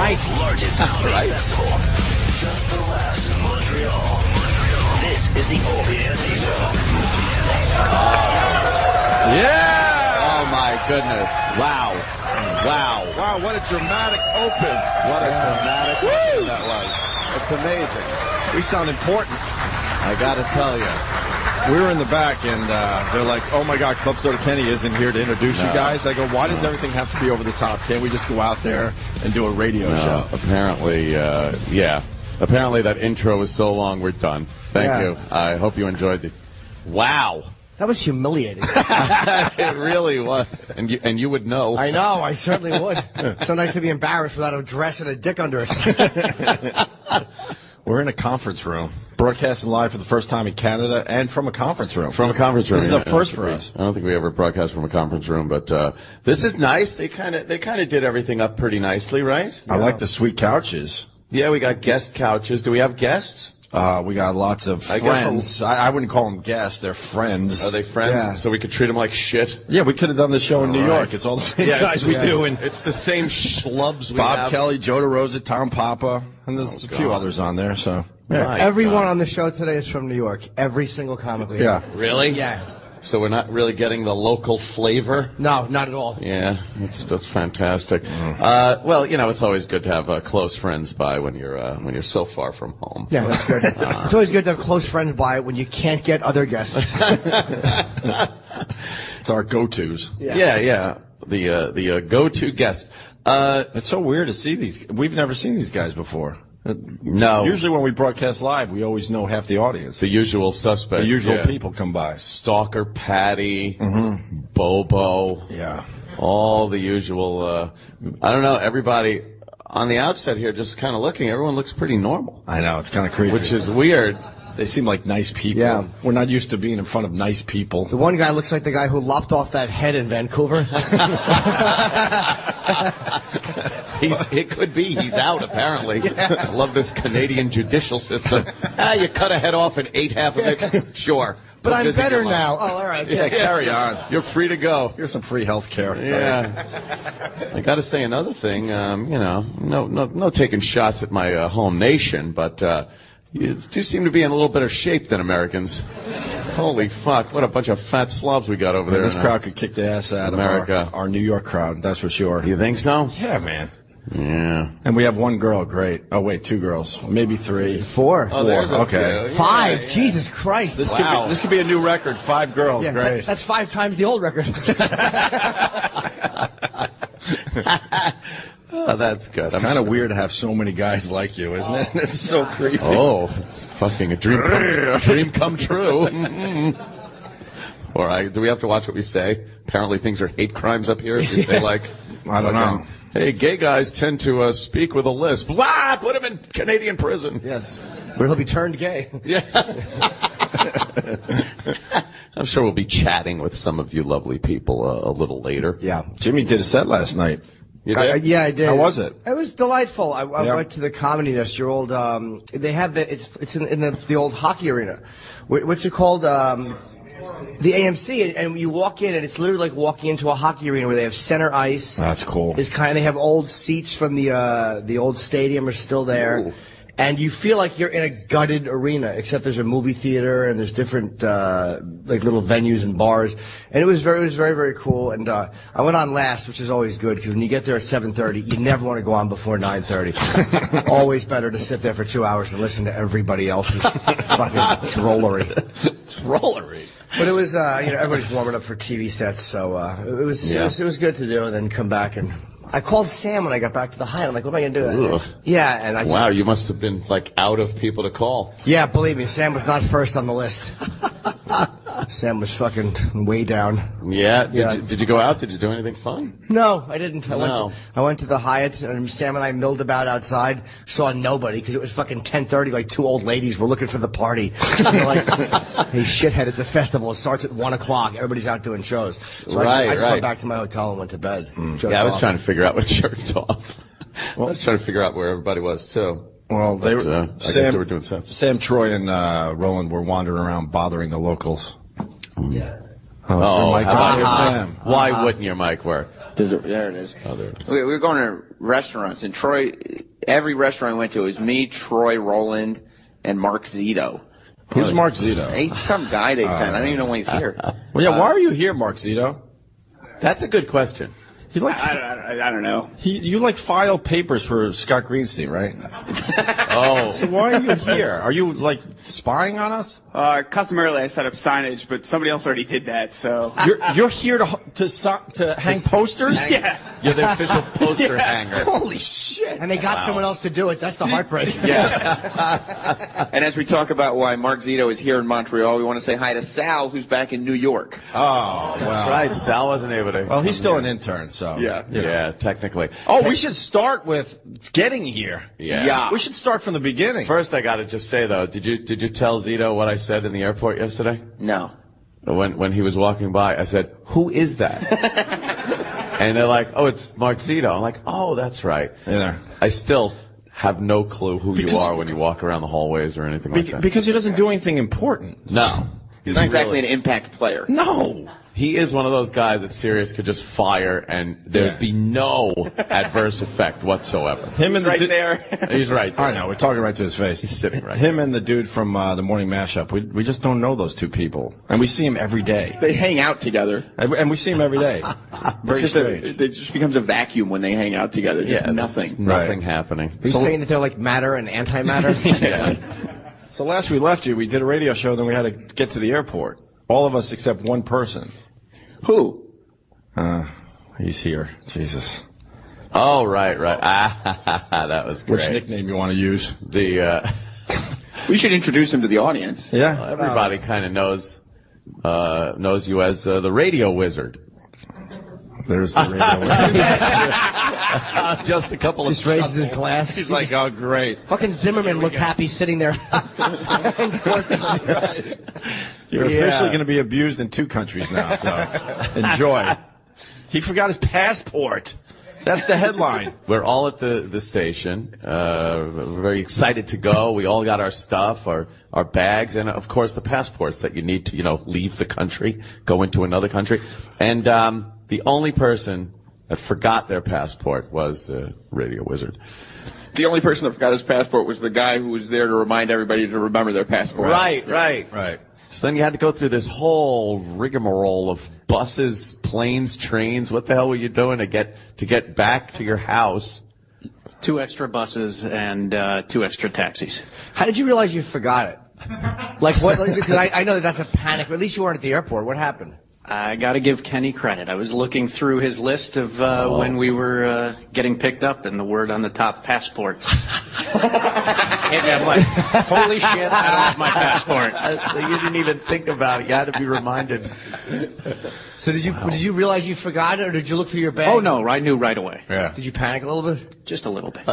Right. Largest comedy festival. Just for laughs in Montreal. This is the Opie Anthony Show. Yeah! Oh, my goodness. Wow. Wow. Wow, what a dramatic open. What a dramatic open that was. It's amazing. We sound important. I got to tell you. We were in the back, and they're like, oh, my God, Club Soda Kenny isn't here to introduce you guys. I go, why does everything have to be over the top? Can't we just go out there and do a radio show? Apparently, yeah. Apparently that intro was so long, we're done. Thank you. I hope you enjoyed the... Wow. That was humiliating. It really was. And you would know. I know, I certainly would. So nice to be embarrassed without a dress and a dick under us. We're in a conference room, broadcasting live for the first time in Canada and from a conference room. From a conference room. This is a first for us. I don't think we ever broadcast from a conference room, but this is nice. They kind of did everything up pretty nicely, right? I like the sweet couches. Yeah, we got guest couches. Do we have guests? We got lots of friends. I wouldn't call them guests. They're friends. Are they friends? Yeah. So we could treat them like shit? Yeah, we could have done this show in New York. It's all the same guys we do. And it's the same schlubs we Bob have. Kelly, Joe DeRosa, Tom Papa, and there's a few others on there. So yeah. Everyone on the show today is from New York. Every single comic we have. Really? Yeah. So we're not really getting the local flavor? No, not at all. Yeah, that's fantastic. Well, you know, it's always good to have close friends by when you're so far from home. Yeah, that's good. It's always good to have close friends by when you can't get other guests. It's our go-tos. Yeah. The go-to guest. It's so weird to see these. We've never seen these guys before. No. Usually when we broadcast live, we always know half the audience. The usual suspects. The usual people come by. Stalker Patty, Bobo. Yeah. All the usual. I don't know. Everybody on the outset here, just kind of looking, everyone looks pretty normal. I know. It's kind of creepy. Which is weird. They seem like nice people. Yeah. We're not used to being in front of nice people. The one guy looks like the guy who lopped off that head in Vancouver. It could be. He's out, apparently. I love this Canadian judicial system. You cut a head off and ate half of it. Sure. But I'm better now. Oh, all right. Yeah, carry on. You're free to go. Here's some free health care. Yeah. I got to say another thing. You know, no taking shots at my home nation, but you do seem to be in a little better shape than Americans. Holy fuck, what a bunch of fat slobs we got over there. This crowd could kick the ass out America. Of our New York crowd, that's for sure. You think so? Yeah, man. Yeah. And we have one girl, great. Oh, wait, two girls. Maybe three. Four. Oh, there's a okay. few. Five. Yeah. Jesus Christ. This could be a new record. 5 girls. Yeah, Great. that's 5 times the old record. Oh, that's good. It's kind of weird to have so many guys like you, isn't it? It's so creepy. Oh, it's fucking a dream come true. Or do we have to watch what we say? Apparently things are hate crimes up here. If we say like, I don't know. Hey, gay guys tend to speak with a lisp. Wah! Put him in Canadian prison. Yes. But he'll be turned gay. Yeah. I'm sure we'll be chatting with some of you lovely people a little later. Yeah. Jimmy did a set last night. You did? Yeah, I did. How was it? It was delightful. I went to the Comedy Nest, your old, they have it's in the old hockey arena. What's it called? The AMC, and you walk in, and it's literally like walking into a hockey arena where they have center ice. That's cool. They have old seats from the old stadium are still there. Ooh. And you feel like you're in a gutted arena, except there's a movie theater and there's different like little venues and bars. And it was very, very cool. And I went on last, which is always good because when you get there at 7:30, you never want to go on before 9:30. Always better to sit there for 2 hours and listen to everybody else's fucking drollery. Drollery. But it was everybody's warming up for TV sets, so it was good to do, and then come back and. I called Sam when I got back to the Hyatt. I'm like, what am I going to do? Ugh. Yeah, and Wow, you must have been, like, out of people to call. Yeah, believe me, Sam was not first on the list. Sam was fucking way down. Yeah? Did you go out? Did you do anything fun? No, I didn't. No. I went to the Hyatt, and Sam and I milled about outside, saw nobody, because it was fucking 10:30, like 2 old ladies were looking for the party. They're like, hey, shithead, it's a festival. It starts at 1 o'clock. Everybody's out doing shows. So I just went back to my hotel and went to bed. Yeah, I was trying to figure out what jerked off. I was trying to figure out where everybody was, too. Well, I guess they were doing sets. Sam, Troy, and Roland were wandering around bothering the locals. Yeah. Oh, your mic on here, Sam. Why wouldn't your mic work? There it is. Oh, there it is. We were going to restaurants, and Troy, every restaurant I went to, it was me, Troy, Roland, and Mark Zito. Who's Mark Zito? He's some guy they sent. I don't even know why he's here. Well, yeah, why are you here, Mark Zito? That's a good question. You like I don't know. you like file papers for Scott Greenstein, right? Oh. So why are you here? Are you like spying on us? Customarily, I set up signage, but somebody else already did that. So You're here to hang posters? yeah. You're the official poster hanger. Holy shit! And they got someone else to do it. That's the heartbreak. Yeah. And as we talk about why Mark Zito is here in Montreal, we want to say hi to Sal, who's back in New York. Oh, That's right. Sal wasn't able to. Well, he's still an intern, so Yeah. you know. Yeah, technically. Oh, we should start with getting here. Yeah. We should start from the beginning. First, I got to just say though, did you tell Zito what I said in the airport yesterday? No. When he was walking by, I said, "Who is that?" And they're like, "Oh, it's Mark Zito." I'm like, "Oh, that's right." Yeah. I still have no clue who you are when you walk around the hallways or anything like that. Because he doesn't do anything important. No. He's not exactly an impact player. No. He is one of those guys that Sirius could just fire and there'd be no adverse effect whatsoever. Him and the Right there. He's right there. I know. We're talking right to his face. He's sitting right Him and the dude from the Morning Mashup. We just don't know those two people, and we see him every day. They hang out together. And we see him every day. Very strange. It just becomes a vacuum when they hang out together. Just nothing. Nothing happening. Are you saying that they're like matter and antimatter? Yeah. So last we left you, we did a radio show, then we had to get to the airport. All of us except one person. Who? He's here. Jesus. Oh, right. That was great. Which nickname you want to use? The We should introduce him to the audience. Yeah. everybody kind of knows you as the radio wizard. There's the radio. Just a couple Just of raises his glass. He's like, oh, great. Fucking Zimmerman looked happy sitting there. You're officially going to be abused in 2 countries now, so enjoy. He forgot his passport. That's the headline. We're all at the station. We're very excited to go. We all got our stuff, our bags, and of course the passports that you need to, leave the country, go into another country. And the only person that forgot their passport was the radio wizard. The only person that forgot his passport was the guy who was there to remind everybody to remember their passport. Right. So then you had to go through this whole rigmarole of buses, planes, trains. What the hell were you doing to get back to your house? 2 extra buses and 2 extra taxis. How did you realize you forgot it? Like what? Because I know that's a panic, but at least you weren't at the airport. What happened? I got to give Kenny credit. I was looking through his list of when we were getting picked up, and the word on the top, passports. I'm like, holy shit, I don't have my passport. So you didn't even think about it. You had to be reminded. So did you realize you forgot it, or did you look through your bag? Oh, no, I knew right away. Yeah. Did you panic a little bit? Just a little bit.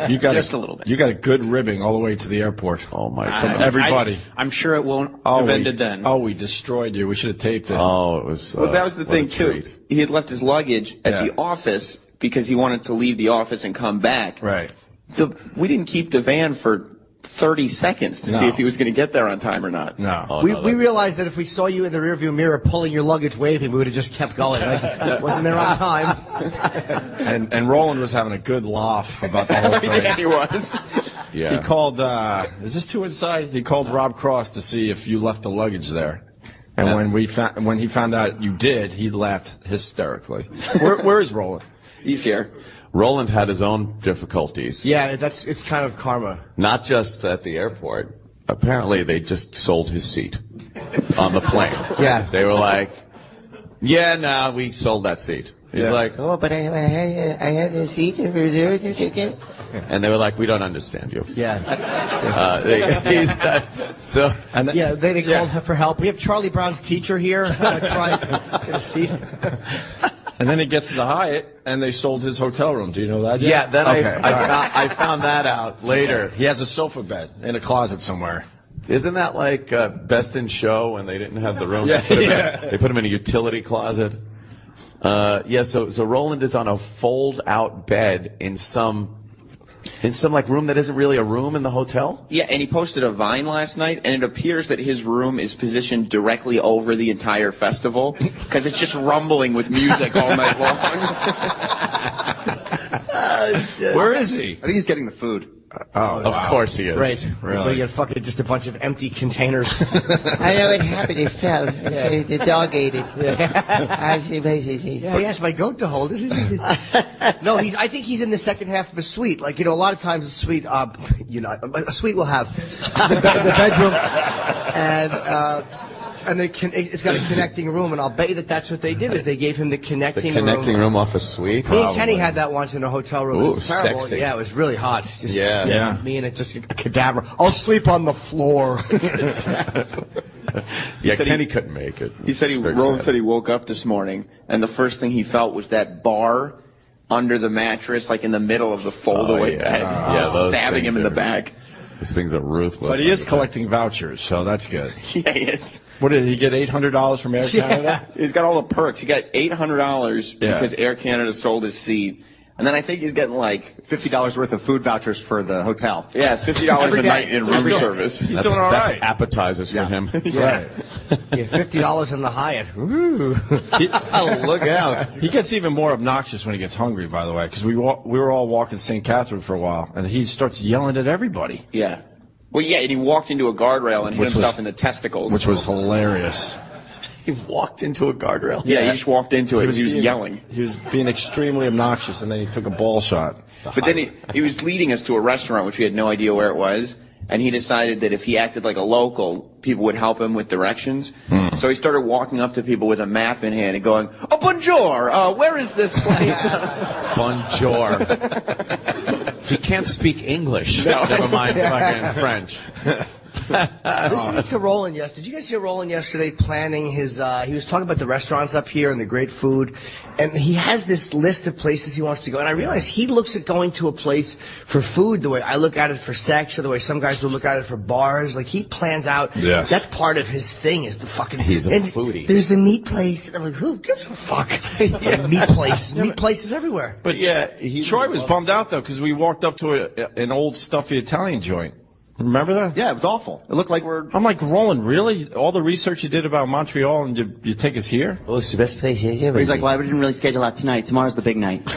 You got Just a little bit. You got a good ribbing all the way to the airport. Oh, my From God. everybody. I'm sure it won't have ended then. Oh, we destroyed you. We should have taped it. Oh, it was. Well, that was the what thing, a too. treat. He had left his luggage at the office because he wanted to leave the office and come back. Right. We didn't keep the van for 30 seconds to see if he was going to get there on time or not. No. Oh, We realized that if we saw you in the rearview mirror pulling your luggage, waving, we would have just kept going. Like, wasn't there on time? And Roland was having a good laugh about the whole thing. Yeah, he was. Yeah. He called, is this too inside? He called Rob Cross to see if you left the luggage there. And when he found out you did, he laughed hysterically. Where is Roland? He's here. Roland had his own difficulties. Yeah, it's kind of karma. Not just at the airport. Apparently, they just sold his seat on the plane. Yeah. They were like, we sold that seat. He's like, Oh, but I had a seat over there. and they were like, we don't understand you. Yeah. They called for help. We have Charlie Brown's teacher here. Try to get a seat. And then he gets to the Hyatt, and they sold his hotel room. Do you know that? Yeah, then Okay. I found that out later. He has a sofa bed in a closet somewhere. Isn't that like Best in Show when they didn't have the room? Yeah, They put him in a utility closet. So Roland is on a fold-out bed in some In some like room that isn't really a room in the hotel? Yeah, and he posted a Vine last night, and it appears that his room is positioned directly over the entire festival because it's just rumbling with music all night long. Where is he? I think he's getting the food. Of course he is. Right. Really? So you got fucking just a bunch of empty containers. I know it happened. It fell. The dog ate it. Yeah, he asked my goat to hold it. No, I think he's in the second half of a suite. Like, a lot of times a suite, a suite will have the bedroom and it's got a connecting room, and I'll bet you that's what they did, is they gave him the connecting room. The connecting room off a suite? Me and Kenny had that once in a hotel room. Ooh, it was terrible. sexy. Yeah, it was really hot. Just, Yeah. Me and it, just a cadaver. I'll sleep on the floor. Yeah, Kenny couldn't make it. He said Roland said he woke up this morning, and the first thing he felt was that bar under the mattress, like in the middle of the fold-away bed, those stabbing him in the back. These things are ruthless. But he is collecting vouchers, so that's good. Yeah, he is. What did he get? $800 from Air Canada? He's got all the perks. He got $800 because Air Canada sold his seat. And then I think he's getting like $50 worth of food vouchers for the hotel. Yeah, $50 a night in room service. He's doing all right. Appetizers for him. Right. Yeah, $50 in the Hyatt. Ooh. Look out. He gets even more obnoxious when he gets hungry, by the way, because we were all walking St. Catherine for a while, and he starts yelling at everybody. Yeah. Well, yeah, and he walked into a guardrail and hit himself in the testicles. Which was hilarious. He walked into a guardrail? Yeah, he just walked into it. He was yelling. He was being extremely obnoxious, and then he took a ball shot. But then he was leading us to a restaurant, which we had no idea where it was. And he decided that if he acted like a local, people would help him with directions. So he started walking up to people with a map in hand and going, "Oh, bonjour! Where is this place?" Bonjour. He can't speak English. No. Never mind fucking French. Listening to Roland yesterday. Did you guys hear Roland yesterday planning his, he was talking about the restaurants up here and the great food, and he has this list of places he wants to go, and I realize he looks at going to a place for food the way I look at it for sex, or the way some guys will look at it for bars. Like, he plans out, that's part of his thing, is the fucking, he's a foodie. There's the meat place, and I'm like, who gives a fuck? Meat places everywhere. But Troy was bummed out, though, because we walked up to an old stuffy Italian joint. Remember that? Yeah, it was awful. It looked like I'm like, Roland, really? All the research you did about Montreal, and you take us here? Oh, it's the best place here. He's like, well, we didn't really schedule out tonight. Tomorrow's the big night.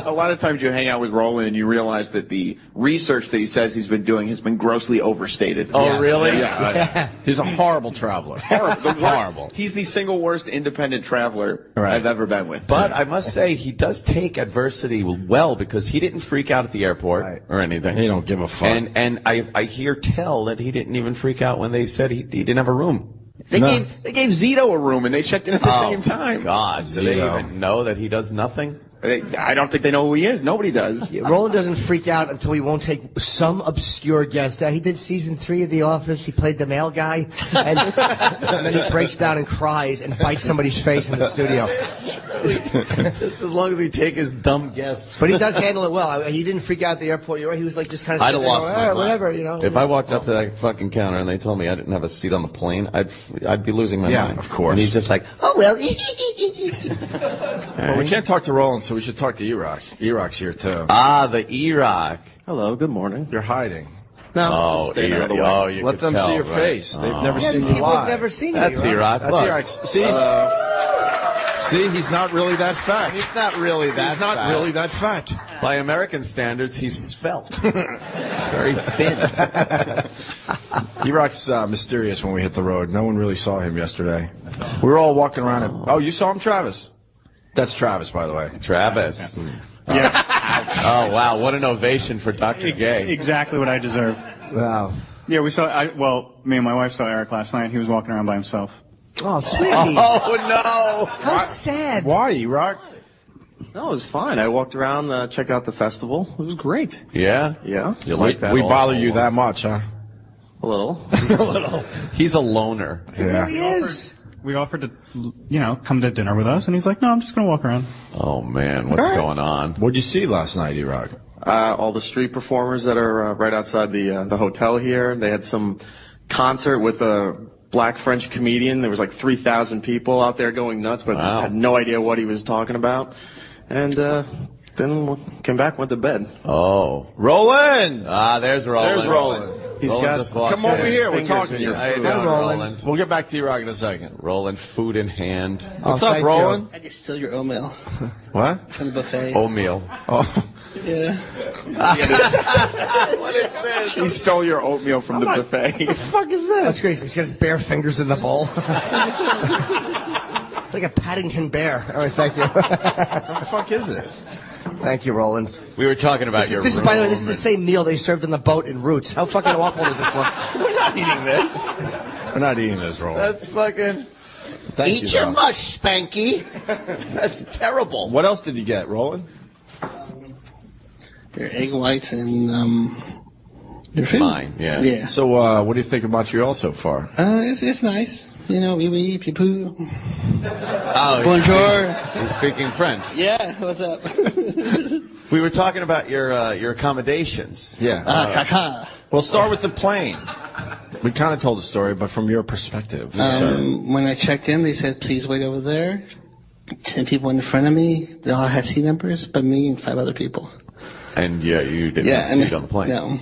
A lot of times you hang out with Roland and you realize that the research that he says he's been doing has been grossly overstated. Oh, really? Yeah. He's a horrible traveler. Horrible. He's the single worst independent traveler I've ever been with. But I must say, he does take adversity well, because he didn't freak out at the airport or anything. He don't give a fuck. And I hear tell that he didn't even freak out when they said he didn't have a room. They gave Zito a room and they checked in at the same time. God, do they even know that he does nothing? I don't think they know who he is. Nobody does. Yeah, Roland doesn't freak out until he won't take some obscure guest. He did season 3 of The Office. He played the mail guy, and then he breaks down and cries and bites somebody's face in the studio. Just as long as we take his dumb guests. But he does handle it well. He didn't freak out at the airport. He was like just kind of. I'd have lost my mind. Whatever, If I walked up to that fucking counter and they told me I didn't have a seat on the plane, I'd be losing my mind. Yeah, of course. And he's just like, oh well. Well, we can't talk to Roland, so we should talk to E-Rock. E-Rock's here, too. Ah, the E-Rock. Hello, good morning. You're hiding. No, E-Rock. You let them see your face. They've never seen you People have live. never seen you. That's E-Rock. That's E-Rock. See, he's not really that fat. He's not really that He's not fat. really that fat. By American standards, he's svelte. Very thin. E-Rock's mysterious when we hit the road. No one really saw him yesterday. We were all walking around. Oh, you saw him, Travis? That's Travis, by the way. Travis. Yeah. Oh, wow. What an ovation for Dr. Gay. Exactly what I deserve. Wow. Yeah, me and my wife saw Eric last night. He was walking around by himself. Oh, sweetie. Oh, no. How sad. Why, E-Rock? No, it was fine. I walked around, checked out the festival. It was great. Yeah? Yeah. You like that? We bother you that much, huh? A little. He's a loner. Yeah. He is. We offered to, come to dinner with us, and he's like, no, I'm just going to walk around. Oh, man. What's going on? What'd you see last night, E-Rock? All the street performers that are right outside the hotel here. They had some concert with a black French comedian. There was like 3,000 people out there going nuts, but Wow. had no idea what he was talking about. And the then came back, went to bed. Oh. Roland! There's Roland. There's Roland. He's Roland got. just lost Come over his here. We're fingers talking in to your you. How you food. doing, Roland. Roland? We'll get back to you in a second. Roland, food in hand. What's thank up, you. Roland? I just steal your oatmeal What? from the buffet. Oatmeal. Oh. Yeah. What is this? He stole your oatmeal from the buffet. What the fuck is this? That's great. He's got his bare fingers in the bowl. It's like a Paddington bear. All right, thank you. What the fuck is it? Thank you, Roland. We were talking about your This is, room. by the way, this is the same meal they served on the boat in Roots. How fucking awful does this look? We're not eating this. We're not eating this, Roland. That's fucking... Thank Eat you, your though. mush, Spanky. That's terrible. What else did you get, Roland? Your egg whites and your food. Mine, yeah. Yeah. So, what do you think of Montreal so far? It's nice. You know, oui, puis poo. Oh, Bonjour. he's speaking French. Yeah, what's up? We were talking about your accommodations. Yeah. Caca. We'll start with the plane. We kind of told the story, but from your perspective. sir. When I checked in, they said, please wait over there. 10 people in front of me. They all had seat numbers, but me and 5 other people. And you didn't have a seat on the plane. No.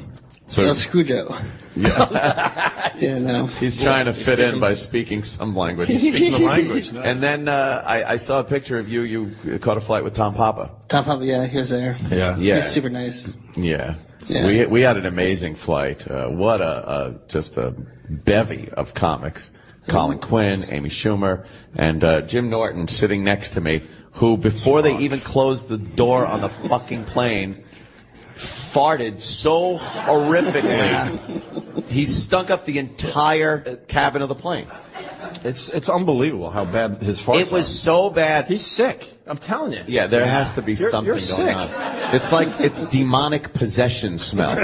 So El Scroojo. Yeah, no. he's trying to fit in by speaking some language. Speaking the language. And then I saw a picture of you. You caught a flight with Tom Papa. Tom Papa, yeah, he was there. Yeah. Yeah. He's super nice. Yeah. Yeah. We had an amazing flight. What just a bevy of comics. Colin Quinn, Amy Schumer, and Jim Norton sitting next to me, who before they even closed the door on the fucking plane, farted so horrifically. He stunk up the entire cabin of the plane. It's unbelievable how bad his farts It was so bad. He's sick. I'm telling you. Yeah, there has to be something you're going sick. on. It's like it's demonic possession smell.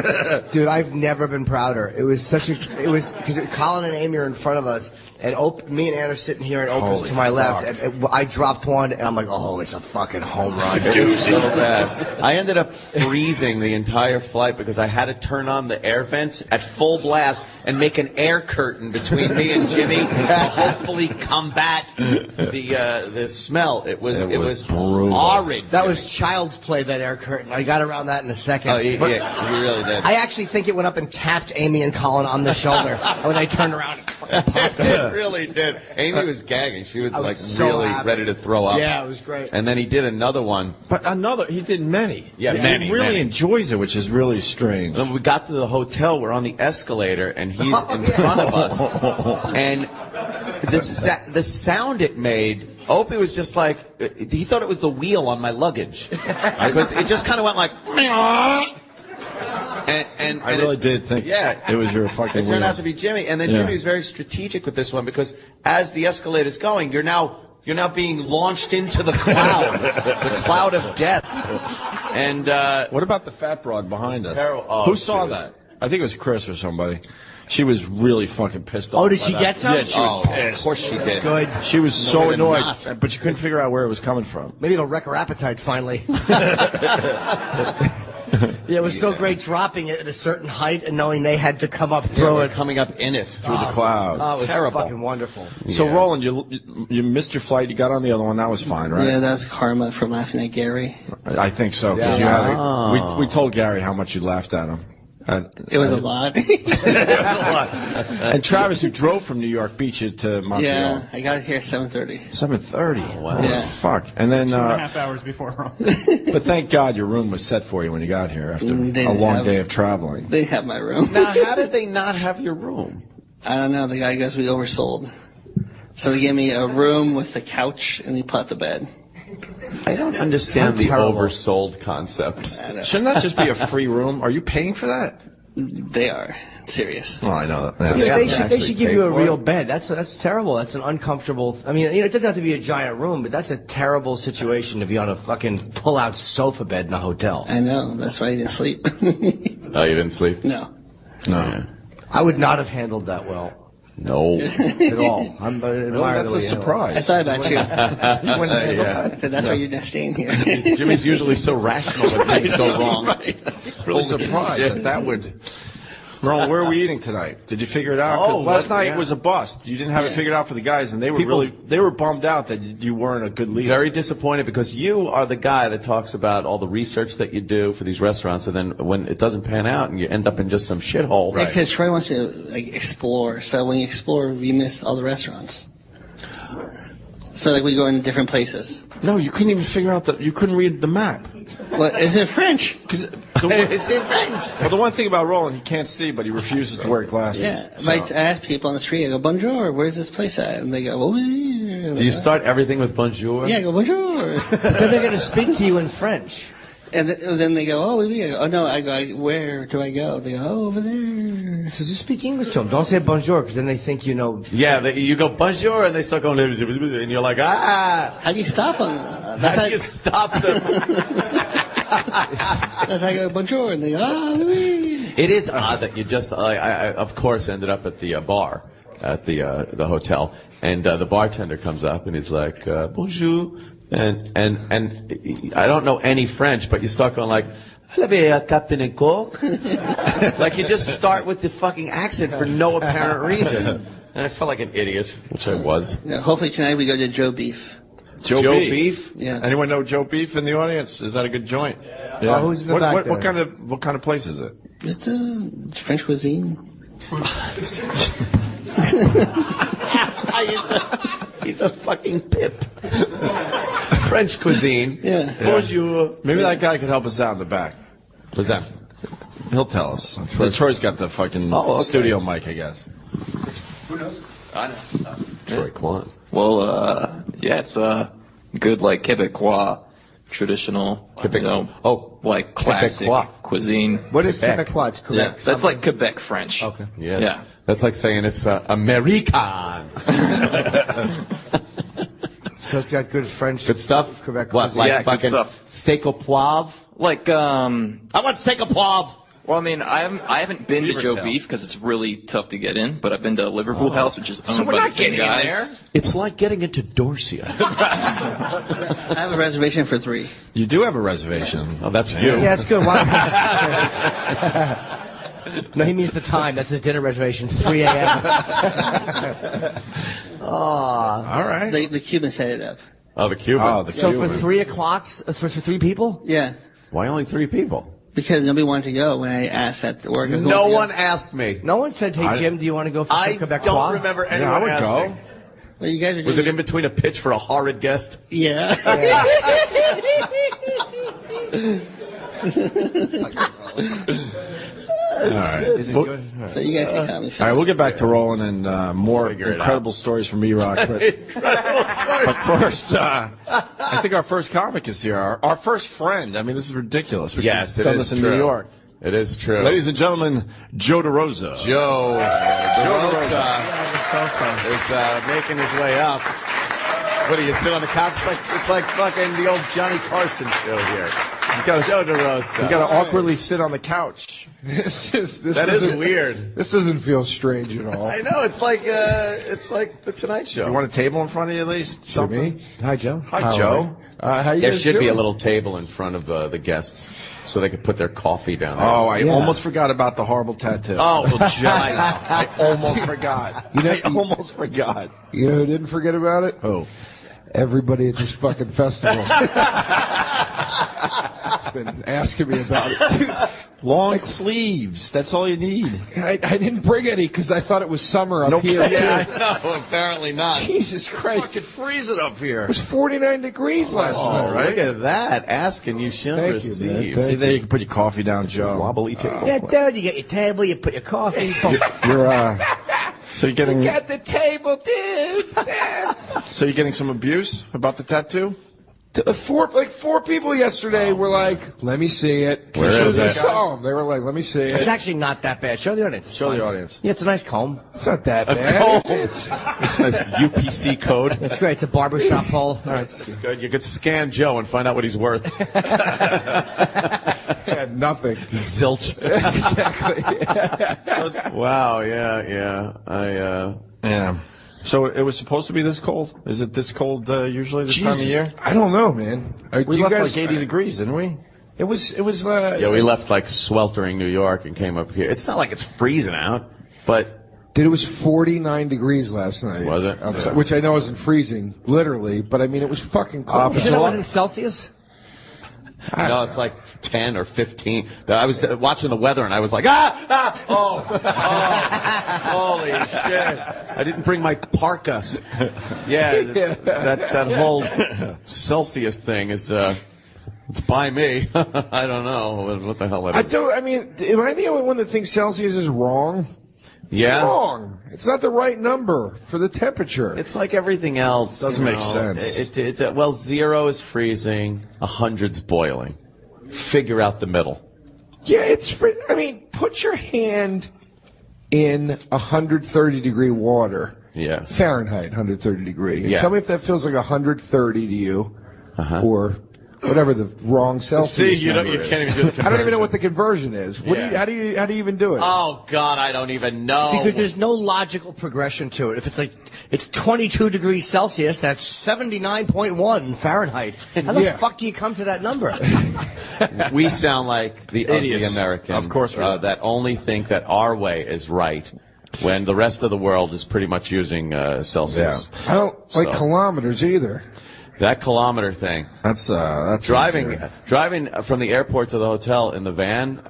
Dude, I've never been prouder. It was because Colin and Amy are in front of us, and me and Ann are sitting here, and Opie's Holy to my left. fuck. And I dropped one, and I'm like, oh, it's a fucking home run. It was so bad. I ended up freezing the entire flight because I had to turn on the air vents at full blast and make an air curtain between me and Jimmy to hopefully combat the smell. It was brutal. horrid. That was child's play, that air curtain. I got around that in a second. Oh, yeah, you really did. I actually think it went up and tapped Amy and Colin on the shoulder when they turned around and fucking popped it. It really did. Amy was gagging. She was, I was like so really happy. ready to throw up. Yeah, it was great. And then he did another one. But he did many. Yeah, He many, really many. enjoys it, which is really strange. Then we got to the hotel. We're on the escalator, and he's in front of us. And the sound it made, Opie was just like, he thought it was the wheel on my luggage. Because it just kind of went like, and I really did think it was your fucking It turned out wheels. to be Jimmy. And then Yeah. Jimmy was very strategic with this one because as the escalator's going, you're now being launched into the cloud, the cloud of death. And What about the fat broad behind us? Terrible. Oh, Who saw she was- that? I think it was Chris or somebody. She was really fucking pissed off. Oh, did by she that. get some? Yeah, she was of pissed. course she did. Good. She was so way to annoyed, not. but she couldn't figure out where it was coming from. Maybe it'll wreck her appetite finally. Yeah, it was so great dropping it at a certain height and knowing they had to come up through We're it. coming up in it. Through the clouds. Oh, it was Terrible. fucking wonderful. So, Yeah. Roland, you missed your flight. You got on the other one. That was fine, right? Yeah, that's karma for laughing at Gary. I think so. 'Cause Yeah. you had we told Gary how much you laughed at him. It was a lot. And Travis, who drove from New York, beat you to Montreal. Yeah, I got here at 7:30. 7:30. Wow. Yeah. Fuck. And then, 2.5 hours before. but thank God your room was set for you when you got here after They a long have- day of traveling. They have my room. Now, how did they not have your room? I don't know. The guy goes, we oversold. So he gave me a room with a couch and he put the bed. I don't understand the terrible. oversold concept. I don't- Shouldn't that just be a free room? Are you paying for that? They are. Serious. Oh, I know that. Yeah, they actually should give pay you a for real it. bed. That's terrible. That's an uncomfortable. I mean, it doesn't have to be a giant room, but that's a terrible situation to be on a fucking pull-out sofa bed in a hotel. I know. That's why I didn't sleep. Oh, you didn't sleep? No. No. I would not have handled that well No. at all. I'm admire That's the a way you handle it. surprise. I thought about you. You wouldn't handle Yeah. that? I said, that's why you're not staying here. Jimmy's usually so rational when things go wrong. Really surprised that would. Ron, where are we eating tonight? Did you figure it out? 'Cause last night was a bust. You didn't have it figured out for the guys, and they were they were bummed out that you weren't a good leader. Very disappointed because you are the guy that talks about all the research that you do for these restaurants, and then when it doesn't pan out and you end up in just some shithole. Yeah, because Troy wants to explore. So when you explore, you miss all the restaurants. So we go in different places. No, you couldn't even figure out you couldn't read the map. What is it French? Because It's in French. Well, the one thing about Roland, he can't see, but he refuses to wear glasses. Yeah, so. I ask people on the street. I go, "Bonjour, where's this place at?" And they go, "Oh, yeah." Do you start everything with bonjour? Yeah, I go, "Bonjour." Then they're going to speak to you in French. And then they go, "Oh, oui, oui." I go, "Oh no," I go, "Where do I go?" They go, "Oh, over there." So just speak English to them. Don't say bonjour, because then they think you know. Yeah, you go bonjour, and they start going, and you're like, ah. How do you stop them? How do you stop them? That's how I go, "Bonjour," and they go, "Ah, oui." It is odd that you just, I of course, ended up at the bar at the hotel, and the bartender comes up and he's like, bonjour, and I don't know any French, but you start going like, Captain and Coke. Like you just start with the fucking accent for no apparent reason. And I felt like an idiot, which I was. Yeah, hopefully tonight we go to Joe Beef. Joe Beef? Yeah. Anyone know Joe Beef in the audience? Is that a good joint? Yeah. Oh, who's in the back there? What kind of place is it? It's French cuisine. He's a fucking pip. French cuisine. Yeah. Bonjour. Maybe that guy could help us out in the back. What's that? He'll tell us. Troy's got the fucking studio mic, I guess. Who knows? I know. Troy Kwan. Well, yeah, it's good, like Quebecois, traditional, like classic cuisine. What is Quebecois? It's correct. Yeah, that's like Quebec French. Okay. Yes. Yeah. That's like saying it's American. So it's got good French. Good stuff? Quebec What, cuisine. like Yeah, good fucking stuff. steak au poivre? Like, I want steak au poivre. well, I mean, I haven't been to Joe Beef because it's really tough to get in, but I've been to Liverpool House, which is owned by the same guys. It's like getting into Dorsia. I have a reservation for 3. You do have a reservation. Oh, that's you. Yeah, it's good. No, he means the time. That's his dinner reservation, 3 a.m. All right. The Cuban set it up. Oh, the Cuban. Oh, the So Cuban. for 3 o'clock, for 3 people? Yeah, Why only 3 people? because nobody wanted to go when I asked at the work. who No wanted to one go. asked me. No one said, "Hey Jim, do you want to go for I some Quebec don't remember anyone Yeah, I would asking go. me. Well, you guys are Was it doing- in between a pitch for a horrid guest? Yeah. All right. So you guys can come. All right, we'll get back to Roland and more Figure it incredible stories from E-Rock. But first, I think our first comic is here. Our first friend. I mean, this is ridiculous. We've Yes, it done is this in true. New York. It is true. Ladies and gentlemen, Joe DeRosa. Joe DeRosa is making his way up. What do you sit on the couch? It's like fucking the old Johnny Carson show here. Joe DeRosa. You got to awkwardly sit on the couch. That is weird. This doesn't feel strange at all. I know. It's like the Tonight Show. You want a table in front of you at least? Me? Hi, Joe. Hi, Joe. How you There guys should be a doing? little table in front of the guests so they could put their coffee down there. Oh, I almost forgot about the horrible tattoo. Oh, well, I almost forgot. I almost forgot. You know who didn't forget about it? Oh. Everybody at this fucking festival. Been asking me about it. Dude, Long sleeves. That's all you need. I didn't bring any because I thought it was summer up here. Yeah, No, apparently not. Jesus Christ. Fucking freezing up here. It was 49 degrees last night. Oh, look at that. Asking you shall Thank you, receive. man. Thank See, there you can put your coffee down, Joe. Wobbly table. Yeah, dude, you get your table, you put your coffee. You're so you're getting At the table, dude. so you're getting some abuse about the tattoo? Four people yesterday were like, "Let me see it." Where As soon is as I it? saw them, they were like, "Let me see It's it." actually not that bad. Show the audience. Show the audience. Yeah, it's a nice comb. It's not that bad. It's nice UPC code. It's great. It's a barbershop hole. All right. It's good. You could scan Joe and find out what he's worth. Yeah, nothing. Zilch. Exactly. Wow. Yeah. Yeah. So it was supposed to be this cold? Is it this cold usually this time of year? I don't know, man. We You left guys, like 80 degrees, didn't we? It was. Yeah, we left like sweltering New York and came up here. It's not like it's freezing out, but. Dude, it was 49 degrees last night. Was it? Outside, yeah. Which I know isn't freezing, literally, but I mean, it was fucking cold. You know what in Celsius? No, it's like 10 or 15. I was watching the weather and I was like, holy shit. I didn't bring my parka. Yeah, that whole Celsius thing is, it's by me. I don't know what the hell that is. I mean, am I the only one that thinks Celsius is wrong? Yeah. It's wrong. It's not the right number for the temperature. It's like everything else. Doesn't make sense. Well, 0 is freezing, 100's boiling. Figure out the middle. Yeah, I mean, put your hand in 130 degree water. Yeah. Fahrenheit, 130 degree. And yeah. Tell me if that feels like 130 to you, or whatever the wrong Celsius number is. Can't even do the conversion. I don't even know what the conversion is. How do you even do it? Oh God, I don't even know. Because there's no logical progression to it. If it's like it's 22 degrees Celsius, that's 79.1 Fahrenheit. How the fuck do you come to that number? We sound like the ugly Americans, of course, that only think that our way is right, when the rest of the world is pretty much using Celsius. Yeah. I don't like kilometers either. That kilometer thing. That's driving from the airport to the hotel in the van.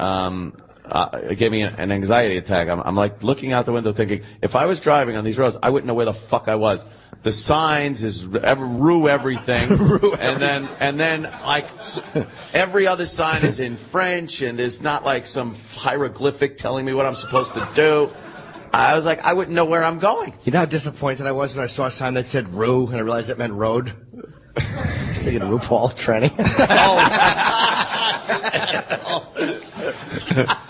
It gave me an anxiety attack. I'm like looking out the window thinking, if I was driving on these roads, I wouldn't know where the fuck I was. The signs rue everything, and then like every other sign is in French, and there's not like some hieroglyphic telling me what I'm supposed to do. I was like, I wouldn't know where I'm going. You know how disappointed I was when I saw a sign that said "Rue" and I realized that meant road. I was thinking RuPaul tranny.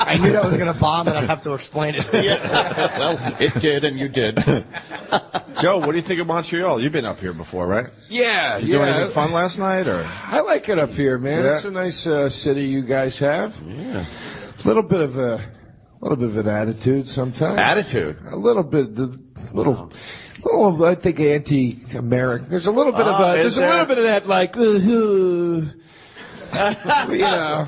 I knew that was going to bomb, and I'd have to explain it. Well, it did, and you did. Joe, what do you think of Montreal? You've been up here before, right? Yeah, you do anything fun last night, or? I like it up here, man. Yeah. It's a nice city you guys have. Yeah. A little bit of an attitude sometimes. Attitude. A little bit, I think anti-American. There's a little bit of a little bit of that, like, you know.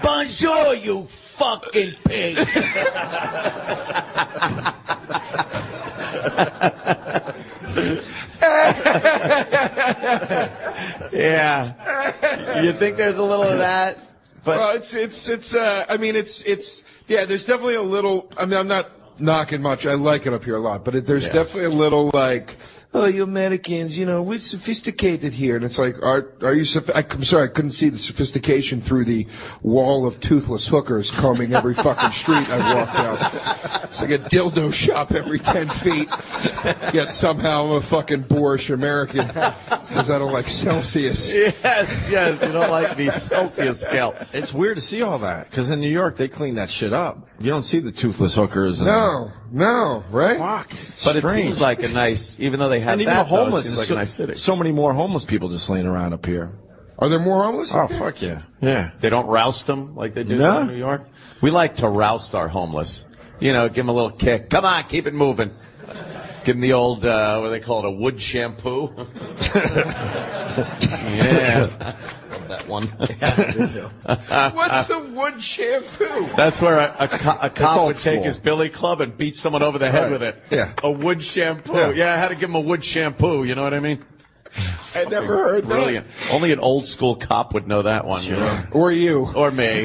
Bonjour, you fucking pig. Yeah. You think there's a little of that? But well, there's definitely a little, I mean, I'm not knocking much. I like it up here a lot, but there's definitely a little like, oh, you Americans, you know, we're sophisticated here. And it's like, are you, I'm sorry, I couldn't see the sophistication through the wall of toothless hookers combing every fucking street I walked down. It's like a dildo shop every 10 feet. Yet somehow I'm a fucking boorish American because I don't like Celsius. Yes, you don't like the Celsius scale. It's weird to see all that, because in New York, they clean that shit up. You don't see the toothless hookers. No, right? Fuck. But it seems like a nice, even though they have and even that, the homeless, though, it seems like a nice city. So many more homeless people just laying around up here. Are there more homeless? Oh, fuck yeah. Yeah. They don't roust them like they do in New York. We like to roust our homeless. You know, give them a little kick. Come on, keep it moving. Give them the old, what do they call it, a wood shampoo? Yeah. That one. What's the wood shampoo? That's where a cop would take his billy club and beat someone over the head with it. Yeah. A wood shampoo. Yeah, I had to give him a wood shampoo. You know what I mean? I never heard Brilliant. that. Only an old school cop would know that one. Sure. You know? Or you. Or me.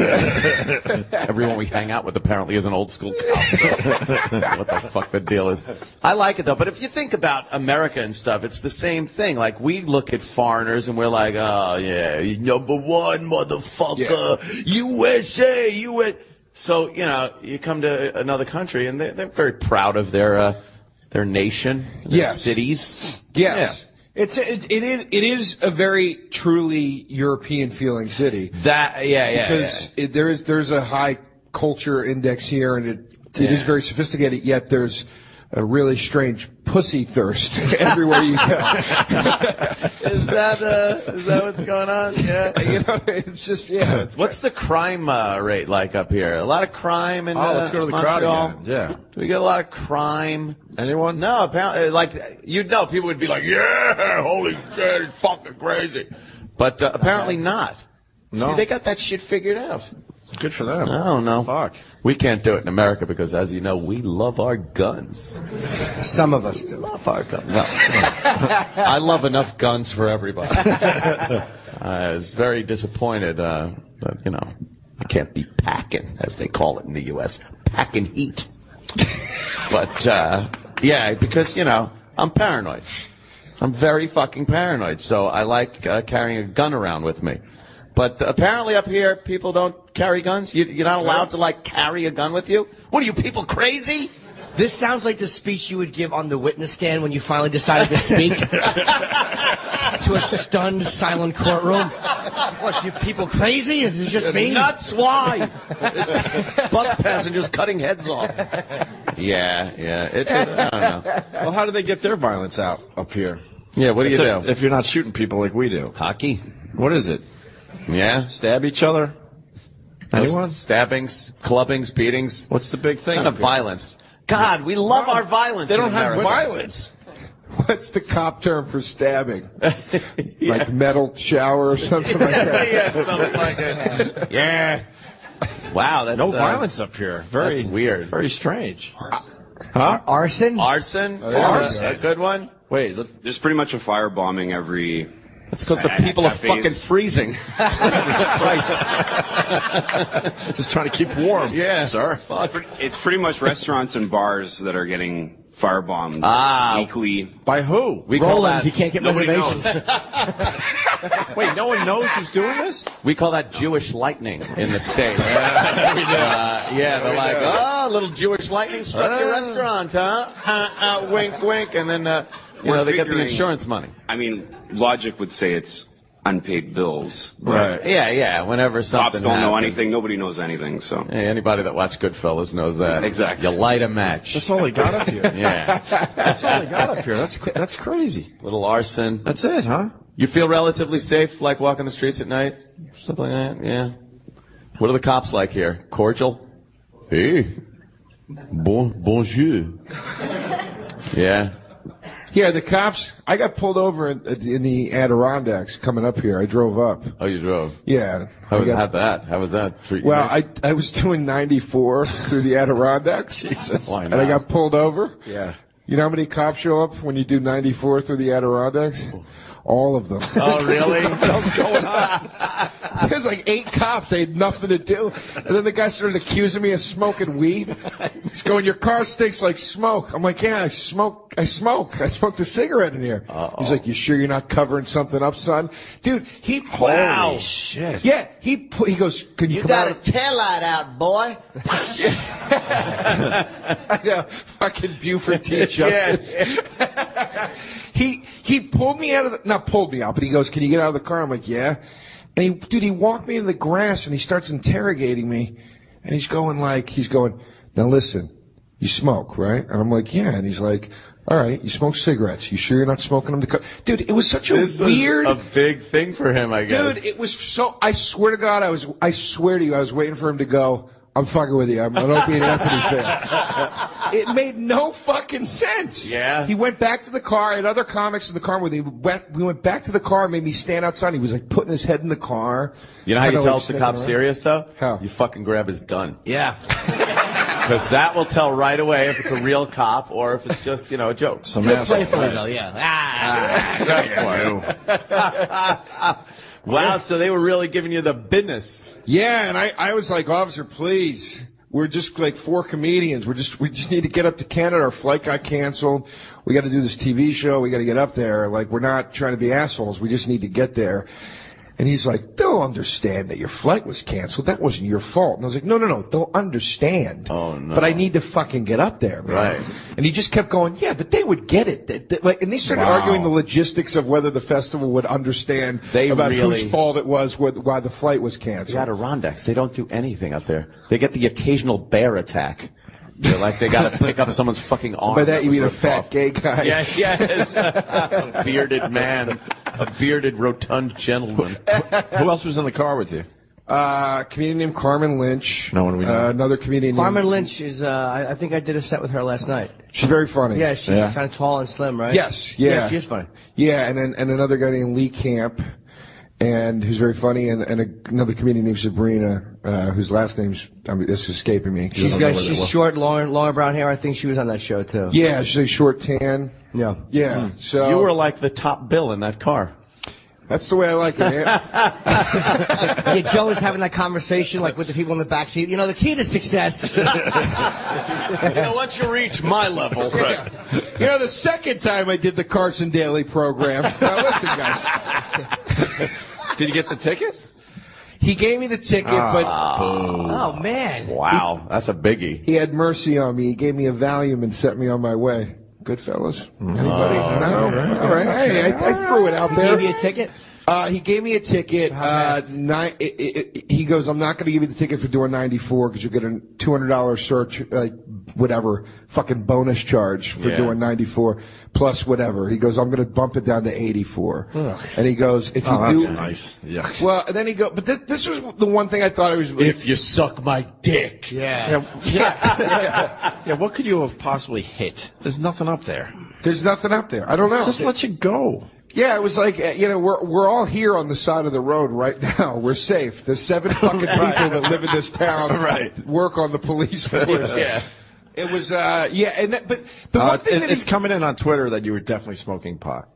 Everyone we hang out with apparently is an old school cop. What the fuck the deal is. I like it though, but if you think about America and stuff, it's the same thing. Like we look at foreigners and we're like, oh yeah, number one motherfucker, USA, USA. So, you know, you come to another country and they're very proud of their nation, their cities. Yes. Yeah. It is a very truly European feeling city. Because there's a high culture index here, and it is very sophisticated. Yet there's a really strange pussy thirst everywhere you go. Is that what's going on? Yeah. It's just, yeah. What's the crime rate like up here? A lot of crime in let's go to the crowd Montreal? again. Yeah. Do we get a lot of crime? Anyone? No, apparently, people would be like, yeah, holy shit, it's fucking crazy. But apparently not. No. See, they got that shit figured out. Good for them. I don't know. Fuck. We can't do it in America because, as you know, we love our guns. Some of us do. Love our guns. No. I love enough guns for everybody. I was very disappointed, but, I can't be packing, as they call it in the U.S., packing heat. But, yeah, because, I'm paranoid. I'm very fucking paranoid, so I like carrying a gun around with me. But apparently up here, people don't carry guns. You're not allowed to, carry a gun with you? What are you, people crazy? This sounds like the speech you would give on the witness stand when you finally decided to speak to a stunned, silent courtroom. What, you people crazy? Is it just me? Nuts, why? Bus passengers cutting heads off. Yeah. I don't know. Well, how do they get their violence out up here? Yeah, what do you do? If you're not shooting people like we do. Hockey? What is it? Yeah. Stab each other? Anyone? Stabbings, clubbings, beatings. What's the big thing? What kind of violence? God, we love our violence. They don't in have America. violence. What's the cop term for stabbing? Like metal shower or something like that? Yeah, something like that. Yeah. Wow, that's No violence up here. That's weird. Very strange. Arson? Arson? Arson. A good one? Wait, There's pretty much a firebombing every. That's because the people are cafes. fucking freezing. Jesus Christ. just trying to keep warm. Yeah. Sir. Fuck. It's pretty much restaurants and bars that are getting firebombed weekly. By who? We call Roland, that. you can't get Nobody reservations. Wait, no one knows who's doing this? We call that Jewish lightning in the States. Yeah, they're like, oh, little Jewish lightning struck your restaurant, huh? Wink, wink. And then, they get the figuring- insurance money. I mean, logic would say it's unpaid bills. Right. Yeah. Whenever something Cops don't know happens. anything. Nobody knows anything. So Hey, anybody that watched Goodfellas knows that. Exactly. You light a match. That's all they got up here. Yeah. That's all they got up here. That's crazy. Little arson. That's it, huh? You feel relatively safe, like walking the streets at night? Something like that? Yeah. What are the cops like here? Cordial? Hey. Bonjour. Yeah. Yeah, the cops. I got pulled over in the Adirondacks coming up here. I drove up. Oh, you drove? Yeah. How was that treat you? Well, nice? I was doing 94 through the Adirondacks. Jesus. Why And I not? got pulled over. Yeah. You know how many cops show up when you do 94 through the Adirondacks? All of them. Oh, really? What else going on? There's like 8 cops. They had nothing to do. And then the guy started accusing me of smoking weed. He's going, your car stinks like smoke. I'm like, yeah, I smoke. I smoked a cigarette in here. He's like, you sure you're not covering something up, son? Dude, Holy shit. Yeah, he goes, can you come got out? a taillight out, boy. I know, fucking Buford T. Justice. He pulled me out of the, not pulled me out, but he goes, can you get out of the car? I'm like, yeah. And he walked me into the grass and he starts interrogating me. And he's going, now listen, you smoke, right? And I'm like, yeah. And he's like, all right, you smoke cigarettes. You sure you're not smoking them? Dude, it was such a weird. A big thing for him, I guess. Dude, it was so, I swear to God, I swear to you, I was waiting for him to go, I'm fucking with you. I'm an Opie and Anthony fan. It made no fucking sense. Yeah. He went back to the car. I had other comics in the car with me. We went back to the car, made me stand outside. He was like putting his head in the car. You know how you Kinda tell like if the sniffing cop's around. serious, though? How? You fucking grab his gun. Yeah. Because that will tell right away if it's a real cop or if it's just, a joke. Some Good asshole. play for you, though, yeah. Wow, so they were really giving you the business. Yeah, and I was like, officer, please. We're just like 4 comedians. We just need to get up to Canada. Our flight got canceled. We got to do this TV show. We got to get up there. Like, we're not trying to be assholes. We just need to get there. And he's like, they'll understand that your flight was canceled. That wasn't your fault. And I was like, no. They'll understand. Oh, no. But I need to fucking get up there, man. Right. And he just kept going, yeah, but they would get it. And they started arguing the logistics of whether the festival would understand about whose fault it was, why the flight was canceled. The Adirondacks, they don't do anything up there. They get the occasional bear attack. They're like they got to pick up someone's fucking arm. By that you mean a ripped fat off. gay guy. Yes. A bearded man. A bearded, rotund gentleman. Who else was in the car with you? Comedian named Carmen Lynch. No one we know. Another comedian Carmen named... Lynch is, I think I did a set with her last night. She's very funny. Yeah, she's kind of tall and slim, right? Yes, yeah. She is funny. Yeah, and another guy named Lee Camp, and who's very funny, and another comedian named Sabrina, whose last name's, it's escaping me. She's short, long brown hair. I think she was on that show, too. Yeah, she's a short tan. Yeah. Yeah, so... You were like the top bill in that car. That's the way I like it. Yeah, Joe was having that conversation like with the people in the back seat. You know, the key to success. Once you reach my level. Right. You know, the second time I did the Carson Daly program. Now listen, guys. Did you get the ticket? He gave me the ticket, but Oh man! Wow, that's a biggie. he had mercy on me. He gave me a Valium and sent me on my way. Good fellas. Anybody? No? All right. Hey, I threw it out there. Gave you a ticket? He gave me a ticket. He goes, I'm not going to give you the ticket for doing 94 because you'll get a $200 search, whatever, fucking bonus charge for doing 94 plus whatever. He goes, I'm going to bump it down to 84. And he goes, if you do. That's nice. Yeah. Well, and then he goes, but this was the one thing I thought it was. If you suck my dick. Yeah, what could you have possibly hit? There's nothing up there. There's nothing up there. I don't know. Just let you go. Yeah, it was like, we're all here on the side of the road right now. We're safe. There's 7 fucking people that live in this town. Right. Work on the police force. Yeah. It was, but the one thing it's coming in on Twitter that you were definitely smoking pot.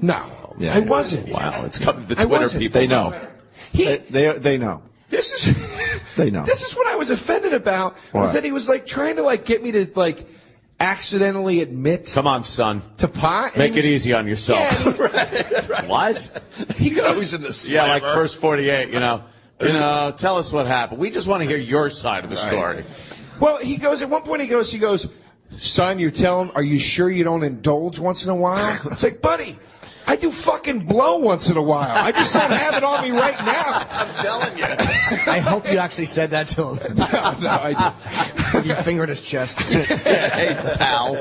No, Yeah. I wasn't. Wow, it's coming to I Twitter wasn't. people. They know. They know. This is, They know. This is what I was offended about. Was What? that he was like trying to like get me to like accidentally admit Come on, son. to pot. and Make he it was- easy on yourself. Yeah, What? he goes, Always in the Yeah, like slammer. first 48, tell us what happened. We just want to hear your side of the story. well, he goes, at one point he goes, son, are you sure you don't indulge once in a while? It's like, buddy, I do fucking blow once in a while. I just don't have it on me right now. I'm telling you. I hope you actually said that to him. No, I did. With your finger in his chest. Hey, pal.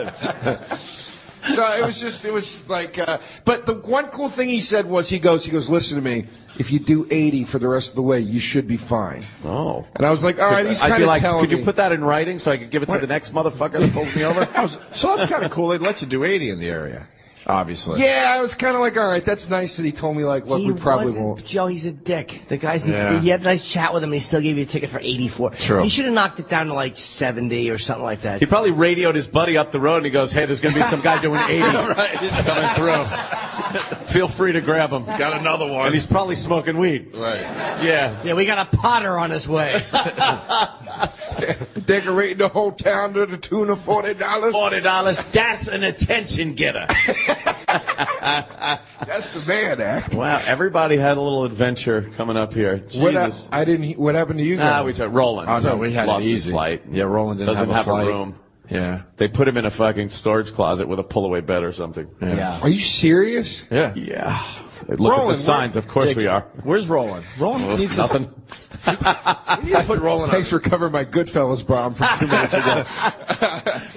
So it was like, but the one cool thing he said was, he goes, listen to me, if you do 80 for the rest of the way, you should be fine. Oh. And I was like, all right, he's I'd kind be of like, telling could me. you put that in writing so I could give it to the next motherfucker that pulls me over? So that's kind of cool. They'd let you do 80 in the area, obviously. Yeah, I was kind of like, all right, that's nice that he told me, like, look, He we probably wasn't, won't. Joe, he's a dick. The guy's, Yeah. he had a nice chat with him, and he still gave you a ticket for 84. True. He should have knocked it down to like 70 or something like that. He probably radioed his buddy up the road and he goes, hey, there's going to be some guy doing 80 coming through. Feel free to grab him. Got another one. And he's probably smoking weed. Right. Yeah. Yeah, we got a Potter on his way. Decorating the whole town to the tune of $40. $40. That's an attention getter. That's the man act. Wow, everybody had a little adventure coming up here. Jesus. What happened to you guys? We took Roland. Oh, no, we had lost it his easy. flight. Yeah, Roland didn't Doesn't have a flight. room. Yeah. They put him in a fucking storage closet with a pull-away bed or something. Yeah. Are you serious? Yeah. Yeah. Look at the Roland, signs. Of course we are. Where's Roland? Roland needs Nothing. We need to put Roland Thanks for covering my Goodfellas bomb from 2 minutes ago.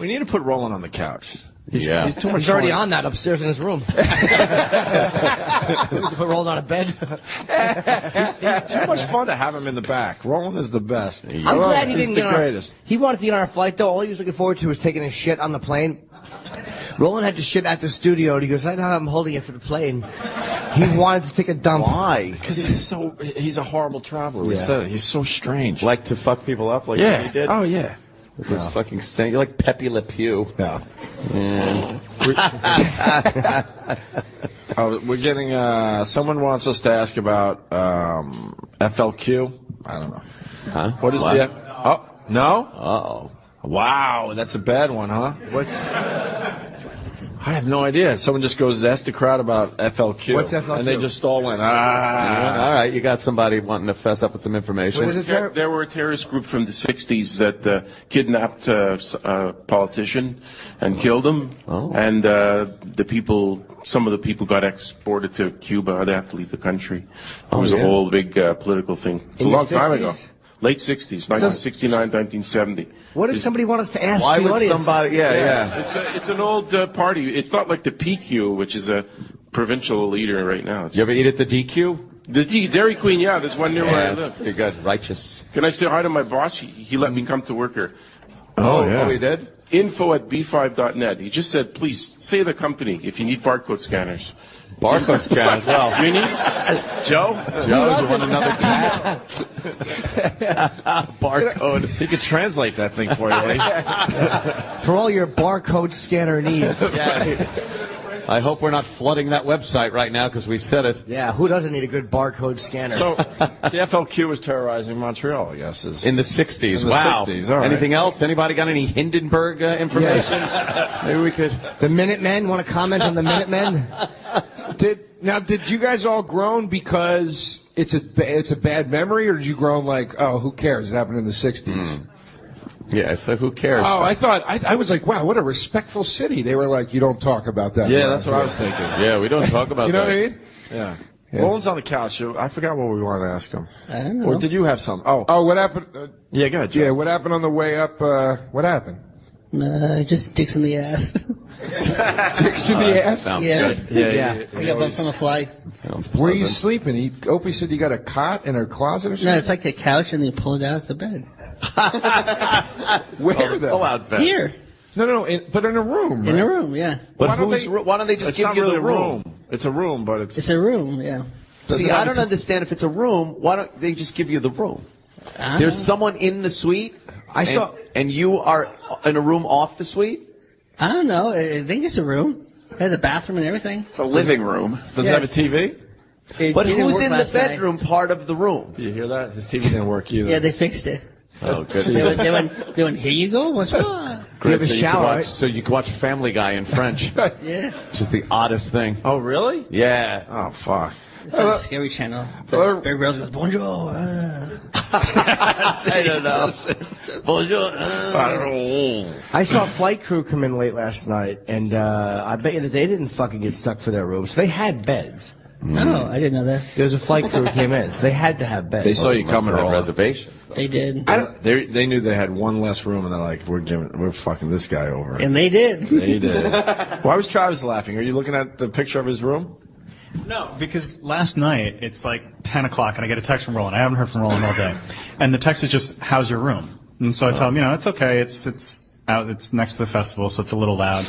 We need to put Roland on the couch. He's too much He's already fun. on that upstairs in his room. Rolled on a bed. He's too much fun to have him in the back. Roland is the best. I'm glad he He's didn't the get on our, greatest. He wanted to get on our flight, though. All he was looking forward to was taking a shit on the plane. Roland had to shit at the studio, and he goes, I know I'm holding it for the plane. He wanted to take a dump. Why? Because he's a horrible traveler. We Yeah. said it. He's so strange. Like to fuck people up like yeah. he did? Oh, yeah. With his fucking sting. You're like Pepe Le Pew. Yeah. Yeah. We're getting, someone wants us to ask about FLQ. I don't know. Huh? What is What? no? Uh-oh. Wow, that's a bad one, huh? I have no idea. Someone just goes, ask the crowd about FLQ. What's FLQ? And they just all went, All right, you got somebody wanting to fess up with some information. What is it? There were a terrorist group from the 60s that kidnapped a politician and killed him. Oh. And some of the people got exported to Cuba. They have to leave the country. It was a whole big political thing. In a long the time ago. 60s? Late 60s, 1969, 1970. What if somebody wanted us to ask Why the would audience? somebody? Yeah. It's an old party. It's not like the PQ, which is a provincial leader right now. You ever eat at the DQ? The Dairy Queen, yeah, there's one near where I live. You're good. Righteous. Can I say hi to my boss? He let me come to work here. Oh, yeah. Oh, he did? info@b5.net. He just said, please say the company if you need barcode scanners. Barcode scanners. Well, you need Joe? Joe, you want another tat? Barcode. He could translate that thing for you, Lee. For all your barcode scanner needs. Yes. I hope we're not flooding that website right now because we said it. Yeah, who doesn't need a good barcode scanner? So, the FLQ was terrorizing Montreal, I guess. In the 60s. In the Wow. 60s, all right. Anything else? Anybody got any Hindenburg information? Yes. Maybe we could. The Minutemen? Want to comment on the Minutemen? Did you guys all groan because it's a bad memory, or did you groan like, oh, who cares? It happened in the 60s. Yeah, so who cares? Oh, I thought I was like, wow, what a respectful city. They were like, you don't talk about that. Yeah, that's what I was thinking. Yeah, we don't talk about You know that. what I mean? Yeah. Yeah. Roland's on the couch. I forgot what we wanted to ask him. I don't know. Or did you have some? Oh, what happened? yeah, go ahead, Joe. Yeah, what happened on the way up? What happened? Just dicks in the ass. Dicks in the ass? Sounds Yeah. good. Yeah. I got bumped on the fly. Sounds Where are you pleasant. sleeping? Opie said you got a cot in a closet or something? No, it's like a couch and you pull it out. It's a bed. Where though? Pull out bed. Here. No, but in a room. In right? a room, yeah. But Why don't why don't they just It's give not you really the a room? It's a room, but it's... It's a room, yeah. See, I don't understand if it's a room. Why don't they just give you the room? There's someone in the suite. And you are in a room off the suite. I don't know. I think it's a room. It has a bathroom and everything. It's a living room. Does it have a TV? But didn't who's work in the last night. bedroom part of the room? Do you hear that? His TV didn't work either. Yeah, they fixed it. Oh, good. They went, here you go. What's wrong? Great. You have a So you shower, can watch, right? so you can watch Family Guy in French. Yeah. Which is the oddest thing. Oh, really? Yeah. Oh, fuck. It's on Scary Channel. Bear Grylls goes, bonjour. I don't know. Bonjour. I saw Flight Crew come in late last night, and I bet you that they didn't fucking get stuck for their rooms. They had beds. No, I didn't know that. There was a flight crew who came in, so they had to have beds. They saw you Must coming, have had Roland. reservations. They did. They knew they had one less room, and they're like, we're fucking this guy over. And they did. They did. Why was Travis laughing? Are you looking at the picture of his room? No, because last night it's like 10 o'clock and I get a text from Roland. I haven't heard from Roland all day. And the text is just, how's your room? And so I tell him, it's okay. It's out. It's next to the festival, so it's a little loud.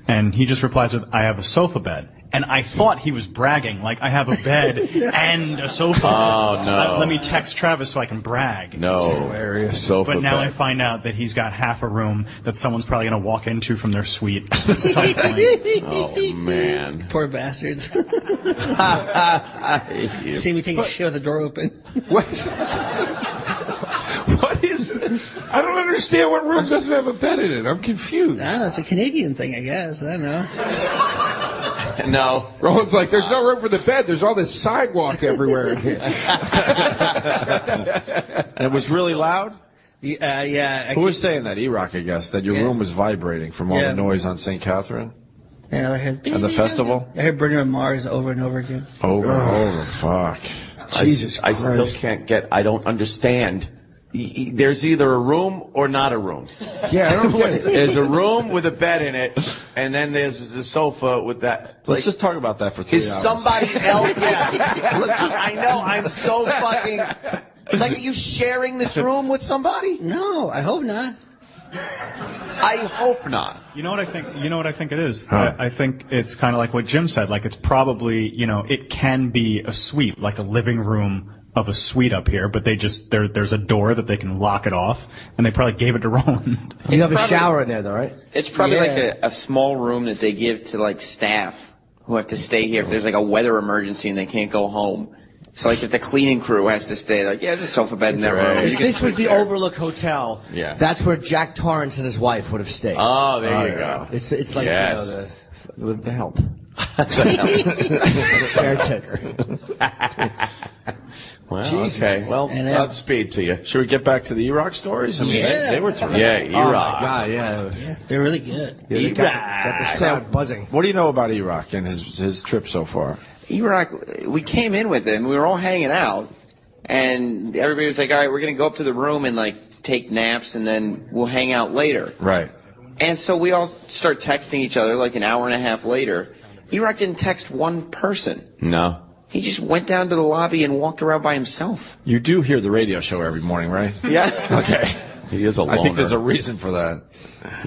And he just replies with, I have a sofa bed. And I thought he was bragging, like, I have a bed and a sofa. Oh, no. Let me text Travis so I can brag. No. Hilarious. Sofa But now bed. I find out that he's got half a room that someone's probably going to walk into from their suite at some point. Oh, man. Poor bastards. You. See me take a shit with the door open. What is? I don't understand what room doesn't have a bed in it. I'm confused. I don't know. It's a Canadian thing, I guess. I don't know. No. Roland's like, there's no room for the bed. There's all this sidewalk everywhere. And it was really loud? Yeah. Who was saying that? E-Rock, I guess, that your room was vibrating from all the noise on St. Catherine? Yeah, I heard, And the festival? I heard Bruno Mars over and over again. Over and over. Fuck. Jesus I Christ. still can't I don't understand. There's either a room or not a room. Yeah, I don't get it. There's a room with a bed in it, and then there's a sofa with that. Let's just talk about that for 3 Is hours. somebody else? I know. I'm so fucking. Like, are you sharing this room with somebody? No, I hope not. I hope not. You know what I think? You know what I think it is? I think it's kind of like what Jim said. Like, it's probably, it can be a suite, like a living room of a suite up here, but there's a door that they can lock it off, and they probably gave it to Roland. You have a shower in there, though, right? It's probably like a small room that they give to like staff who have to stay here if there's like a weather emergency and they can't go home. So like if the cleaning crew has to stay, like, yeah, there's a sofa bed in that room. You If can this was sleep the there. Overlook Hotel, Yeah. that's where Jack Torrance and his wife would have stayed. Oh, there you go. It's like Yes. with the help. Caretaker. Well, Jesus. okay. Well, And Godspeed to you. Should we get back to the E-Rock stories? I mean, Yeah. they were terrific. Yeah, Oh, my E-Rock. God, yeah. Yeah, they're really good. Got the crowd buzzing. What do you know about E-Rock and his trip so far? E-Rock, we came in with him. We were all hanging out. and everybody was like, all right, we're going to go up to the room and, like, take naps, and then we'll hang out later. Right. And so we all start texting each other like an hour and a half later. E-Rock didn't text one person. No. He just went down to the lobby and walked around by himself. You do hear the radio show every morning, right? Yeah. Okay. He is a loner. I think there's a reason for that.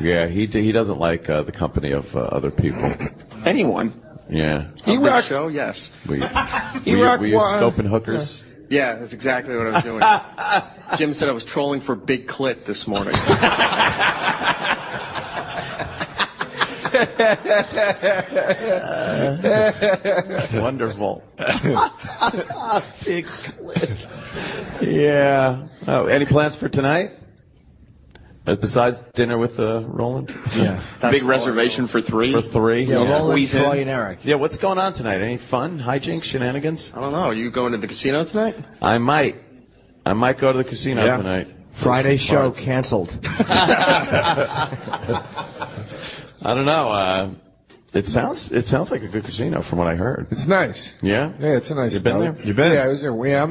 Yeah, he doesn't like the company of other people. Anyone. Yeah. E-Rock show, yes. We E-Rock were you scoping hookers? Yeah, that's exactly what I was doing. Jim said I was trolling for big clit this morning. Wonderful. Big clit. Yeah. Oh, any plans for tonight? Besides dinner with Roland? Yeah. Big reservation for 3. For 3? Yeah, Roland, Squeeze in. Troy, and Eric. Yeah, what's going on tonight? Any fun? Hijinks? Shenanigans? I don't know. Are you going to the casino tonight? I might go to the casino tonight. Friday show canceled. I don't know. It sounds like a good casino from what I heard. It's nice. Yeah? Yeah, it's a nice. You been spot. there? You been? Yeah, I was there. Yeah,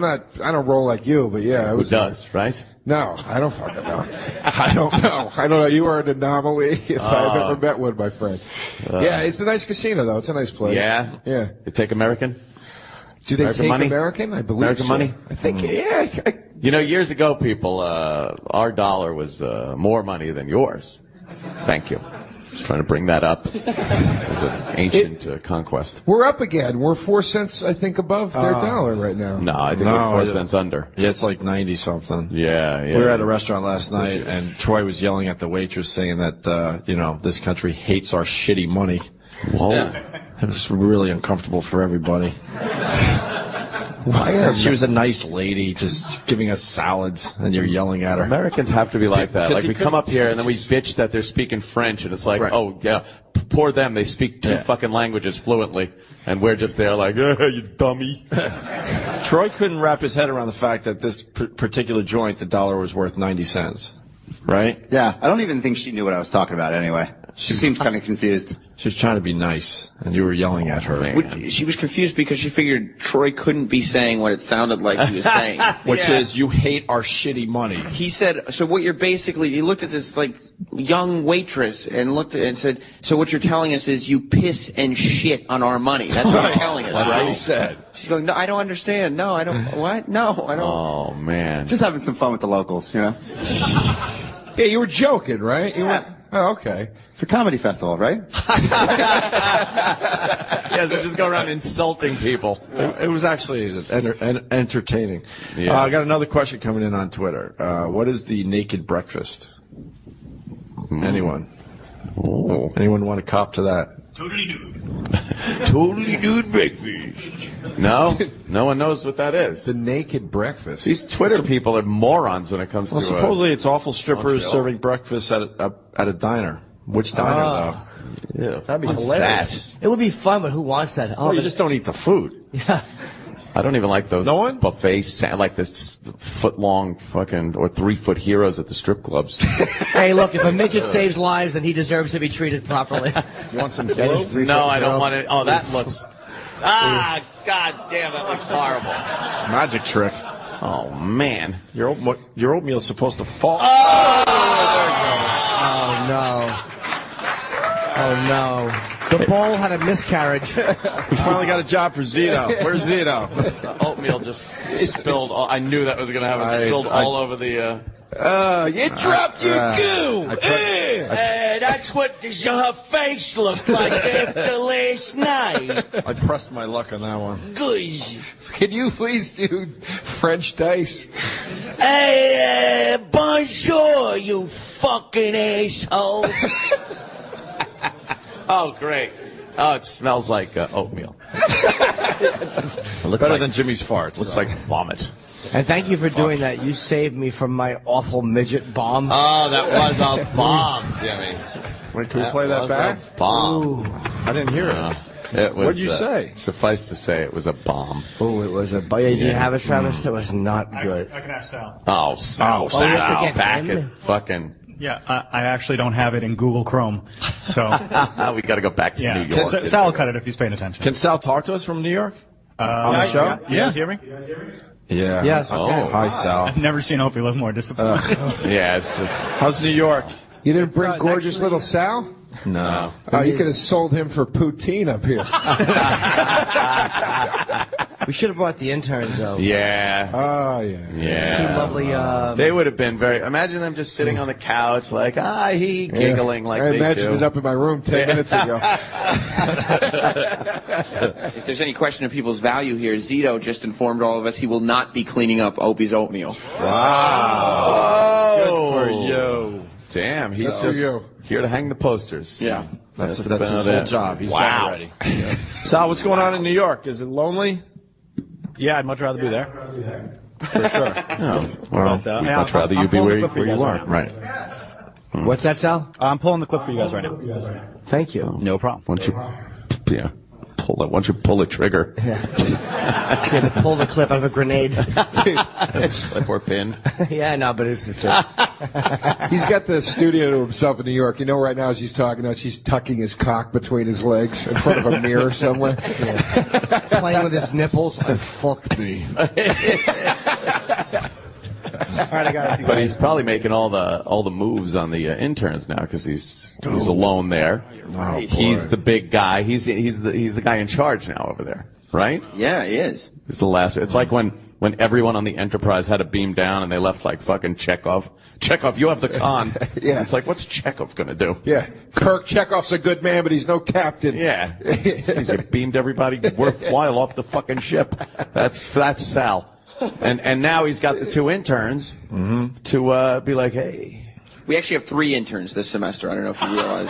I don't roll like you, but yeah, I was. Who does, right? No, I don't fucking know. I don't know. You are an anomaly if I've ever met one, my friend. Yeah, it's a nice casino, though. It's a nice place. Yeah? Yeah. They take American? Do they American take money? American? I believe American so. money? I think, yeah. You know, years ago, people, our dollar was more money than yours. Thank you. Just trying to bring that up as an ancient conquest. We're up again. We're 4 cents, I think, above their dollar right now. No, I think we're 4 cents under. Yeah, it's like 90 something. Yeah. We were at a restaurant last night, and Troy was yelling at the waitress, saying that this country hates our shitty money. Whoa. It was really uncomfortable for everybody. She was a nice lady, just giving us salads, and you're yelling at her. Americans have to be like that. Like, we come up here, and then we bitch that they're speaking French, and it's like, oh, yeah, poor them. They speak 2 fucking languages fluently, and we're just there like, you dummy. Troy couldn't wrap his head around the fact that this particular joint, the dollar was worth 90 cents. Right? Yeah, I don't even think she knew what I was talking about anyway. She seemed kind of confused. She was trying to be nice, and you were yelling at her. She was confused because she figured Troy couldn't be saying what it sounded like he was saying. Which is, you hate our shitty money. He said, so what you're basically, he looked at this, like, young waitress and looked at it and said, so what you're telling us is you piss and shit on our money. That's what you're telling us, That's right? what he said. She's going, no, I don't understand. No, I don't, what? No, I don't. Oh, man. Just having some fun with the locals, you know? Yeah, you were joking, right? Oh, okay. It's a comedy festival, right? Yeah, they just go around insulting people. It was actually entertaining. Yeah. I got another question coming in on Twitter. What is the naked breakfast? Anyone? Oh. Anyone want to cop to that? Totally nude. Totally nude breakfast. No? No one knows what that is. The naked breakfast. These Twitter people are morons when it comes Well, to supposedly it's awful strippers Montreal. serving breakfast at a diner. Which diner, though? Yeah. That'd be What's hilarious. It would be fun, but who wants that? Oh, you just don't eat the food. Yeah. I don't even like those No one? buffets, like this foot-long fucking or 3-foot heroes at the strip clubs. Hey, look, if a midget saves lives, then he deserves to be treated properly. You want some globe? No, I don't want it. Oh, that looks... God damn, that looks horrible. Magic trick. Oh, man. Your oatmeal's supposed to fall. Oh, no. Oh, no. The bowl had a miscarriage. We finally got a job for Zito. Where's Zito? The oatmeal just spilled. I knew that was going to happen. It spilled all over the... You dropped your goo. That's what her face looked like after last night. I pressed my luck on that one. Good. Can you please do French dice? Hey, bonjour, you fucking asshole. Oh, great. Oh, it smells like oatmeal. It looks Better like, than Jimmy's farts. looks like vomit. And thank you for doing that. You saved me from my awful midget bomb. Oh, that was a bomb, Jimmy. Wait, can we play that was back? A bomb. Ooh. I didn't hear it. It was, What'd you say? Suffice to say, it was a bomb. Oh, it was a... Do you have it, Travis? It was not good. I can ask Sal. Oh, Sal, we have to get back him? it. Fucking... Yeah, I actually don't have it in Google Chrome, so we got to go back to New York. Sal will cut it if he's paying attention. Can Sal talk to us from New York? On the show? Yeah, hear me? Yeah. Yes. Oh, hi, Sal. I've never seen Opie look more disappointed. Yeah, it's just. How's New York? You didn't bring gorgeous little Sal? No. Oh, you could have sold him for poutine up here. We should have brought the interns, though. Yeah. Oh, yeah. Yeah. Two lovely. They would have been very. Imagine them just sitting on the couch, like giggling like I they imagined do. it up in my room 10 minutes ago. If there's any question of people's value here, Zito just informed all of us he will not be cleaning up Opie's oatmeal. Wow. Good for you. Damn, he's Good for just you. here to hang the posters. Yeah. That's his about whole it. job. He's Wow. done already. Sal, what's going on in New York? Is it lonely? Yeah, I'd much rather be there. For sure. Oh, well, But, I'd much rather you be where you are. Right. What's that, Sal? I'm pulling the clip for you guys right now. Thank you. No problem. Why don't you pull the trigger? Yeah. You had to pull the clip out of a grenade. Clip or pin. Yeah, no, but it's the fit. He's got the studio to himself in New York. You know, right now as he's talking, she's tucking his cock between his legs in front of a mirror somewhere. Playing with his nipples. Fuck me. All right, I got it. But he's probably making all the moves on the interns now because he's alone there. Oh, He's the big guy. He's the guy in charge now over there, right? Yeah, he is. He's the last. It's like when everyone on the Enterprise had to beam down and they left like fucking Chekhov. Chekhov, you have the con. Yeah. It's like, what's Chekhov gonna do? Yeah. Kirk Chekhov's a good man, but he's no captain. Yeah. He's beamed everybody worthwhile off the fucking ship. That's Sal. And now he's got the two interns to be like, hey. We actually have 3 interns this semester. I don't know if you realize.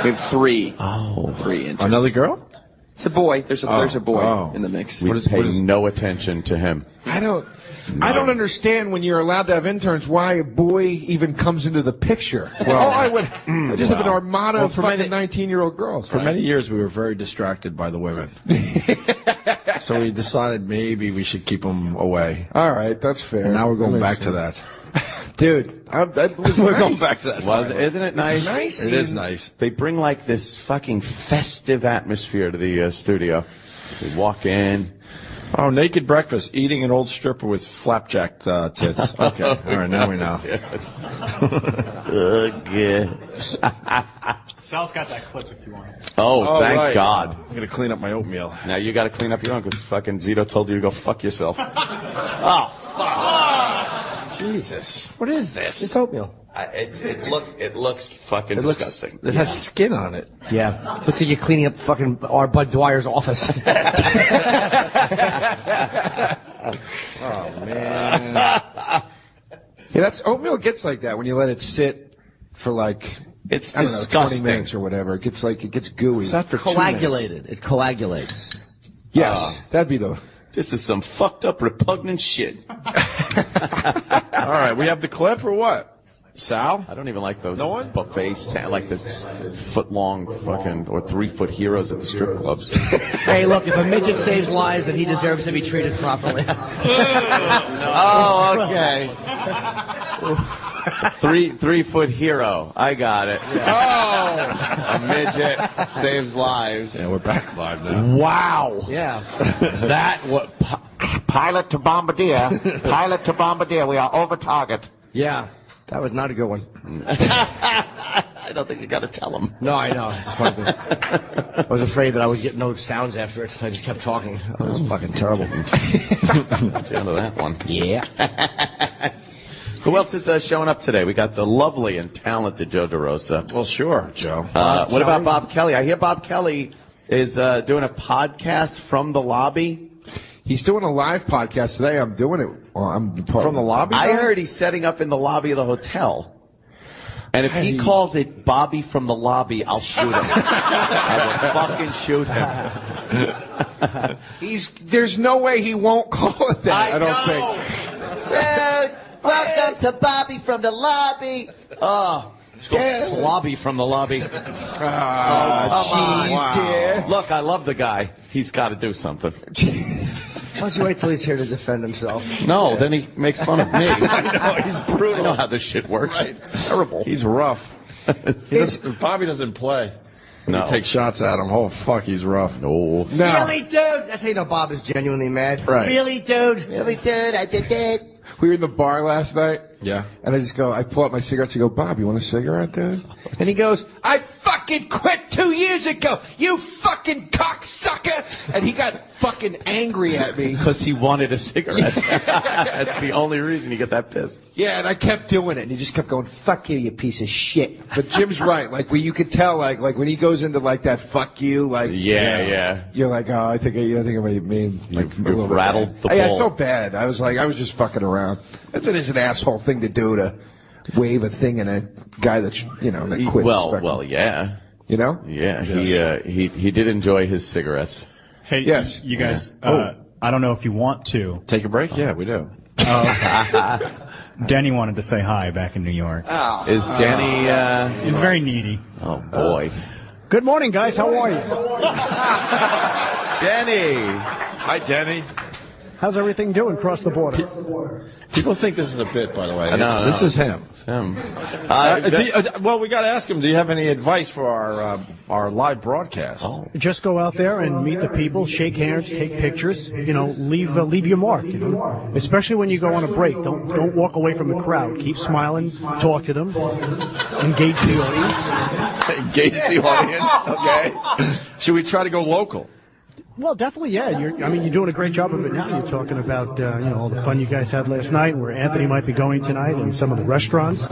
We have 3. Oh. 3 interns. Another girl? It's a boy. There's a boy Oh. in the mix. We pay no attention to him. I don't understand when you're allowed to have interns why a boy even comes into the picture. Well, I just have an armada of fucking 19-year-old girls. For many years, we were very distracted by the women. So we decided maybe we should keep them away. All right, that's fair. And now we're going back to that. Dude, we're going back to that. Well, isn't it nice? Nice. It is nice. They bring like this fucking festive atmosphere to the studio. We walk in. Oh, naked breakfast, eating an old stripper with flapjack tits. Okay, all right, now we know. Sal's got that clip if you want it. Oh, thank right. God. I'm going to clean up my oatmeal. Now you got to clean up your own because fucking Zito told you to go fuck yourself. Oh, fuck. Jesus. What is this? It's oatmeal. It looks fucking disgusting. It has skin on it. Yeah. Looks like you're cleaning up fucking our Bud Dwyer's office. Oh, man. Yeah, oatmeal gets like that when you let it sit for like It's I don't know, disgusting. 20 minutes or whatever. It gets gooey. It's not for 2 minutes. Coagulated. It coagulates. Yes, that'd be the. This is some fucked up, repugnant shit. All right, we have the clip or what? Sal? I don't even like those No one? buffets, like this foot-long fucking or 3-foot heroes at the strip clubs. Hey, look, if a midget saves lives, then he deserves to be treated properly. Oh, okay. 3-foot hero. I got it. Oh, A midget saves lives. Yeah, we're back live now. Wow. Yeah. That what? Pilot to bombardier. Pilot to bombardier. We are over target. Yeah. That was not a good one. I don't think you got to tell him. No, I know. It's funny. I was afraid that I would get no sounds after it. I just kept talking. It was fucking terrible. Down to that one. Yeah. Who else is showing up today? We got the lovely and talented Joe DeRosa. Well, sure, Joe. What about Bob Kelly? I hear Bob Kelly is doing a podcast from the lobby. he's doing a live podcast today. I'm doing it. Well, I'm From the lobby? I heard he's setting up in the lobby of the hotel. And if he calls it Bobby from the lobby, I'll shoot him. I will fucking shoot him. There's no way he won't call it that. I don't think. Welcome to Bobby from the lobby. Oh, Slobby from the lobby. Jeez, Wow. Look, I love the guy. He's got to do something. Why don't you wait till he's here to defend himself? No, then he makes fun of me. I know, he's brutal. I know how this shit works. Right. It's terrible. He's rough. Bobby doesn't play. No. Take shots at him. Oh, fuck, he's rough. No. Really, dude? That's how you know Bob is genuinely mad. Right. Really, dude? Really, dude? I did it. We were in the bar last night. Yeah. And I pull out my cigarettes and go, Bob, you want a cigarette, dude? And he goes, I fucking quit 2 years ago, you fucking cocksucker! And he got fucking angry at me. Because he wanted a cigarette. That's the only reason you get that pissed. Yeah, and I kept doing it, and he just kept going, fuck you, you piece of shit. But Jim's right, like, when you could tell, like when he goes into, like, that fuck you, like... Yeah. You're like, oh, I think I made like, a little bit rattled bad. the I ball. felt bad. I was just fucking around. That's an asshole thing to do, to wave a thing in a guy that's, that quits. Well, yeah. You know? Yeah, Yes. he did enjoy his cigarettes. Hey, Yes. you guys, I don't know if you want to. Take a break? Yeah, we do. Denny wanted to say hi back in New York. Is Denny... He's very needy. Oh, boy. Good morning, guys. How are you? Denny! Hi, Denny. How's everything doing across the border? People think this is a bit, by the way. No, this is him. It's him. Well, we got to ask him. Do you have any advice for our live broadcast? Just go out there and meet the people, shake hands, take pictures. Leave your mark. Especially when you go on a break. Don't walk away from the crowd. Keep smiling. Talk to them. Engage the audience. Engage the audience. Okay. Should we try to go local? Well, definitely, yeah. You're doing a great job of it now. You're talking about, all the fun you guys had last night, and where Anthony might be going tonight, and some of the restaurants,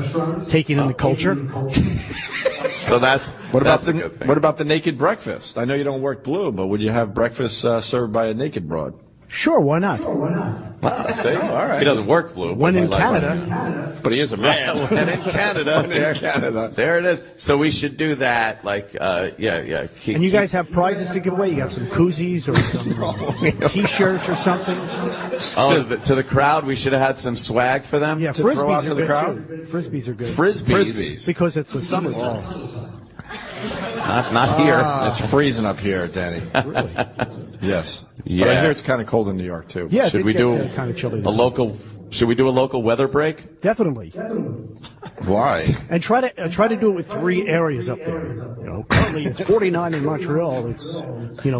taking in the culture. So that's what about that's a good thing. what about the naked breakfast? I know you don't work blue, but would you have breakfast served by a naked broad? Sure, why not? See, all right. He doesn't work blue. When but in Canada. But he is a man. When in Canada. There it is. So we should do that. And you guys have prizes to give away? You got some koozies or some T-shirts or something? Oh, to the crowd, we should have had some swag for them? Yeah, to throw out Frisbees to are the good, crowd? too. Frisbees are good. Frisbees. Because it's the summer. Not here. It's freezing up here, Danny. Really? Yes. Yeah. But I hear it's kind of cold in New York, too. Yeah, Should we do kind of chilly a local? Should we do a local weather break? Definitely. Why? And try to do it with 3 areas up there. Currently it's 49 in Montreal. It's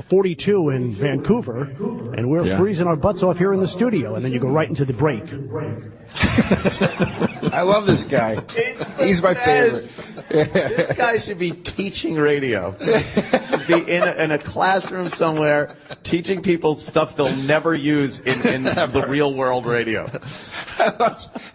42 in Vancouver, and we're freezing our butts off here in the studio. And then you go right into the break. I love this guy. He's my favorite. This guy should be teaching radio. Be in a classroom somewhere, teaching people stuff they'll never use in the real world radio.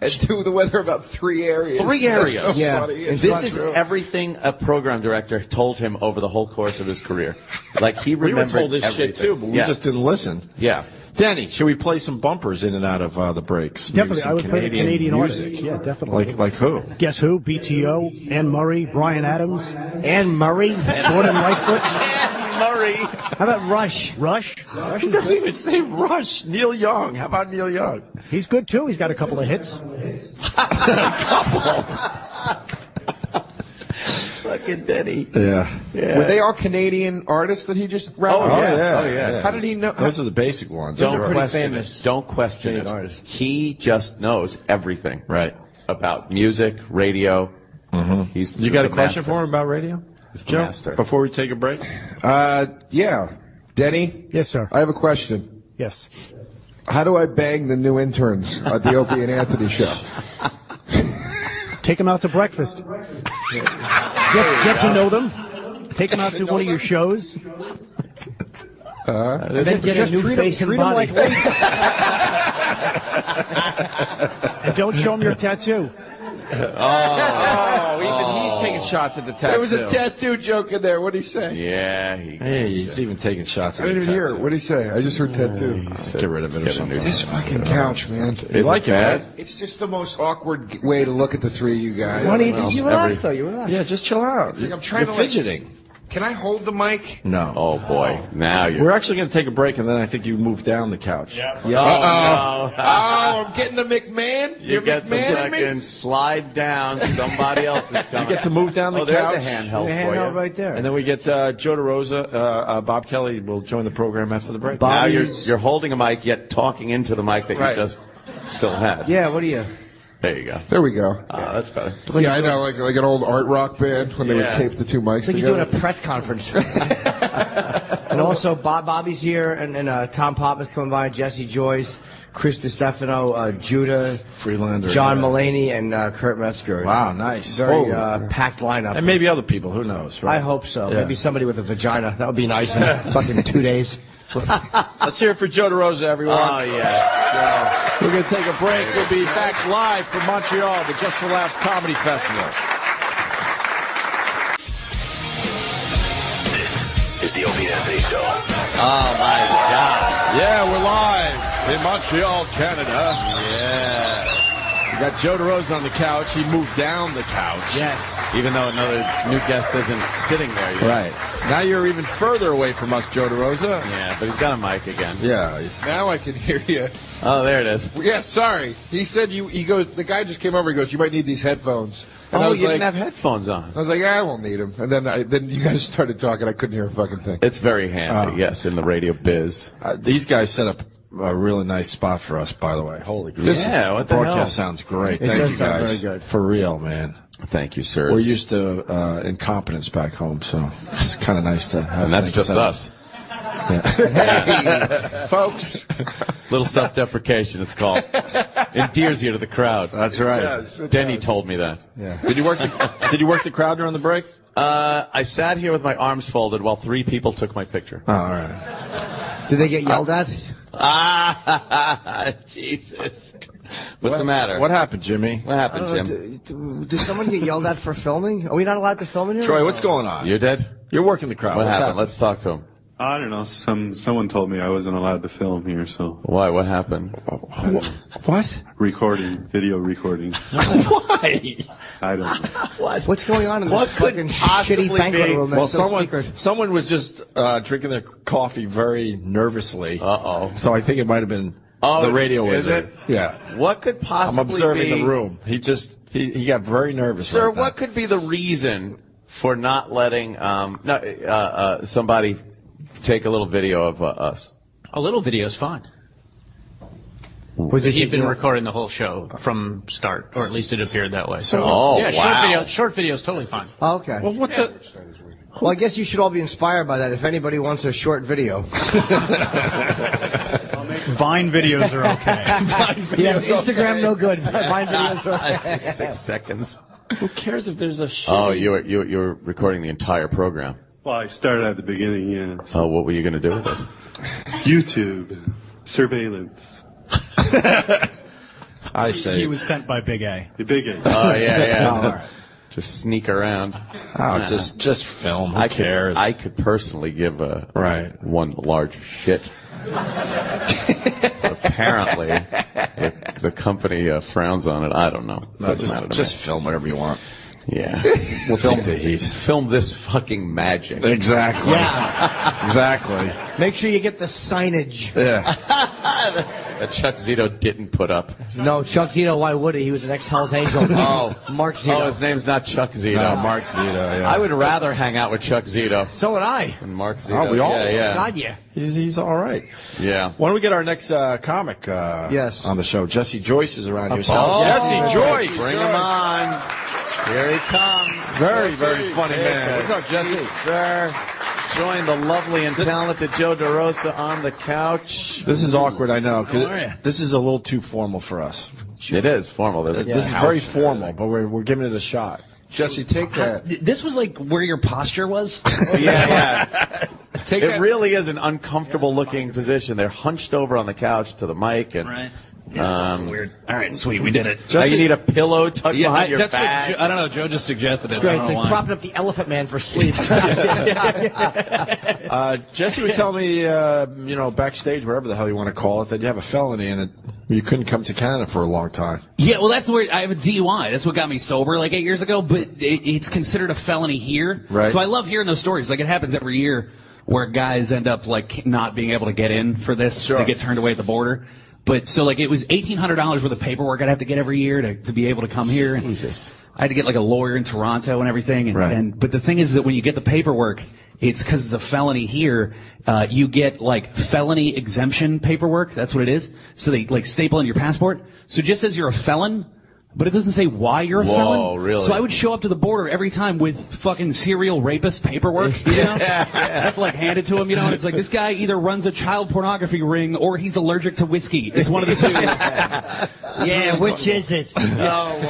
And do the weather about 3 areas. 3 areas. So Yeah. funny. It's This not is true. everything a program director told him over the whole course of his career. Like he We remembered were told this everything. shit, too, but we Yeah. just didn't listen. Yeah. Danny, should we play some bumpers in and out of the breaks? Maybe Definitely, some I would play the Canadian music. artists. Yeah, definitely. Like who? Guess who? BTO, Anne Murray, Brian Adams, Anne Murray. Gordon Lightfoot. Murray. How about Rush? Rush Who is doesn't good. even say Rush? Neil Young. How about Neil Young? He's good too. He's got a couple of hits. Fucking Denny. Yeah. Were they all Canadian artists that he just rattled? Oh, yeah. How did he know? Those are the basic ones. Don't Sure. question famous. it. Don't question it. artists. He just knows everything. Right. About music, radio. Mm-hmm. He's You got a the question master. for him about radio? Joe, master. before we take a break? Yeah. Denny? Yes, sir. I have a question. Yes. How do I bang the new interns at the Opie and Anthony show? Take them out to breakfast. Get to know them. Take them out to one of your shows. And then get a new treat face them and body. like and don't show them your tattoo. Even he's taking shots at the tattoo. There was a tattoo joke in there. What did he say? Yeah. Hey, he's even taking shots I at the didn't even hear tattoo. it. What did he say? I just heard tattoo. Get rid of it or something. This fucking couch, man. You like it, bad? right? It's just the most awkward way to look at the 3 of you guys. What do I don't you know. relax, though? You relax. Yeah, just chill out. It's like I'm trying You're to, like- fidgeting. Can I hold the mic? No. Oh boy. Now you're. We're actually going to take a break, and then I think you move down the couch. Oh, Oh, I'm getting the McMahon. You You're get the McMahon me? fucking slide down. Somebody else is coming. You get to move down the oh, couch. There's a handheld The for handheld you. right there. And then we get Joe DeRosa. Bob Kelly will join the program after the break. Now Bobby's- you're holding a mic, yet talking into the mic that Right. you just still had. Yeah, what do you? There you go. There we go. That's better. Yeah, I know, like an old art rock band when they would tape the two mics It's like together. you're doing a press conference. And also, Bobby's here, and Tom Papa's coming by, Jesse Joyce, Chris DiStefano, Judah, Freelander, John Mulaney, and Kurt Metzger. Wow, nice. Very packed lineup. And maybe other people. Who knows? Right? I hope so. Yeah. Maybe somebody with a vagina. That would be nice in fucking 2 days. Let's hear it for Joe DeRosa, everyone. Oh, yeah. We're going to take a break. We'll be back live from Montreal, the Just for Laughs Comedy Festival. This is the Opie and Anthony Show. Oh, my God. Yeah, we're live in Montreal, Canada. Yeah. We got Joe DeRosa on the couch. He moved down the couch. Yes. Even though another new guest isn't sitting there yet. Right. Now you're even further away from us, Joe DeRosa. Yeah, but he's got a mic again. Yeah. Now I can hear you. Oh, there it is. Yeah, sorry. He said he goes, the guy just came over, he goes, you might need these headphones. And I Oh, was you like, didn't have headphones on. I was like, I won't need them. And then you guys started talking. I couldn't hear a fucking thing. It's very handy, yes, in the radio biz. These guys set up a really nice spot for us, by the way. Holy crap. Yeah, what the hell? Broadcast sounds great. It Thank does you sound guys. very good. For real, man. Thank you, sir. We're used to incompetence back home, so it's kind of nice to have And that's things just set up. us. Hey, folks. Little self-deprecation, it's called. Endears you to the crowd. That's right. Yes, it Denny does. told me that. Yeah. Did you work the crowd during the break? I sat here with my arms folded while 3 people took my picture. Oh, all right. Did they get yelled at? Jesus. What's the matter? What happened, Jimmy? What happened, I don't Jim? know, did someone get yelled at for filming? Are we not allowed to film in here? Troy, what's going on? You did? You're working the crowd. What What's happened? Let's talk to him. I don't know. Someone told me I wasn't allowed to film here, so Why? What happened? What? video recording. Why? I don't know. What's going on in this What could fucking possibly shitty banquet be? room? Well, That's so secret. someone was just drinking their coffee very nervously. Uh-oh. So I think it might have been the radio is wizard. it? Yeah. What could possibly I'm observing be... the room. He got very nervous. Sir, right now. what could be the reason for not letting somebody take a little video of us? A little video is fine. Was it He'd been recording the whole show from start, or at least it appeared that way. So, Oh, yeah, wow. short video is totally fine. Oh, okay. Well, what the? Well, I guess you should all be inspired by that if anybody wants a short video. Vine videos are okay. Yes, Instagram no good. Vine videos are okay. 6 seconds. Who cares if there's a shit? Oh, you're recording the entire program. Well, I started at the beginning, yeah. Oh, what were you going to do with it? YouTube, surveillance. I say. He was sent by Big A. The big A. Oh, yeah. Just sneak around. Oh, just film. Who cares? I could personally give one large shit. Apparently, the company frowns on it. I don't know. No, just film whatever you want. Yeah. We'll take the heat. Film this fucking magic. Exactly. Yeah. Exactly. Make sure you get the signage. Yeah. That Chuck Zito didn't put up. No, Chuck Zito, why would he? He was an ex-Hell's Angel. Oh. Mark Zito. Oh, his name's not Chuck Zito. No, Mark Zito, yeah. I would rather hang out with Chuck Zito So would I. than Mark Zito. Oh, we all yeah. God, yeah. He's all right. Yeah. Why don't we get our next comic Yes. on the show? Jesse Joyce is around here. Oh, Jesse Joyce! Bring him on. Here he comes. Very, very funny man. What's up, Jesse? Sir, join the lovely and talented Joe DeRosa on the couch. This is awkward, I know. 'Cause How are ya? this is a little too formal for us. It is formal. There's a This is couch very and formal, everything. but we're giving it a shot. Jesse, take that. This was like where your posture was? Yeah. Take It that. really is an uncomfortable looking position. They're hunched over on the couch to the mic, and Right. Yeah, that's weird. All right, sweet, we did it. now you need a pillow tucked behind your that's back. what I don't know. Joe just suggested it. It's great. I It's don't know like why. propping up the Elephant Man for sleep. Jesse was telling me, backstage, wherever the hell you want to call it, that you have a felony and you couldn't come to Canada for a long time. Yeah, well, that's where I have a DUI. That's what got me sober like 8 years ago. But it's considered a felony here. Right. So I love hearing those stories. Like it happens every year where guys end up like not being able to get in for this. Sure. They get turned away at the border. But so like it was $1,800 worth of paperwork I'd have to get every year to be able to come here. And Jesus. I had to get like a lawyer in Toronto and everything. And, Right. but the thing is that when you get the paperwork, it's because it's a felony here. You get like felony exemption paperwork. That's what it is. So they like staple in your passport. So just as you're a felon, But it doesn't say why you're a felon. Whoa, really? So I would show up to the border every time with fucking serial rapist paperwork, you know? I have to like hand it to him, you know, and it's like this guy either runs a child pornography ring or he's allergic to whiskey. It's one of the two. Yeah, which is it? Well,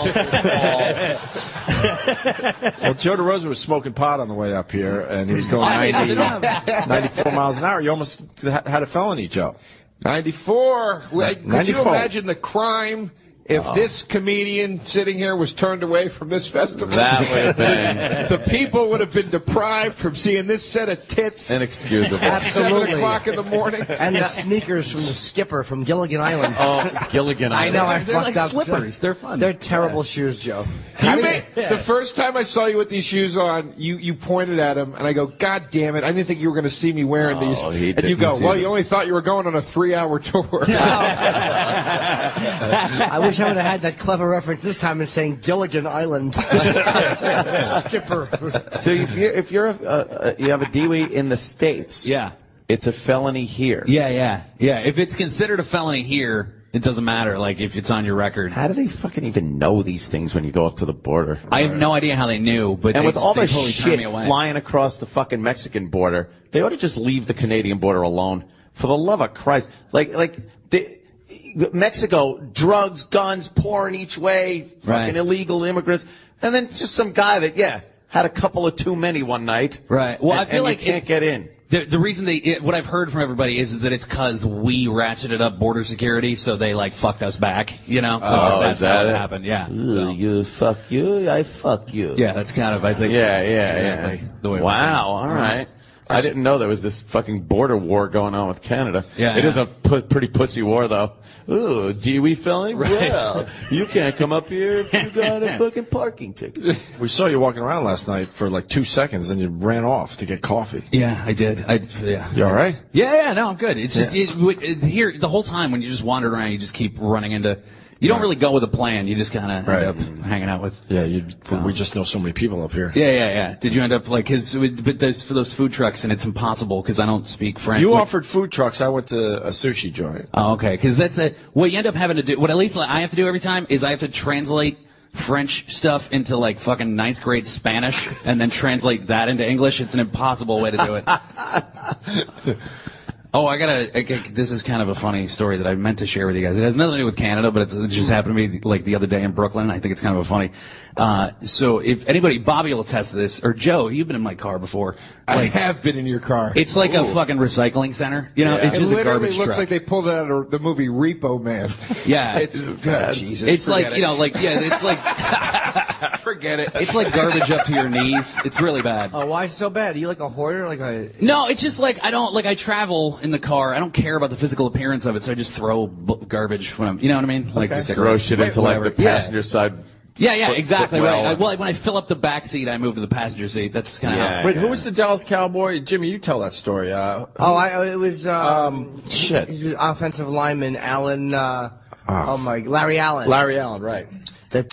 Joe DeRosa was smoking pot on the way up here, and he was going 94 miles an hour. You almost had a felony, Joe. 94. Could you 94. imagine the crime if this comedian sitting here was turned away from this festival? That would have been. The people would have been deprived from seeing this set of tits. Inexcusable. At 7 o'clock in the morning. And the sneakers from the skipper from Gilligan Island. Oh, Gilligan Island. I know, They're fucked like up. slippers. They're fun. They're terrible shoes, Joe. The first time I saw you with these shoes on, you pointed at them, and I go, God damn it, I didn't think you were going to see me wearing these. And you go, well, you only thought you were going on a 3-hour tour. I wish I would have had that clever reference this time in saying Gilligan Island. Skipper. So if you have a DWI in the States, Yeah. it's a felony here. Yeah. If it's considered a felony here, it doesn't matter, like, if it's on your record. How do they fucking even know these things when you go up to the border? I have no idea how they knew, but And with all they the totally turned shit me away. flying across the fucking Mexican border, they ought to just leave the Canadian border alone. For the love of Christ. Mexico, drugs, guns pouring each way, fucking illegal immigrants, and then just some guy that, had a couple of too many one night. Right. Well, I feel like you can't get in. The reason what I've heard from everybody is that it's because we ratcheted up border security, so they like fucked us back. You know, that's is that how it? it happened. Yeah. Ooh, you fuck you, I fuck you. Yeah, that's kind of I think. Exactly the way. Wow. All right. I didn't know there was this fucking border war going on with Canada. Yeah, It is a pretty pussy war, though. Ooh, DWI felony? Right. Well, you can't come up here if you got a fucking parking ticket. We saw you walking around last night for like 2 seconds, and you ran off to get coffee. Yeah, I did. Yeah. You all right? Yeah. No, I'm good. It's just here the whole time when you just wander around, you just keep running into. You don't really go with a plan. You just kind of end up hanging out with. Yeah, we just know so many people up here. Yeah. Did you end up like but there's for those food trucks, and it's impossible because I don't speak French. You offered food trucks. I went to a sushi joint. Oh, okay. Because that's what you end up having to do. What at least I have to do every time is I have to translate French stuff into like fucking 9th grade Spanish, and then translate that into English. It's an impossible way to do it. Oh, this is kind of a funny story that I meant to share with you guys. It has nothing to do with Canada, but it just happened to be like the other day in Brooklyn. I think it's kind of a funny. So if anybody, Bobby will attest to this, or Joe, you've been in my car before. I have been in your car. It's like a fucking recycling center. You know, it's just a garbage literally looks truck. like they pulled it out of the movie Repo Man. Yeah. Jesus. It's like, it's like, forget it. It's like garbage up to your knees. It's really bad. Oh, why is it so bad? Are you like a hoarder? No, it's just like, I travel in the car. I don't care about the physical appearance of it, so I just throw garbage when you know what I mean? Like Throw shit into like the passenger side. Yeah, exactly well. right. Well, when I fill up the back seat, I move to the passenger seat. That's kind of how. Wait, who was the Dallas Cowboy? Jimmy, you tell that story. It was shit. He was offensive lineman Allen. Larry Allen. Larry Allen, right? That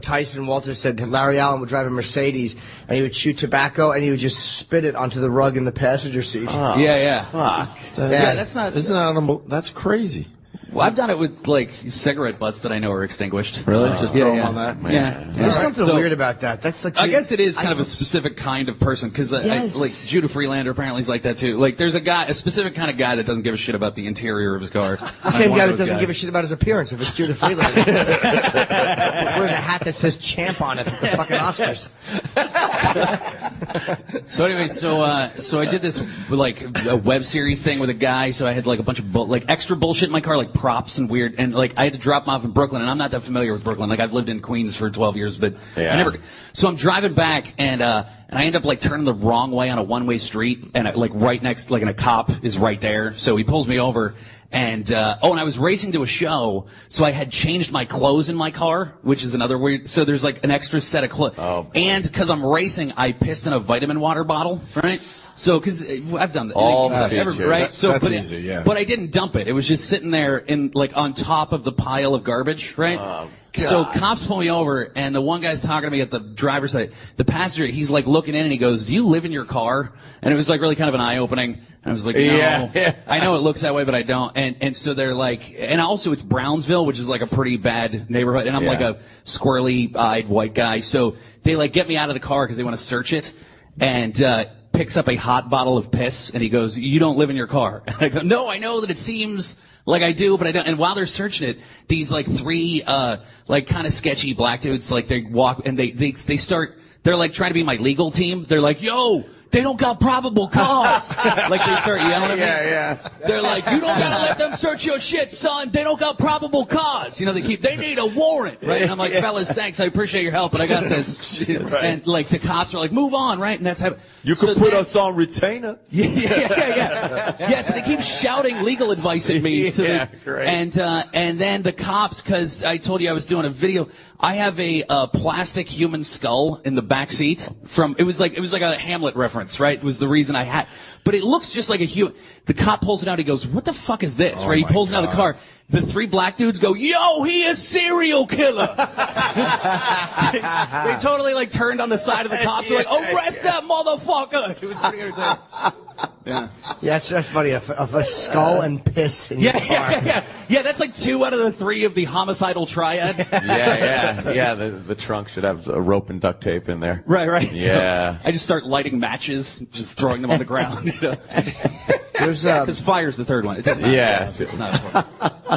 Tyson Walters said Larry Allen would drive a Mercedes and he would chew tobacco and he would just spit it onto the rug in the passenger seat. Oh, yeah. Fuck. Yeah, that's not. Isn't that that's crazy? Well, I've done it with like cigarette butts that I know are extinguished. Really? Just throw them on that? Yeah. There's something weird about that. That's like I guess it is kind of a specific kind of person because like Judah Freelander apparently is like that too. Like there's a specific kind of guy that doesn't give a shit about the interior of his car. The same guy that doesn't give a shit about his appearance if it's Judah Freelander. Wears a hat that says champ on it at the fucking Oscars. So anyway, so I did this like a web series thing with a guy. So I had like a bunch of extra bullshit in my car, like props and weird, and like I had to drop him off in Brooklyn, and I'm not that familiar with Brooklyn. Like I've lived in Queens for 12 years, but I never. So I'm driving back, and I end up like turning the wrong way on a one-way street, and like right next, like, and a cop is right there. So he pulls me over. And and I was racing to a show, so I had changed my clothes in my car, which is another weird. So there's like an extra set of clothes. Oh. And because I'm racing, I pissed in a vitamin water bottle, right? So, because I've done that. All right? That's easy, yeah. But I didn't dump it. It was just sitting there on top of the pile of garbage, right? So cops pull me over, and the one guy's talking to me at the driver's side. The passenger, he's like looking in, and he goes, "Do you live in your car?" And it was like really kind of an eye-opening. And I was like, "No, Yeah. I know it looks that way, but I don't." And so they're like, and also it's Brownsville, which is like a pretty bad neighborhood, and I'm like a squirrely-eyed white guy. So they like get me out of the car because they want to search it, and picks up a hot bottle of piss, and he goes, "You don't live in your car." And I go, "No, I know that it seems like I do, but I don't." And while they're searching it, these like three like kind of sketchy black dudes, like they walk and they start, they're like trying to be my legal team. They're like, "Yo, they don't got probable cause." Like they start yelling at me. Yeah. They're like, "You don't gotta let them search your shit, son. They don't got probable cause." You know, they need a warrant, right? And I'm like, "Fellas, thanks. I appreciate your help, but I got this." Right. And like the cops are like, "Move on," right? And that's how You could put us on retainer. Yeah, so they keep shouting legal advice at me. Great. And then the cops, because I told you I was doing a video, I have a plastic human skull in the back seat it was like a Hamlet reference, right? It was the reason I had, but it looks just like a human. The cop pulls it out. He goes, "What the fuck is this?" Right? He pulls it out of the car. The three black dudes go, "Yo, he is serial killer." They totally like turned on the side of the cops. They're like, "Arrest that motherfucker!" It was pretty entertaining. Yeah, that's funny. Of a skull and piss in your car. Yeah, that's like 2 out of the 3 of the homicidal triad. Yeah. The trunk should have a rope and duct tape in there. Right. Yeah. So I just start lighting matches, just throwing them on the ground. Because fire's the third one. It doesn't matter. Yes. It's not important.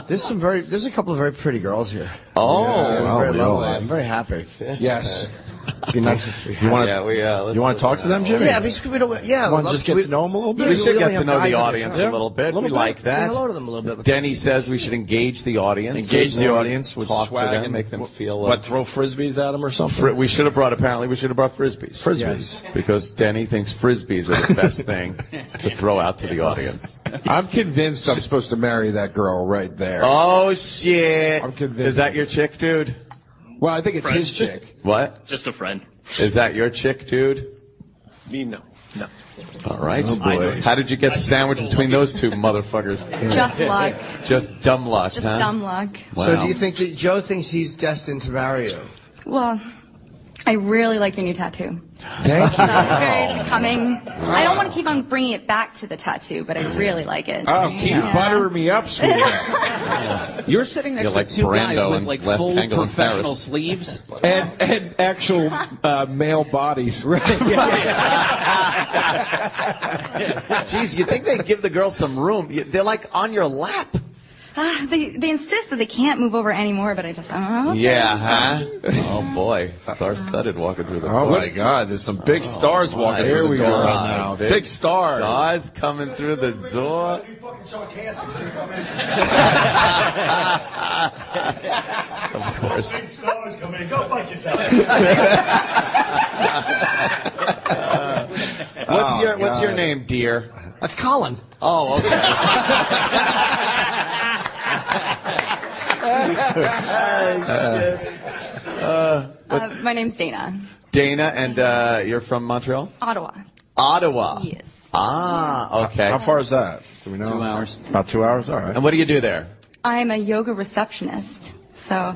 There's a couple of very pretty girls here. Oh, I'm very happy. Yes. Be nice if You want to talk to them, Jimmy? Yeah, because we don't. Yeah, Want to just get to know them a little bit? We should really get to have know guys the on the audience show. a little bit. We bit. like that. Say hello to them a little bit. Denny says we should engage the audience. Engage the audience with talk swag to them, and make them feel. Throw frisbees at them or something? We should have brought frisbees. Frisbees. Because Denny thinks frisbees are the best thing to throw out to the audience. I'm convinced I'm supposed to marry that girl right there. Oh, shit. I'm convinced. Is that your chick, dude? Well, I think it's his chick. What? Just a friend. Is that your chick, dude? Me, no. All right. Oh, boy. How did you get sandwiched between those two motherfuckers? Just luck. Just dumb luck, Just huh? dumb luck. Wow. So do you think that Joe thinks he's destined to marry you? Well, I really like your new tattoo. Thank you. Very becoming. I don't want to keep on bringing it back to the tattoo, but I really like it. Oh, keep buttering me up, sweetheart. You're sitting next to like 2 guys Brando with and like Les full Tangle in professional Paris. sleeves. and actual male bodies. Jeez, you think they'd give the girl some room? They're like on your lap. They insist that they can't move over anymore, but I just, okay. Yeah, huh? Oh, boy. Star-studded walking through the door. Oh, my God. There's some big stars walking Here through we the go door. now. Big stars. Stars coming through the door. Of course. Stars coming in. Go fuck yourself. What's your name, dear? That's Colin. Oh, okay. My name's Dana. Dana, and you're from Montreal? Ottawa. Ottawa. Yes. Ah, okay. How far is that? Do we know? 2 hours. About 2 hours? All right. And what do you do there? I'm a yoga receptionist. So.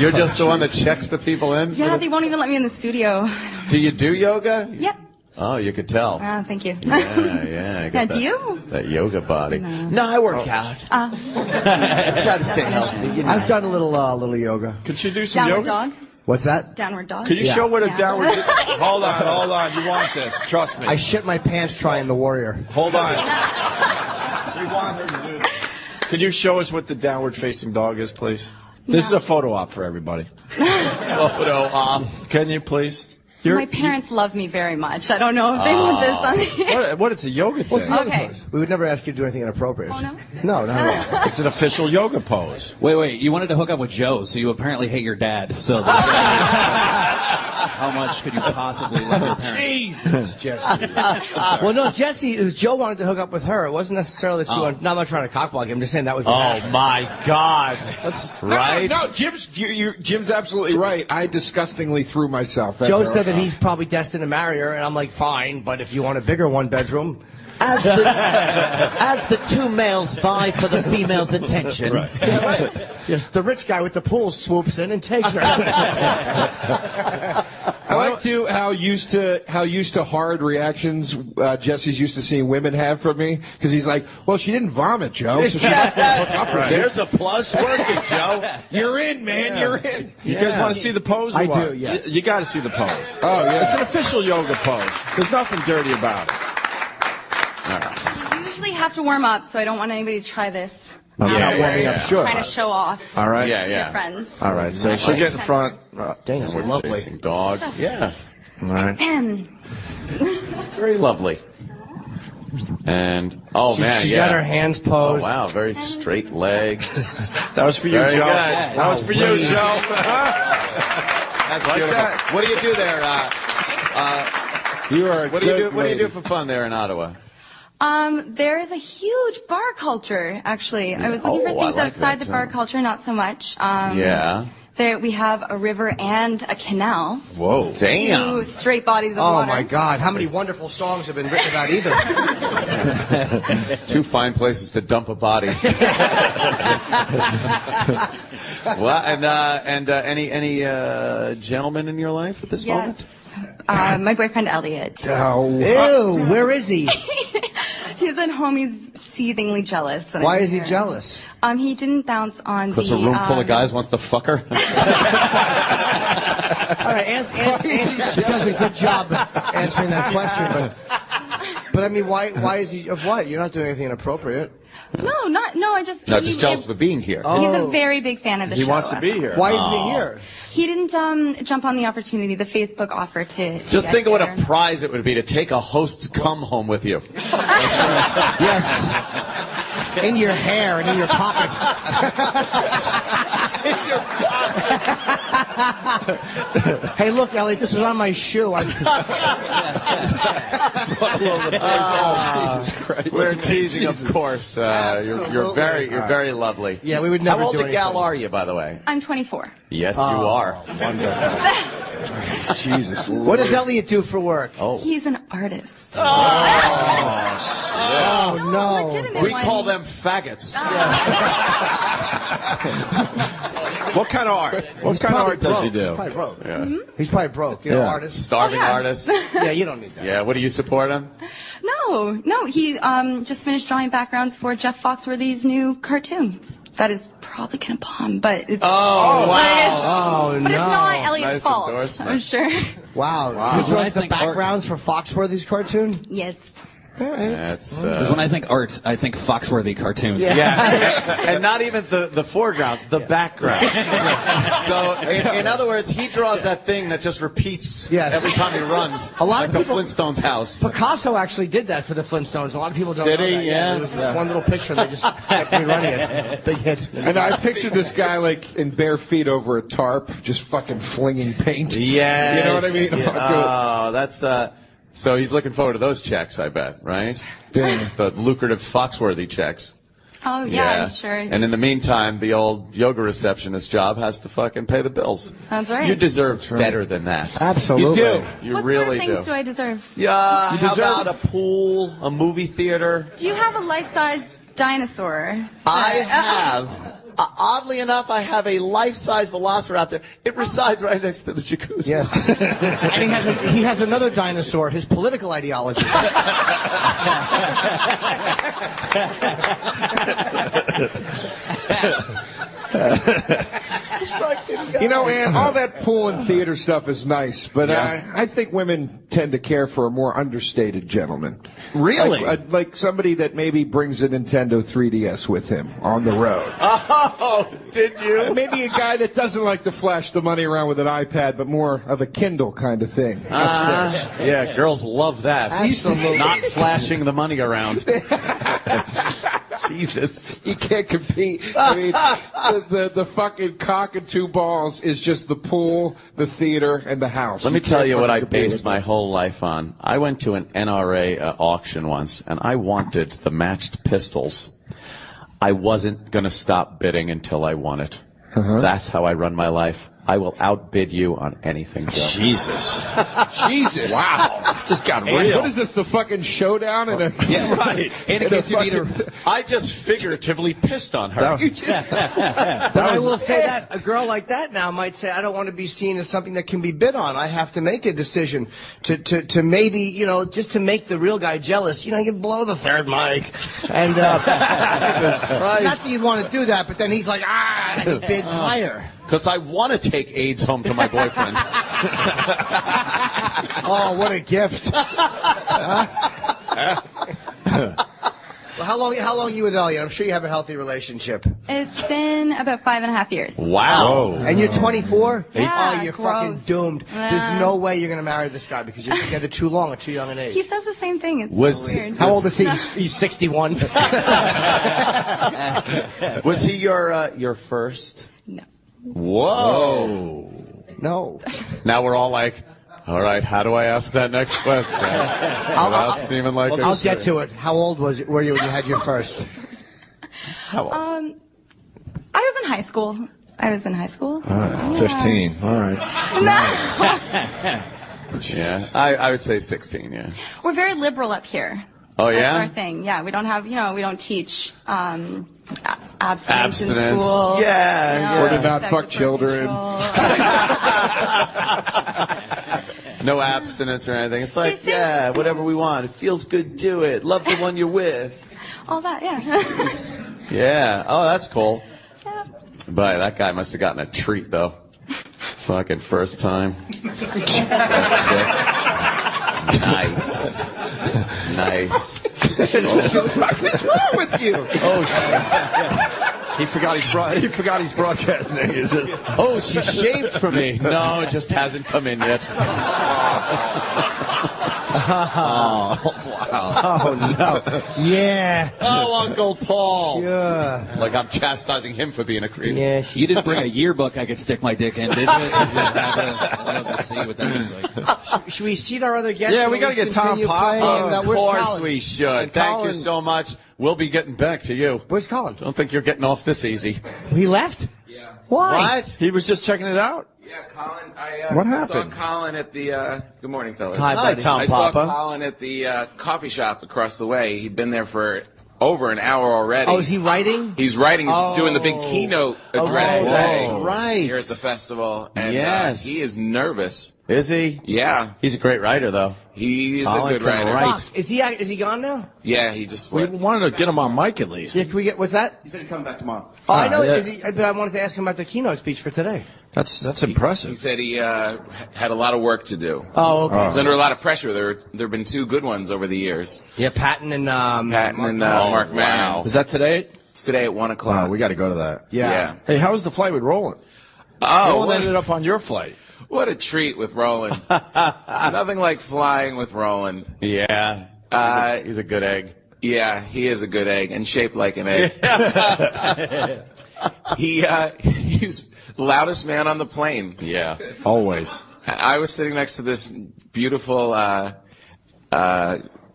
You're just the one that checks the people in? Yeah, they won't even let me in the studio. Do you do yoga? Yeah. Oh, you could tell. Thank you. Yeah. I Yeah, get do you? That yoga body. No, I work out. Try to stay healthy. You know. I've done a little yoga. Could you do some Downward yoga? dog? What's that? Downward dog? Could you show what a Yeah. downward... Hold on. You want this. Trust me. I shit my pants trying the warrior. Hold on. We want her to do this. Could you show us what the downward facing dog is, please? This is a photo op for everybody. Photo op. Can you please? My parents love me very much. I don't know if they want this on the What? It's a yoga thing. Okay. We would never ask you to do anything inappropriate. Oh, no? No, not at all. It's an official yoga pose. Wait, you wanted to hook up with Joe, so you apparently hate your dad. So. How much could you possibly love your parents? Jesus, Jesse. Well, no, Jesse, it was Joe wanted to hook up with her. It wasn't necessarily that she wanted. No, I'm not trying to cockblock him. I'm just saying that was. Oh my God, that's right. No, Jim's absolutely right. I disgustingly threw myself. At Joe her. said that he's probably destined to marry her, and I'm like, fine, but if you want a bigger one bedroom. As the two males vie for the female's attention. Right. Yes, the rich guy with the pool swoops in and takes her. I like too how used to hard reactions Jesse's used to seeing women have from me, because he's like, well, she didn't vomit, Joe. So she must have hooked up with him. There's a plus. Work it, Joe. You're in, man. You're in. You guys want to see the pose? Or I what? do. Yes. You got to see the pose. Oh yeah. It's an official yoga pose. There's nothing dirty about it. You usually have to warm up, so I don't want anybody to try this. Warming up, sure. Trying to show off. All right. To your friends. All right. So she'll get in front. Dang, it's lovely. Facing dog. Yeah. All right. Very lovely. And She's got her hands posed. Oh, wow, very straight legs. That was for you, Very Joe. good. That was for you, Joe. That's like beautiful. that. What do you do there? You are. What do you do for fun there in Ottawa? There is a huge bar culture, actually. I was looking for things outside the bar culture, not so much. Yeah. There we have a river and a canal. Whoa. Damn. Two straight bodies of Oh water. my God! How many wonderful songs have been written about either? Two fine places to dump a body. Well, and any gentlemen in your life at this moment? Yes. My boyfriend Elliot. Ew, where is he? He's at home. He's seethingly jealous. Why is he jealous? He didn't bounce on the. Because a room full of guys wants to fuck her? All right, Anthony does a good job answering that question, but I mean, why is he of what? You're not doing anything inappropriate. No, I just. No, just jealous for being here. He's a very big fan of the show. He wants to be here. Why is he here? He didn't jump on the opportunity, the Facebook offer to Just get think of what there. a prize it would be to take a host's cum home with you. Yes. In your hair and in your pocket. Hey, look, Elliot, this was on my shoe. Jesus Christ. We're teasing, of course. You're very lovely. Yeah, we would never How old do a gal anything. are you, by the way? I'm 24. Yes, you are. Wonderful. Jesus. What does Elliot do for work? Oh. He's an artist. Oh, no. Legitimate We one. call them faggots. What kind of art? What kind of art does he do? He's probably broke. Yeah. He's probably broke. You know, artist. Starving Oh, yeah. artists. Yeah, you don't need that. Yeah, what do you support him? No. He just finished drawing backgrounds for Jeff Foxworthy's new cartoon. That is probably gonna bomb, but it's, Oh, wow. Oh, but it's no. not Elliot's Nice fault. endorsement. I'm sure. Wow. Wow. Who draws the backgrounds for Foxworthy's cartoon? Yes. That's Because when I think art, I think Foxworthy cartoons. yeah. And not even the foreground, the background. So, in other words, he draws that thing that just repeats Yes. every time he runs. A lot like of people- the Flintstones house. Picasso actually did that for the Flintstones. A lot of people don't Did know he? that. Yeah. It was this one little picture. They just kept rerunning it. Big hit. And I pictured this guy like in bare feet over a tarp, just fucking flinging paint. Yes. You know what I mean? Oh, that's so he's looking forward to those checks, I bet, right? The lucrative Foxworthy checks. Oh yeah, I'm sure. And in the meantime, the old yoga receptionist job has to fucking pay the bills. That's right. You deserve better than that. Absolutely. You do. You what really sort of things do. do I deserve? Yeah, You how deserve- about a pool, a movie theater? Do you have a life-size dinosaur? I have. Oddly enough, I have a life-size velociraptor. It resides right next to the jacuzzi. Yes. And he has another dinosaur, his political ideology. You know, Ann, all that pool and theater stuff is nice, but I think women tend to care for a more understated gentleman. Really? Like somebody that maybe brings a Nintendo 3DS with him on the road. Oh, did you? Maybe a guy that doesn't like to flash the money around with an iPad, but more of a Kindle kind of thing. Yeah, girls love that. Absolutely. Not flashing the money around. Jesus. You can't compete. I mean, the fucking cock and two balls is just the pool, the theater, and the house. Let me tell you what I compete based with my that. whole life on. I went to an NRA auction once, and I wanted the matched pistols. I wasn't going to stop bidding until I won it. That's how I run my life. I will outbid you on anything, Joe. Jesus. Jesus. Wow. Just got And real. what is this, the fucking showdown? In a, Yeah, right. And in case you need a... I just figuratively pissed on her. But I will say that a girl like that now might say, I don't want to be seen as something that can be bid on. I have to make a decision to maybe, you know, just to make the real guy jealous. You know, you blow the third mic. And not that you want to do that, but then he's like, and he bids higher. Because I want to take AIDS home to my boyfriend. Oh, what a gift. Well, how long you with Elliot? I'm sure you have a healthy relationship. It's been about 5.5 years. Wow. And you're 24? Yeah, Oh, you're gross. fucking doomed. There's no way you're going to marry this guy because you're together too long or too young an age. He says the same thing. It's Was- so weird. How old is he? He's 61. Was he your first? No. Whoa. No. Now we're all like, all right, how do I ask that next question? Without seeming like I'll get to it. How old were you when you had your first? How old? I was in high school. 15. All right. Yeah, I would say 16, yeah. We're very liberal up here. Oh, That's yeah? our thing. Yeah, we don't have, we don't teach abstinence in Abstinence. school. Yeah. Or to not sexual fuck children. No abstinence or anything. It's like, yeah, whatever we want. It feels good, do it. Love the one you're with. All that, yeah. Yeah. Oh, that's cool. But that guy must have gotten a treat, though. Fucking first time. Nice. Nice. What's wrong with you? Oh, he forgot he's broadcasting. It's just, Oh, she shaved for me. No, it just hasn't come in yet. oh, wow. Oh, no. Yeah. Oh, Uncle Paul. Yeah. Like I'm chastising him for being a creep. Yeah. You didn't bring a yearbook I could stick my dick in, did you? I'd love to see what that looks like. Should we seat our other guests? Yeah, we and gotta let's get Tom continue Pop. playing? Of Where's course Colin? we should. And Thank you Colin- so much. We'll be getting back to you. Where's Colin? Don't think you're getting off this easy. He left? Yeah. Why? What? He was just checking it out. Yeah, Colin. What saw happened? Colin at the. Good morning, fellas. Hi, buddy. Tom I saw Papa. Colin at the coffee shop across the way. He'd been there for over an hour already. Oh, is he writing? He's writing. He's doing the big Oh. keynote address Oh, today that's right. here at the festival, and Yes. he is nervous. Is he? Yeah, He's a great writer, though. he is Colin a good can writer. write. Fuck. Is he gone now? Yeah, he just We went. wanted to get him on mic at least. Yeah, can we get, what's that? He said he's coming back tomorrow. Oh, I know. yeah. Is he, but I wanted to ask him about the keynote speech for today. That's He impressive. said he had a lot of work to do. Oh, okay. He's under a lot of pressure. There have been two good ones over the years. Yeah, Patton and Patton and Mark Maron. Is that today? It's today at 1 o'clock. Oh, we got to go to that. Yeah. Hey, how was the flight with Roland? Oh, Roland what, ended up on your flight. what a treat with Roland. Nothing like flying with Roland. Yeah. He's a good egg. Yeah, he is a good egg and shaped like an egg. He's the loudest man on the plane. Yeah. Always. I was sitting next to this beautiful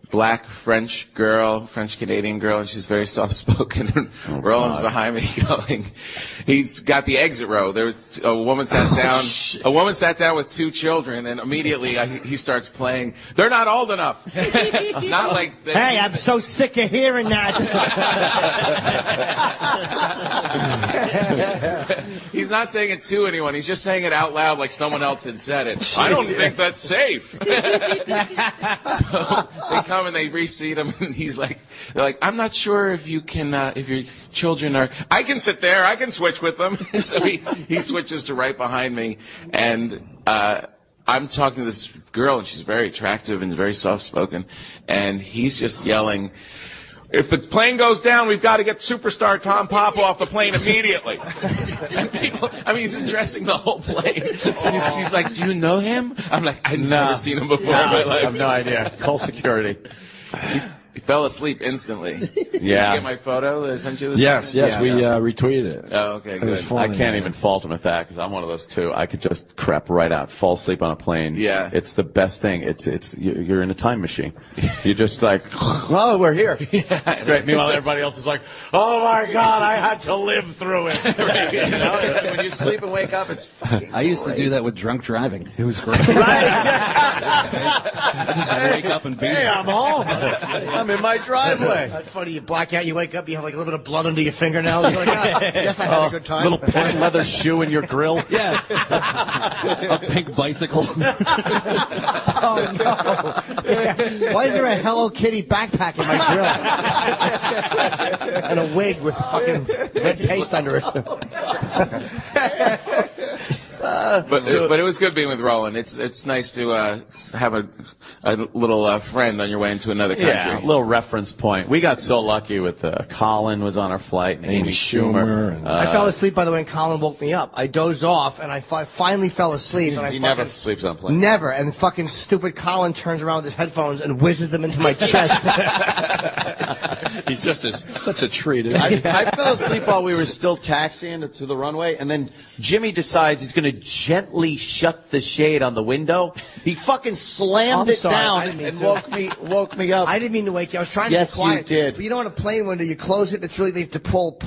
black French Canadian girl, and she's very soft spoken. And Roland's behind me going, he's got the exit row. There's a woman sat down. A woman sat down with two children, and immediately he starts playing. They're not old enough. Not like that. Hey, I'm so sick of hearing that. He's not saying it to anyone. He's just saying it out loud like someone else had said it. I don't think that's safe. So they come and they reseat him, and they're like, I'm not sure if you can, if your children are, I can sit there, I can switch with them. And so he switches to right behind me, and I'm talking to this girl, and she's very attractive and very soft-spoken, and he's just yelling, if the plane goes down, we've got to get superstar Tom Papa off the plane immediately. And people, he's addressing the whole plane. She's like, do you know him? I'm like, I've never seen him before. No, But like, I have no idea. Call security. He fell asleep instantly. Did you get my photo? I sent you this Yes, we retweeted it. Oh, okay, good. I can't even fault him at that because I'm one of those too. I could just crap right out, fall asleep on a plane. Yeah. It's the best thing. You're in a time machine. You're just like, oh, we're here. It's great. Meanwhile, everybody else is like, oh my God, I had to live through it. You know, it's like when you sleep and wake up, it's fucking I used to do that with drunk driving. It was great. I just wake up and be Hey, I'm home. I'm in my driveway. That's funny. You black out, you wake up, you have like a little bit of blood under your fingernails. You're like, yes, I had a good time. Little pink leather shoe in your grill. Yeah. A pink bicycle. Oh, no. Yeah. Why is there a Hello Kitty backpack in my grill? And a wig with fucking red paste under it. But it was good being with Roland. It's nice to have a little friend on your way into another country. Yeah, a little reference point. We got so lucky with Colin was on our flight and Amy Schumer. And, I fell asleep, by the way, and Colin woke me up. I dozed off, and I finally fell asleep. And He never sleeps on plane. Never. And fucking stupid Colin turns around with his headphones and whizzes them into my chest. He's just such a treat. I fell asleep while we were still taxiing to the runway, and then Jimmy decides he's going to gently shut the shade on the window. He fucking slammed it down and woke me up. I didn't mean to wake you. I was trying to be quiet. Yes, you did. But you know, on a plane window, you close it, and it's really, they have to pull,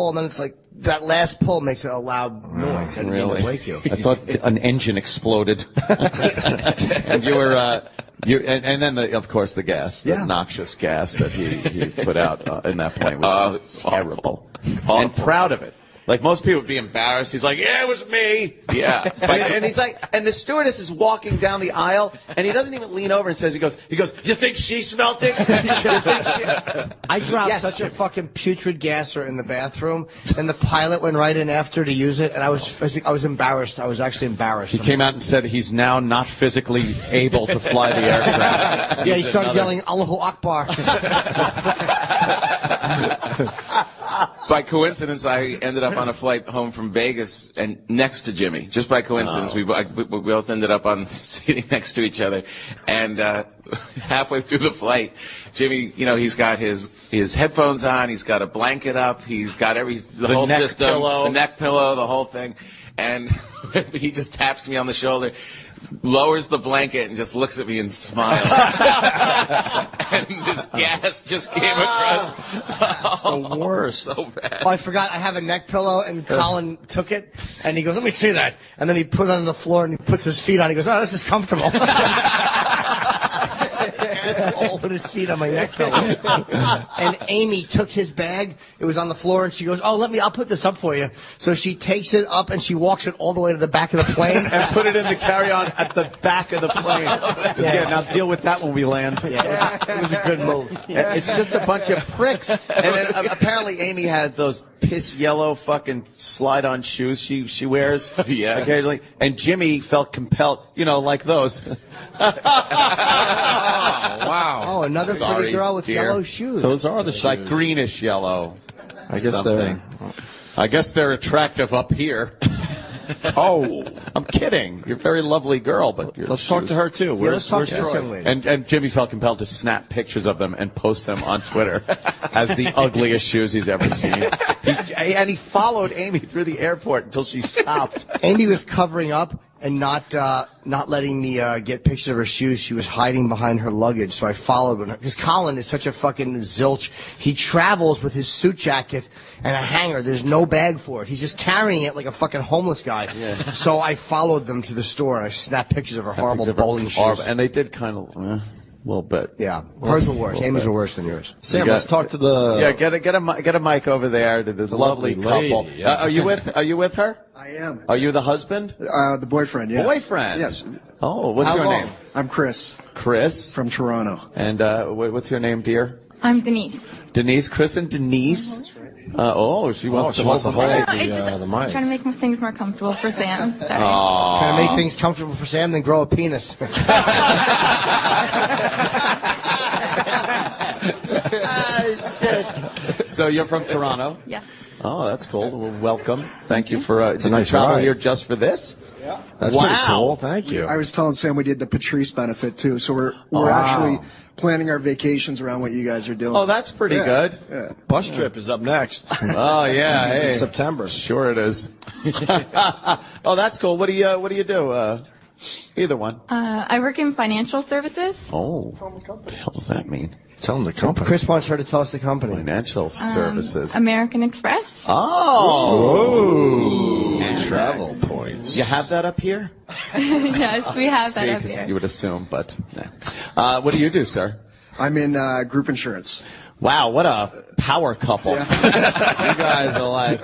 and then it's like, that last pull makes a loud noise. I didn't mean to wake you. I thought an engine exploded. And you were... and then, of course, the gas, the noxious gas that he put out in that plane was terrible. Awful. And proud of it. Like, most people would be embarrassed. He's like, yeah, it was me. Yeah. And he's like, and the stewardess is walking down the aisle, and he doesn't even lean over and says, he goes, you think she smelled it? I dropped such a fucking putrid gasser in the bathroom, and the pilot went right in after to use it, and I was embarrassed. I was actually embarrassed. He came out and said he's now not physically able to fly the aircraft. Yeah, he started yelling, Allahu Akbar. By coincidence, I ended up on a flight home from Vegas and next to Jimmy. Just by coincidence, we both ended up on sitting next to each other. And halfway through the flight, Jimmy, he's got his headphones on, he's got a blanket up, he's got the whole system, the neck pillow, the whole thing. And he just taps me on the shoulder, lowers the blanket, and just looks at me and smiles. And this gas just came across. It's the worst. So bad. Oh, I forgot I have a neck pillow, and Colin took it, and he goes, let me see that. And then he puts it on the floor, and he puts his feet on. He goes, oh, this is comfortable. Asshole put his feet on my neck pillow. And Amy took his bag. It was on the floor, and she goes, oh, I'll put this up for you. So she takes it up, and she walks it all the way to the back of the plane. And put it in the carry-on at the back of the plane. Yeah, now deal with that when we land. Yeah, it was a good move. It's just a bunch of pricks. And then apparently Amy had those piss yellow fucking slide-on shoes she wears occasionally. And Jimmy felt compelled, like those. Wow. Oh, another pretty girl with yellow shoes. Those are the shoes. Like greenish yellow. I guess they're attractive up here. Oh, I'm kidding. You're a very lovely girl, but let's talk to her too. Where's Troy? And Jimmy felt compelled to snap pictures of them and post them on Twitter as the ugliest shoes he's ever seen. He followed Amy through the airport until she stopped. Amy was covering up and not letting me get pictures of her shoes. She was hiding behind her luggage, so I followed her. Because Colin is such a fucking zilch. He travels with his suit jacket and a hanger. There's no bag for it. He's just carrying it like a fucking homeless guy. Yeah. So I followed them to the store, and I snapped pictures of her horrible bowling shoes. And they did kind of... a little bit. Yeah. Hers were worse. Amy's were worse than yours. Sam, let's talk to the... Yeah, get a mic over there to the lovely couple. Yeah. Are you with her? I am. Are you the husband? The boyfriend, yes. Boyfriend? Yes. Oh, what's your name? I'm Chris. Chris? From Toronto. And what's your name, dear? I'm Denise. Denise? Chris and Denise? That's right. She wants to hold the mic. Trying to make things more comfortable for Sam. Sorry. Trying to make things comfortable for Sam, then grow a penis. So you're from Toronto? Yes. Oh, that's cool. Well, welcome. Thank you for it's a nice travel ride. here just for this. Yeah. That's pretty cool. Thank you. I was telling Sam we did the Patrice benefit too, so we're actually planning our vacations around what you guys are doing. Oh, that's pretty good. Yeah. Bus trip is up next. Oh yeah, hey. In September. Sure it is. Oh, that's cool. What do you do? Either one. I work in financial services. Oh, what the hell does that mean? Tell them the company. Chris wants her to tell us the company. Financial services. American Express. Oh. Travel points. You have that up here? Yes, we have that See, up 'cause here. you would assume, but nah. What do you do, sir? I'm in group insurance. Wow, what a power couple. You guys are like,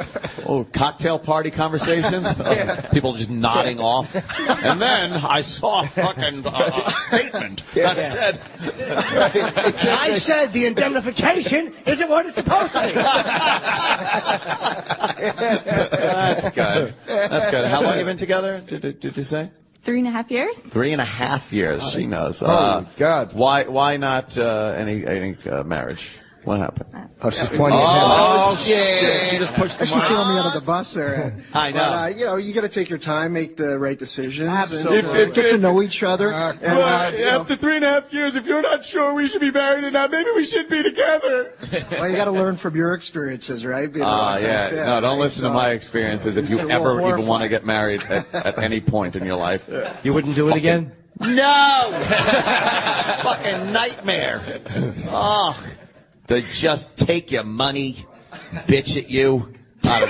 cocktail party conversations? People just nodding off. And then I saw a fucking statement that said... I said the indemnification isn't what it's supposed to be. That's good. That's good. How long have you been together, did you say? 3.5 years. 3.5 years, she knows. Oh, God. Why not any marriage? What happened? Oh, she's pointing at him. Oh, shit. She just pushed the She threw me out of the bus there. I know. But, you got to take your time, make the right decisions. Absolutely. And, get to know each other. After 3.5 years, if you're not sure we should be married or not, maybe we should be together. Well, you got to learn from your experiences, right? No, don't listen to my experiences if you It's a ever little even want to get married at any point in your life. You wouldn't do it again? No! Fucking nightmare. Oh. They just take your money, bitch at you. I don't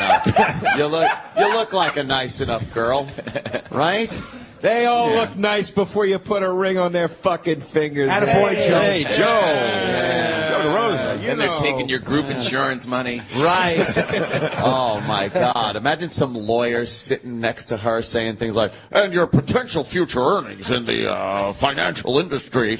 know. You look like a nice enough girl, right? They all look nice before you put a ring on their fucking fingers. Attaboy, Joe. Hey, Joe. Joe DeRosa. And they're taking your group insurance money. Right. Oh, my God. Imagine some lawyer sitting next to her saying things like, and your potential future earnings in the financial industry.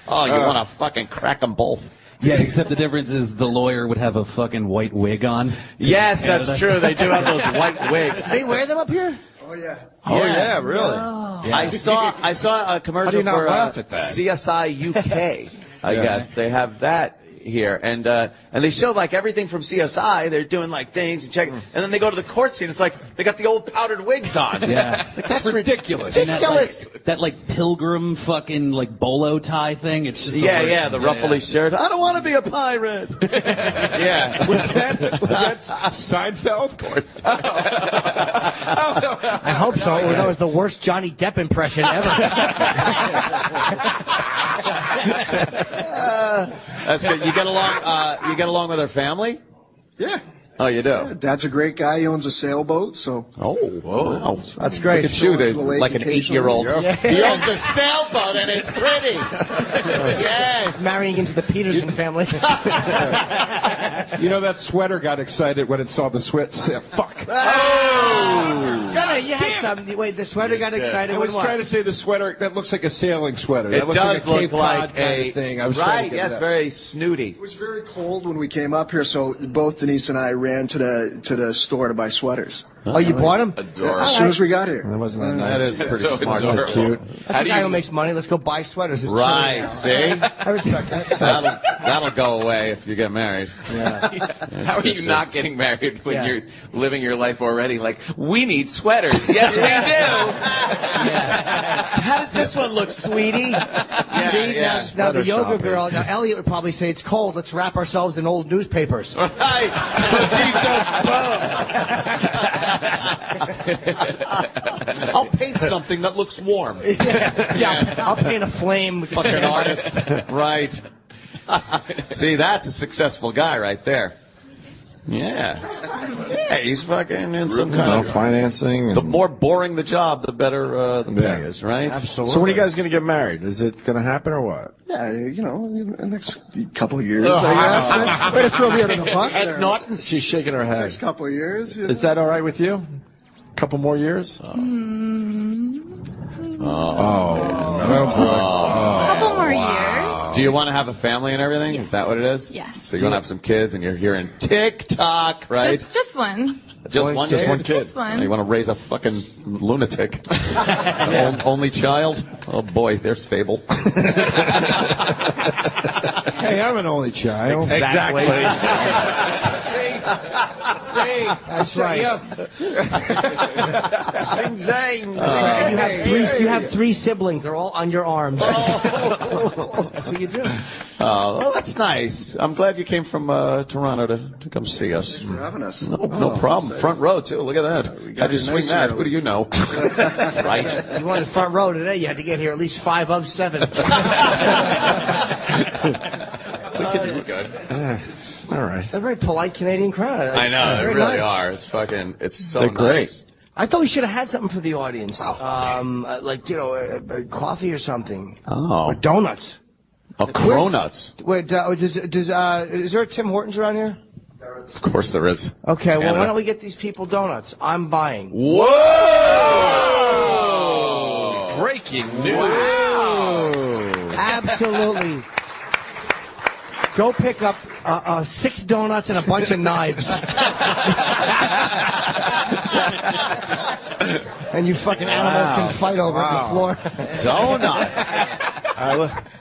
Oh, you want to fucking crack them both. Yeah, except the difference is the lawyer would have a fucking white wig on. Yes, that's true. They do have those white wigs. Do they wear them up here? Oh, yeah. Oh, yeah, really? I saw a commercial How do you not for laugh at that? CSI UK. I guess they have that here, and they show like everything from CSI. They're doing like things and checking, and then they go to the court scene. It's like they got the old powdered wigs on. Yeah, like, that's ridiculous. And Ridiculous. that like pilgrim fucking like bolo tie thing. It's just The ruffly shirt. I don't want to be a pirate. Yeah. Was that Seinfeld? Of course. I hope so. Or that was the worst Johnny Depp impression ever. That's good. You get along with her family? Yeah. Oh, you do? Yeah, Dad's a great guy. He owns a sailboat, so. Oh, wow. That's great. Look at you, Go to the lake like an occasionally. 8-year-old. Yeah. He owns a sailboat and it's pretty. Yes. Marrying into the Peterson family. You know that sweater got excited when it saw the sweat. Fuck. Oh! You had some. Wait, the sweater got excited. I was with what? trying to say the sweater that looks like a sailing sweater. It That looks does like a look Cape like Cod kind of thing. I was trying right. to get Yes, that. very snooty. It was very cold when we came up here, so both Denise and I ran to the store to buy sweaters. Oh, you bought them? Adorable. As soon as we got here. That wasn't that That nice. is pretty so smart. adorable. Cute. That's How the do guy you- who makes money. Let's go buy sweaters. It's Right. true. See? I respect that. That'll go away if you get married. How are you not getting married when you're living your life already? Like, we need sweaters. Yes, we do. How does this one look, sweetie? See, now the yoga shopping. girl, now Elliot would probably say it's cold. Let's wrap ourselves in old newspapers. Right. She's I'll paint something that looks warm. Yeah, I'll paint a flame. Fucking artist. Right. See, that's a successful guy right there. Yeah. Yeah, he's fucking in some kind of financing. The more boring the job, the better the pay is, right? Absolutely. So when are you guys going to get married? Is it going to happen or what? Yeah, in the next couple of years, I guess. Way to throw me under the bus there. She's shaking her head. Next couple of years. Is that all right with you? A couple more years? A couple more years. Do you want to have a family and everything? Yes. Is that what it is? Yes. So you want to have some kids and you're hearing TikTok, right? Just one. Just one kid? Just one. Oh, you want to raise a fucking lunatic. Only child? Oh, boy, they're stable. Hey, I'm an only child. Exactly. Zing. That's right. Zing, zang. You have three siblings. They're all on your arms. That's what you do. Oh, well, that's nice. I'm glad you came from Toronto to come see us. Thanks for having us. No problem. Front row, too. Look at that. How'd you swing that? Who do you know? Right. You wanted front row today, you had to get here at least 5 of 7. That's good. All right. They're a very polite Canadian crowd. I know, they Very really nice. are. It's so They're nice. great. I thought we should have had something for the audience. Like, coffee or something. Oh. Or donuts. Oh, cronuts. Wait, is there a Tim Hortons around here? Of course there is. Okay, well, Canada. why don't we get these people donuts? I'm buying. Whoa! Breaking news. Wow. Absolutely. Go pick up 6 donuts and a bunch of knives. And you fucking animals can fight over it on the floor. Donuts.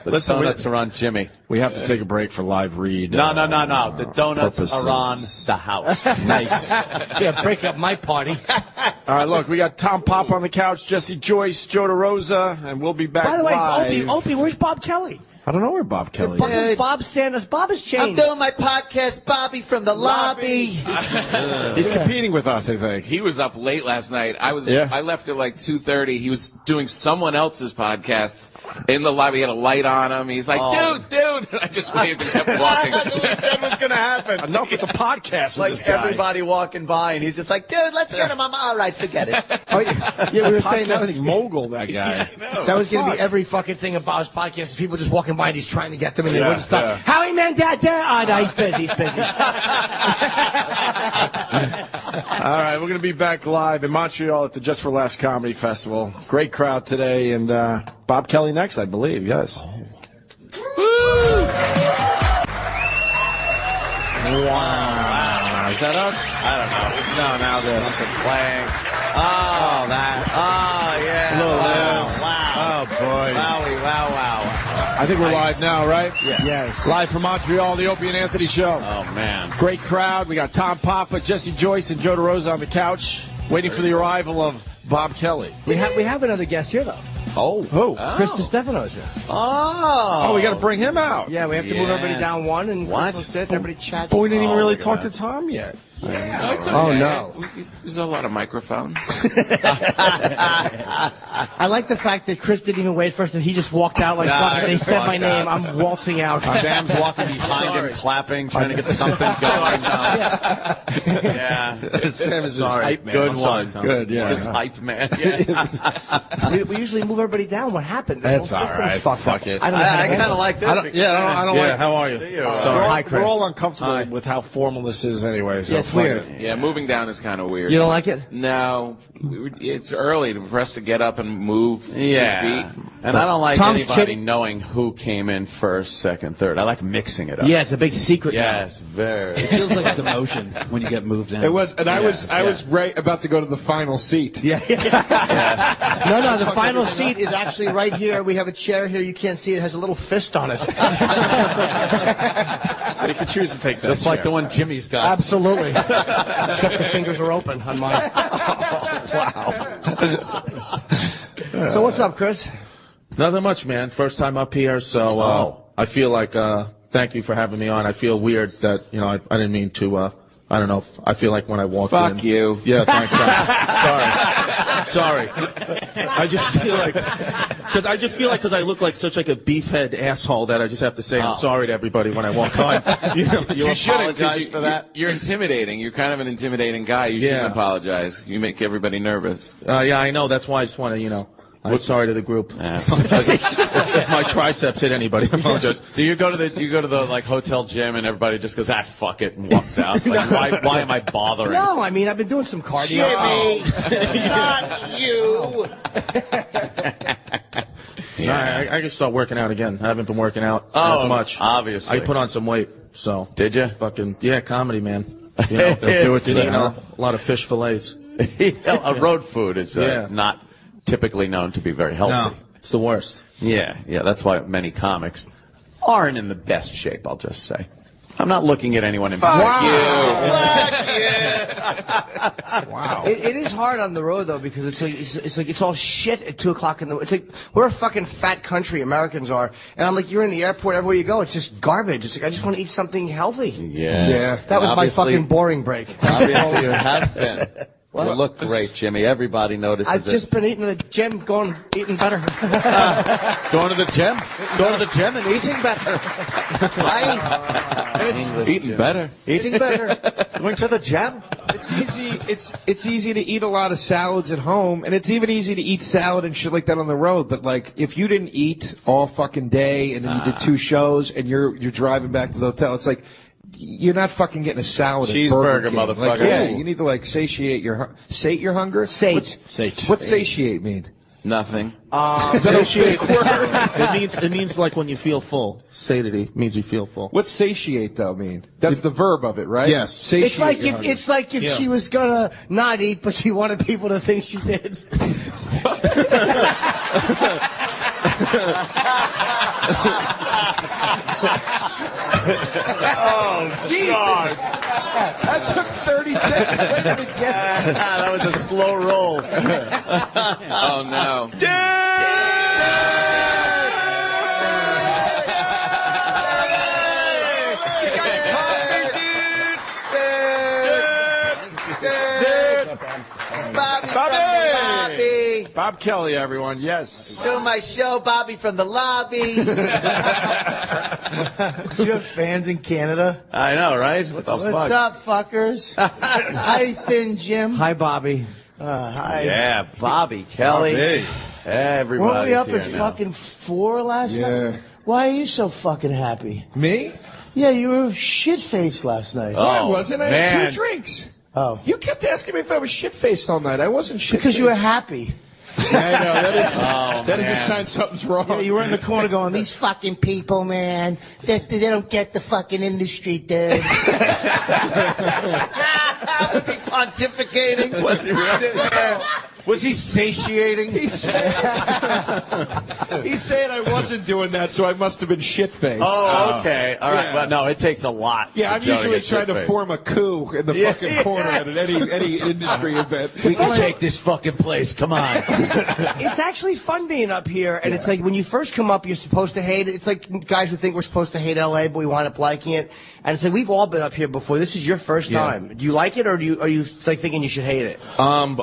Listen, donuts are on Jimmy. We have to take a break for live read. No. The donuts are on the house. Nice. Yeah, break up my party. All right, look, we got Tom Pop on the couch, Jesse Joyce, Joe DeRosa, and we'll be back By the way, live. Opie, where's Bob Kelly? I don't know where Bob Kelly is. Bob has changed. I'm doing my podcast, Bobby from the lobby. He's competing with us, I think. He was up late last night. I left at like 2:30. He was doing someone else's podcast in the lobby. He had a light on him. He's like, dude. I just waved and kept walking. That's what he said was going to happen. Enough with the podcast with this Like guy. everybody walking by, and he's just like, dude, let's get him. I'm all right, forget it. Yeah, we were saying that Podcasting mogul, that guy. that was going to be every fucking thing of Bob's podcast. People just walking by and he's trying to get them and they Yeah, wouldn't stop. yeah. Howie man, dad. Oh, no, he's busy. All right, we're going to be back live in Montreal at the Just for Laughs Comedy Festival. Great crowd today, and Bob Kelly next, I believe. Yes. Wow. Is that us? I don't know. No, now this. Something playing. Oh, that. Oh, yeah. Wow. Oh, boy. Wowie, wow. I think we're live now, right? Yeah. Yes. Live from Montreal, the Opie and Anthony Show. Oh, man. Great crowd. We got Tom Papa, Jesse Joyce, and Joe DeRosa on the couch, waiting for the arrival of Bob Kelly. We have another guest here though. Oh. Who? Chris DiStefano's here. Oh, we got to bring him out. Yeah, we have to move everybody down one and Chris will sit and everybody chats. But we didn't even really look at talk that. to Tom yet. No, it's okay. Oh, no. There's a lot of microphones. I like the fact that Chris didn't even wait for us and he just walked out like, fuck it, they just said my walked name, out. I'm waltzing out. Sam's walking behind him, clapping, trying to get something going. Yeah. Sam is his Sorry. hype man. Good I'm sorry, one. Tom. Good, yeah. His hype man. Yeah. We usually move everybody down. What happened? The That's whole all system's right. fucked Fuck up. it. I don't know how to I kind handle of like this. I don't like. How are you? See you. Sorry. Hi, Chris. We're all uncomfortable with how formal this is anyway. So Yeah, it's fuck weird. it. Yeah, moving down is kind of weird. You don't like it? No, it's early for us to get up and move. Yeah. To beat. And I don't like Tom's anybody kidding. knowing who came in first, second, third. I like mixing it up. Yeah, it's a big secret. Yes, very. It feels like a demotion when you get moved in. It was, and I was right about to go to the final seat. Yeah. No, the final seat is actually right here. We have a chair here. You can't see it. It has a little fist on it. So you can choose to take that. Just like chair. the one Jimmy's got. Absolutely. Except the fingers are open on mine. So what's up, Chris? Nothing much, man. First time up here, so I feel like thank you for having me on. I feel weird that I didn't mean to. I don't know. I feel like when I walked in. Fuck you. Yeah, thanks. Sorry. I just feel like because I look like such like a beefhead asshole that I just have to say I'm sorry to everybody when I walk on. You shouldn't, apologize for that? You're intimidating. You're kind of an intimidating guy. You shouldn't apologize. You make everybody nervous. Yeah, I know. That's why I just want to I'm sorry to the group. If my triceps hit anybody, I apologize. So you go to the like hotel gym and everybody just goes fuck it and walks out. Like why am I bothering? No, I mean I've been doing some cardio. Jimmy, not you. Yeah. I can start working out again. I haven't been working out as much. Obviously, I put on some weight. So did you? Fucking comedy, man. They'll do it today. A lot of fish fillets. Road food is not typically known to be very healthy. No, it's the worst. Yeah. That's why many comics aren't in the best shape. I'll just say. I'm not looking at anyone in Fuck you. Wow. It is hard on the road though because it's all shit at 2 o'clock in the. It's like we're a fucking fat country. Americans are, and I'm like you're in the airport everywhere you go. It's just garbage. It's like I just want to eat something healthy. Yes. Yeah. That was my fucking boring break. Obviously, you have been. Well, you look great, Jimmy. Everybody notices I've just been eating at the gym, eating better. Going to the gym? Going to the gym and eating better. It's eating better. Eating better. Going to the gym? It's easy. It's easy to eat a lot of salads at home, and it's even easy to eat salad and shit like that on the road. But like, if you didn't eat all fucking day and then you did 2 shows and you're driving back to the hotel, it's like. You're not fucking getting a salad at Burger Cheeseburger, King. motherfucker. Like, yeah, you need to like sate your hunger. Sate. What's satiate mean? Nothing. Satiate. It means like when you feel full. Satiety means you feel full. What's satiate though mean? That's the verb of it, right? Yes. Satiate It's like if she was gonna not eat, but she wanted people to think she did. Oh, Jesus. That took 30 seconds. That was a slow roll. Oh, no. Bobby. Bob Kelly, everyone. Yes. Doing my show, Bobby from the lobby. You have fans in Canada? I know, right? What's up, fuckers? Hi, Thin Jim. Hi, Bobby. Hi. Yeah, Bobby Kelly. Bobby. Everybody's Weren't we up here at now. fucking 4 last night? Why are you so fucking happy? Me? Yeah, you were shit-faced last night. No, I wasn't. I had man. 2 drinks. Oh. You kept asking me if I was shit-faced all night. I wasn't shit-faced. Because you were happy. Yeah, I know. That is man. a sign something's wrong. Yeah, you were in the corner going, these fucking people, man, they don't get the fucking industry, dude. Was he pontificating? Was he really? Was he satiating? He said I wasn't doing that, so I must have been shit-faced. Oh, okay. All right. Yeah. Well, no, it takes a lot. Yeah, for I'm Joe to usually get trying to shit-faced. form a coup in the fucking corner at any industry event. We can take this fucking place. Come on. It's actually fun being up here, and it's like when you first come up, you're supposed to hate it. It's like guys would think we're supposed to hate LA, but we wind up liking it. And it's like we've all been up here before. This is your first time. Do you like it, or are you like thinking you should hate it? I'm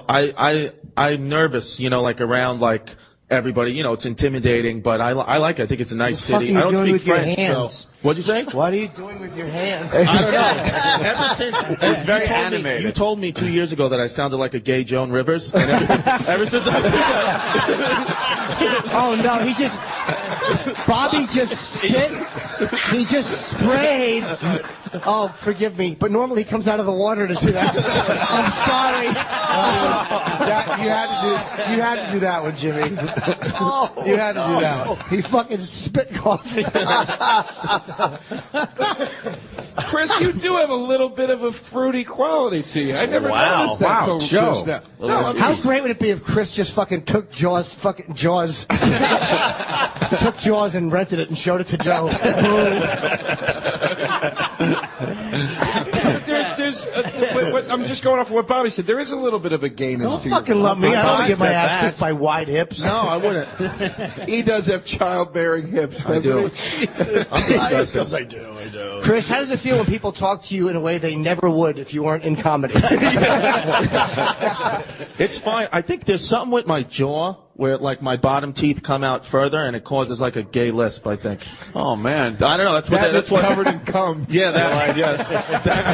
nervous, like around like everybody, it's intimidating, but I like it. I think it's a nice city. I don't speak French, so what'd you say? What are you doing with your hands? I don't know. Ever since It's very animated. you told me 2 years ago that I sounded like a gay Joan Rivers, and ever since Oh, no, Bobby just spit. He just sprayed. Oh, forgive me, but normally he comes out of the water to do that. I'm sorry. You had to do that one, Jimmy. You had to do that one. He fucking spit coffee. Chris, you do have a little bit of a fruity quality to you. I never noticed that. Wow, till Joe. just now. No, How great would it be if Chris just fucking took Jaws took Jaws and rented it and showed it to Joe? I'm just going off of what Bobby said. There is a little bit of a gayness Don't to you. fucking love me. I don't want to get my said ass that. kicked by wide hips. No, I wouldn't. He does have childbearing hips. I do. Because I do. Chris, how does it feel when people talk to you in a way they never would if you weren't in comedy? It's fine. I think there's something with my jaw where like my bottom teeth come out further and it causes like a gay lisp, I think. Oh, man. I don't know. That's what covered in cum. Yeah, that I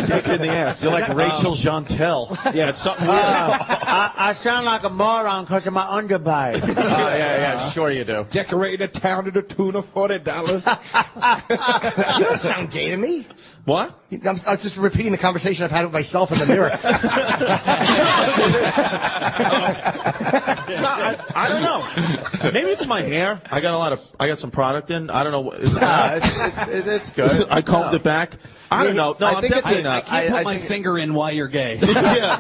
take it in the ass. You're like Rachel Jantel. Yeah, it's something weird. I sound like a moron because of my underbite. Yeah, sure you do. Decorating a town at a tune of $40. You don't sound gay to me. What? I was just repeating the conversation I've had with myself in the mirror. No, I don't know. Maybe it's my hair. I got some product in. I don't know. It's good. I combed it back. I don't know. No, I'm definitely not. I can't put my finger in why you're gay. Yeah.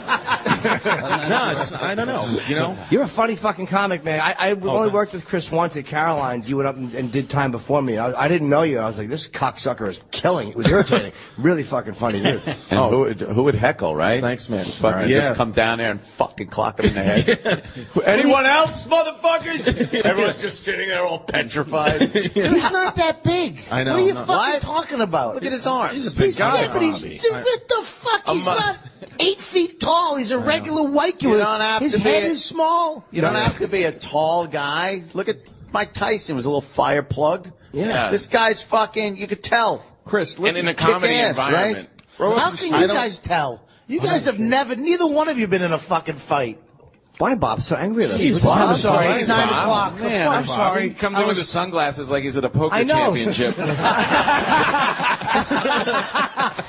I don't know. You know, you're a funny fucking comic, man. I only worked with Chris once at Caroline's. You went up and did time before me. I didn't know you. I was like, this cocksucker is killing. It was irritating. Really fucking funny dude. And who would heckle, right? Thanks, man. Fucking just come down there and fucking clock him in the head. Anyone else, motherfuckers? Everyone's just sitting there all petrified. He's not that big. I know. What are you no. fucking talking about? Look at his arms. He's a big guy. Yeah, but what the fuck? He's not 8 feet tall. He's a regular white guy. You don't have His to be head a- is small. You don't have to be a tall guy. Look at Mike Tyson. Was a little fire plug. Yeah. This guy's fucking. You could tell. Chris, And in a comedy kick-ass, environment. Right? How can you guys tell? You guys have neither one of you been in a fucking fight. Why, Bob? So angry at us? Jeez, Bob, I'm sorry. It's 9 o'clock. Man, I'm sorry. He comes in with his sunglasses like he's at a poker I know. championship.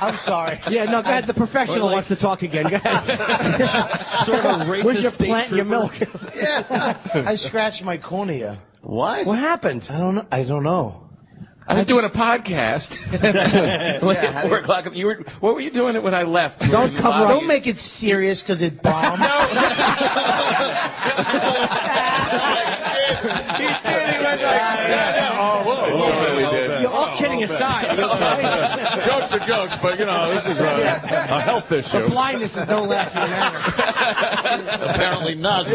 I'm sorry. Yeah, no, go ahead. The professional wants to talk again. Go ahead. Sort of a racist Where's your state plant and your trooper. milk? I scratched my cornea. What? What happened? I don't know. I was doing a podcast. Like at 4 o'clock. What were you doing when I left? Don't make it serious because it bombed. You're all kidding aside. Jokes are jokes, but you know this is a health issue. The blindness is no laughing matter. Apparently not.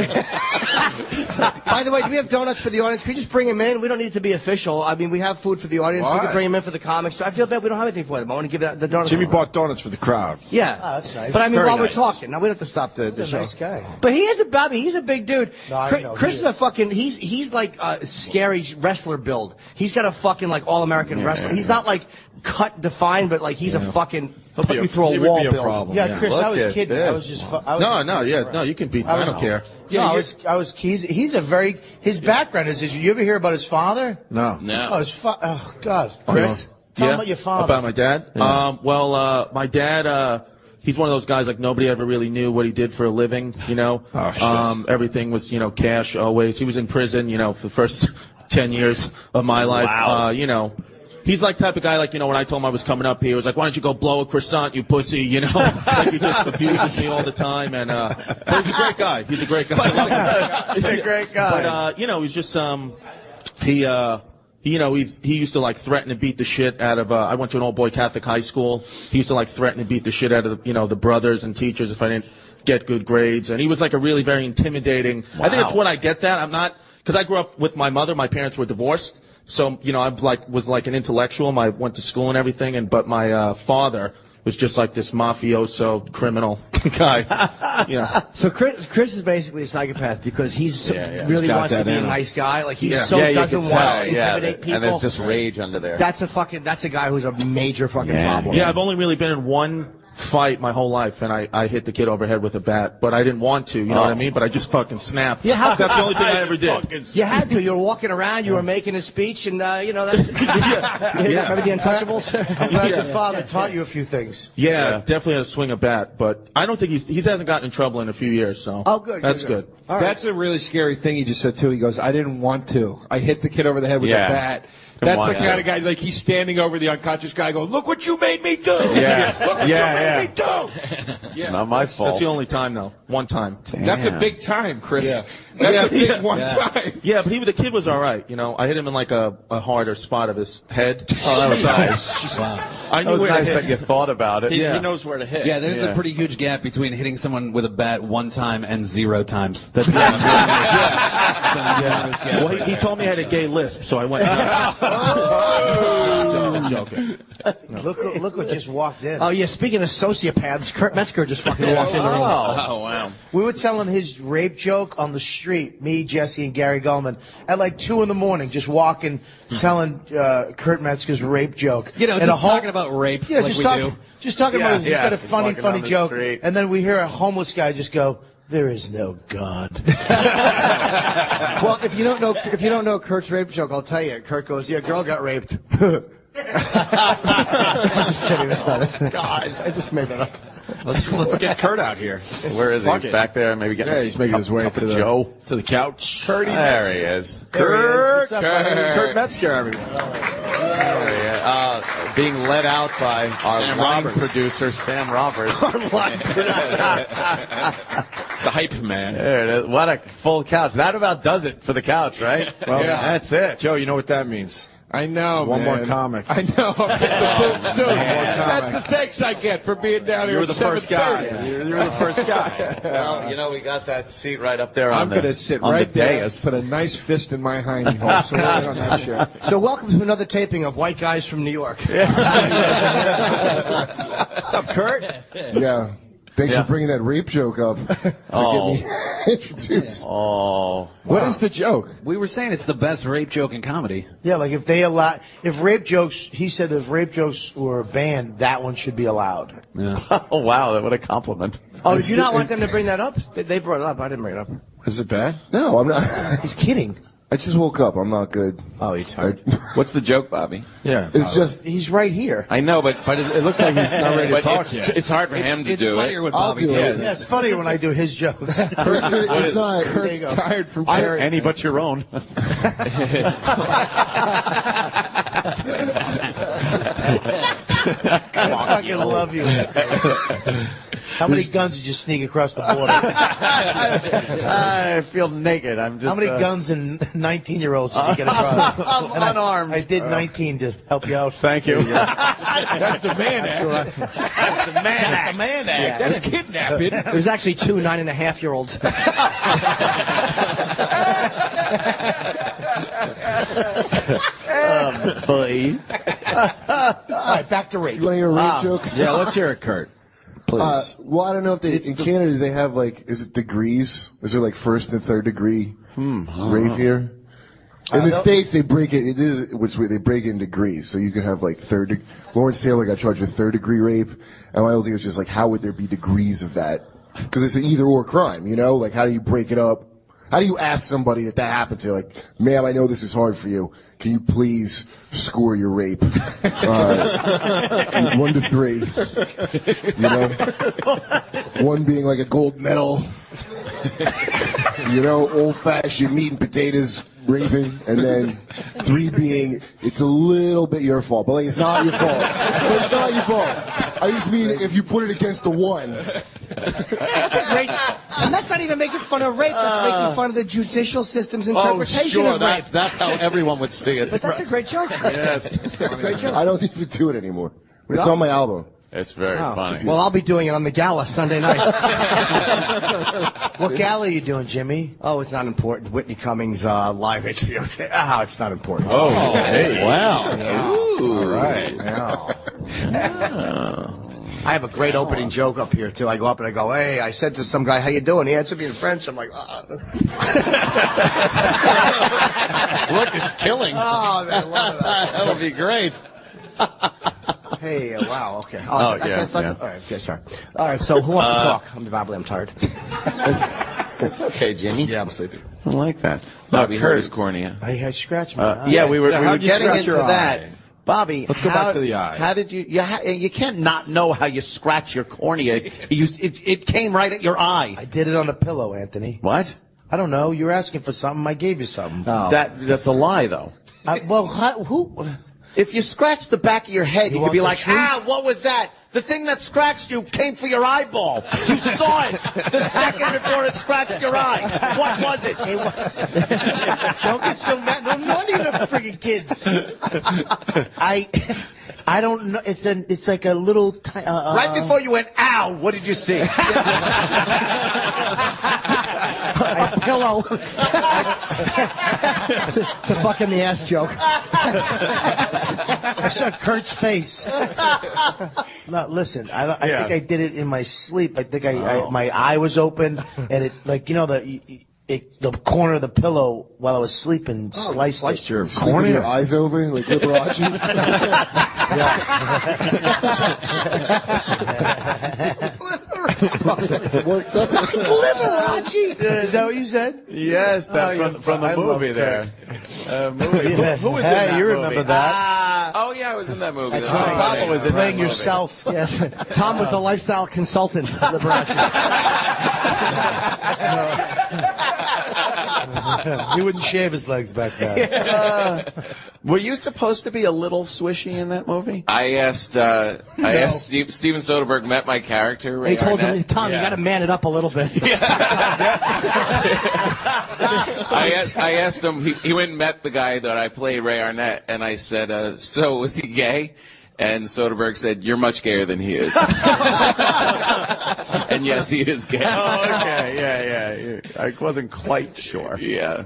By the way, do we have donuts for the audience? Can we just bring them in? We don't need it to be official. I mean, we have food for the audience. We can bring them in for the comics. I feel bad we don't have anything for them. I want to give the donuts. Jimmy bought donuts for the crowd. Yeah. Oh, that's nice. But I mean, Very while we're nice. talking, now we don't have to stop the He's a show. nice guy. But he is a Bobby. He's a big dude. No, I know, Chris he is a is. fucking. He's like a scary wrestler build. He's got a fucking like all American wrestler. He's not like cut defined, but like he's a fucking put you through a wall build. problem. Yeah, Chris, I Look was at kidding. I was this. just. I was No, you can beat. I don't care. Yeah, I was. He's a very. His background is. You ever hear about his father? No. Oh, oh God, Chris. Tell him about your father. About my dad? Yeah. My dad, he's one of those guys like nobody ever really knew what he did for a living, you know. Oh, shit. Everything was, cash always. He was in prison, for the first 10 years of my life. Wow. He's like the type of guy, like, when I told him I was coming up here, he was like, why don't you go blow a croissant, you pussy, Like, he just abuses me all the time, and, but he's a great guy. He's a great guy. He's a great guy. But, he's just, he used to like threaten to beat the shit out of. I went to an all-boy Catholic high school. He used to like threaten to beat the shit out of the brothers and teachers if I didn't get good grades. And he was like a really very intimidating. I think it's when I get that. I'm not because I grew up with my mother. My parents were divorced, so I was like an intellectual. I went to school and everything. But my father was just like this mafioso criminal guy. So Chris is basically a psychopath because he's really He's got wants to that be a in him. nice guy. Like he you doesn't can want tell, to intimidate people. And there's just rage under there. That's a guy who's a major fucking problem. Yeah, I've only really been in one fight my whole life, and I hit the kid over the head with a bat, but I didn't want to, you know what I mean? But I just fucking snapped. Yeah, that's the only thing I ever did. You had to. You were walking around. You were making a speech, and that's remember the Untouchables? I'm glad your father taught you a few things. Yeah, definitely had to swing a bat, but I don't think he hasn't gotten in trouble in a few years, so that's good. All right. That's a really scary thing he just said too. He goes, "I didn't want to. I hit the kid over the head with a bat." That's the kind of guy, like he's standing over the unconscious guy going, "Look what you made me do! Yeah. Look what you made me do!" It's not my fault. That's the only time, though. One time. That's a big time, Chris. That's a big one time. Yeah, but the kid was all right. I hit him in like a harder spot of his head. Oh, that was nice. Wow. I knew that was where to nice hit. that you thought about it. He knows where to hit. Yeah, there's a pretty huge gap between hitting someone with a bat one time and 0 times. That's Well, he told me I had a gay lisp, so I went. I'm joking. Look what just walked in. Oh yeah, speaking of sociopaths, Kurt Metzger just fucking walked in the room. Oh, wow. We were telling his rape joke on the street, me, Jesse, and Gary Gulman, at like 2 a.m, just walking, telling Kurt Metzger's rape joke. Just talking about rape Yeah, like just we talking. do. Just talking about it. He's got a just funny walking down the joke. street. And then we hear a homeless guy just go, "There is no God." Well, if you don't know Kurt's rape joke, I'll tell you. Kurt goes, "Yeah, girl got raped." I'm just kidding. That's not it. God, I just made that up. Let's get Kurt out here. Where is he? Fuck He's it. back there. Maybe getting Yeah, he's making his way cup to of Joe. the couch. There he is. Kurt Kurt. Metzger, everyone. There he is. Being led out by our Sam line Roberts. producer, Sam Roberts. The hype man. There it is. What a full couch. That about does it for the couch, right? Well, that's it. Joe, you know what that means. I know, One man. more comic. I know. I'm getting the boot soon. That's the thanks I get for being down here. You were the first guy. You were the first guy. Well, you know, we got that seat right up there I'm on going to the sit on right the there, dais. put a nice fist in my hiney hole. So we'll get on that chair. So welcome to another taping of White Guys from New York. What's up, Kurt? Yeah. Thanks Yeah. for bringing that rape joke up to Oh. get me introduced. Oh. What is the joke? We were saying it's the best rape joke in comedy. Yeah, like if rape jokes, he said if rape jokes were banned, that one should be allowed. Yeah. Oh, wow. What a compliment. Oh, did you not want them to bring that up? They brought it up. I didn't bring it up. Is it bad? No, I'm not. He's kidding. I just woke up. I'm not good. Oh, you're tired. What's the joke, Bobby? Yeah. It's just. He's right here. I know, but it looks like he's not ready to but talk it's, yet. it's hard for him to It's do funnier it. with I'll Bobby. do it. Yeah, it's funnier when I do his jokes. It's not. There you go. Tired from carrying. Any but your own. I fucking love you. How many guns did you sneak across the border? I feel naked. I'm just. How many guns and 19-year-olds did you get across? I'm And unarmed. I did 19 to help you out. Thank you. That's the man act. That's the man act. The man act. That's kidnapping. There's actually 2 9.5-year-olds. Oh, boy. All right, back to rape. You want to hear a rape joke? Yeah, let's hear it, Kurt. Please. Well, I don't know if they in Canada they have like, is it degrees? Is there like first and third degree rape here? In the States, they break it. It is which way they break it in degrees. So you can have like Lawrence Taylor got charged with third-degree rape, and my whole thing was just like, how would there be degrees of that? Because it's an either-or crime, you know? Like, how do you break it up? How do you ask somebody that happened to? Like, ma'am, I know this is hard for you. Can you please score your rape? 1 to 3. You know? 1 being like a gold medal. You know, old-fashioned meat and potatoes raping, and then 3 being it's a little bit your fault, but like it's not your fault. But it's not your fault. I just mean if you put it against a 1. That's a great. And that's not even making fun of rape. That's making fun of the judicial system's interpretation sure. of rape. That's how everyone would see it. But that's a great joke. Yes. Great joke. I don't even do it anymore. It's on my album. It's very funny. Well, I'll be doing it on the gala Sunday night. What gala are you doing, Jimmy? Oh, it's not important. Whitney Cummings live HBO. It's not important. Oh, hey. Wow. All right. I have a great opening joke up here too. I go up and I go, "Hey," I said to some guy, "How you doing?" He answered me in French. I'm like, Look, it's killing. "Oh, man, I love that." That'll be great. Hey, wow, okay. Oh, yeah. All right, okay, sorry. All right, so who wants to talk? I'm tired. It's okay, Jimmy. Yeah, I'm sleepy. I like that. Bobby hurt his cornea. I scratched my eye. Yeah, we were how'd you getting scratch into your that. eye? Bobby, Let's go back to the eye. How did you? You can't not know how you scratch your cornea. It came right at your eye. I did it on a pillow, Anthony. What? I don't know. You were asking for something. I gave you something. That's a lie, though. Who? If you scratch the back of your head, you could want be the like, truth? what was that? The thing that scratched you came for your eyeball. You saw it the second before it scratched your eye. What was it? It was. Don't get so mad. No wonder you're friggin' kids. I don't know. It's like a little. Right before you went, ow, what did you see? A pillow. It's a fuck in the ass joke. I saw Kurt's face. No, listen. I think I did it in my sleep. I think my eye was open, and it the corner of the pillow while I was sleeping sliced your corner. Your eyes open like Liberace. Liberace. Is that what you said? Yes, from the movie there. Movie. Who was in that you movie? remember that? Oh yeah, I was in that movie. That's That's right. right. Papa was in Playing that movie. yourself. Yes. Tom was the lifestyle consultant. Liberace. He wouldn't shave his legs back then. Were you supposed to be a little swishy in that movie? I asked Steven Soderbergh met my character. Ray He told him, Arnett. Tom, you got to man it up a little bit. I asked him. He went and met the guy that I played, Ray Arnett, and I said, "So was he gay?" And Soderbergh said, "You're much gayer than he is." And yes, he is gay. Oh, okay. Yeah. I wasn't quite sure. Yeah.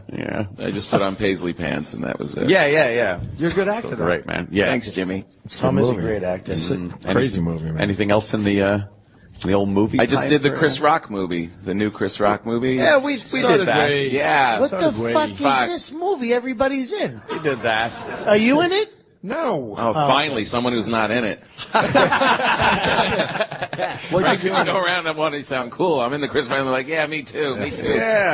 I just put on paisley pants, and that was it. Yeah. You're a good actor, though. Great, man. Yeah. Thanks, Jimmy. Tom is a great actor. Crazy movie, man. Anything else in the old movie? I just did the pipe Chris Rock movie, the new Chris Rock movie. Yeah, we did that. Yeah. What the fuck is this movie everybody's in? We did that. Are you in it? No. Oh, finally, someone who's not in it. I go around and want to sound cool. I'm in the Chris Rock. They're like, yeah, me too. Yeah. It's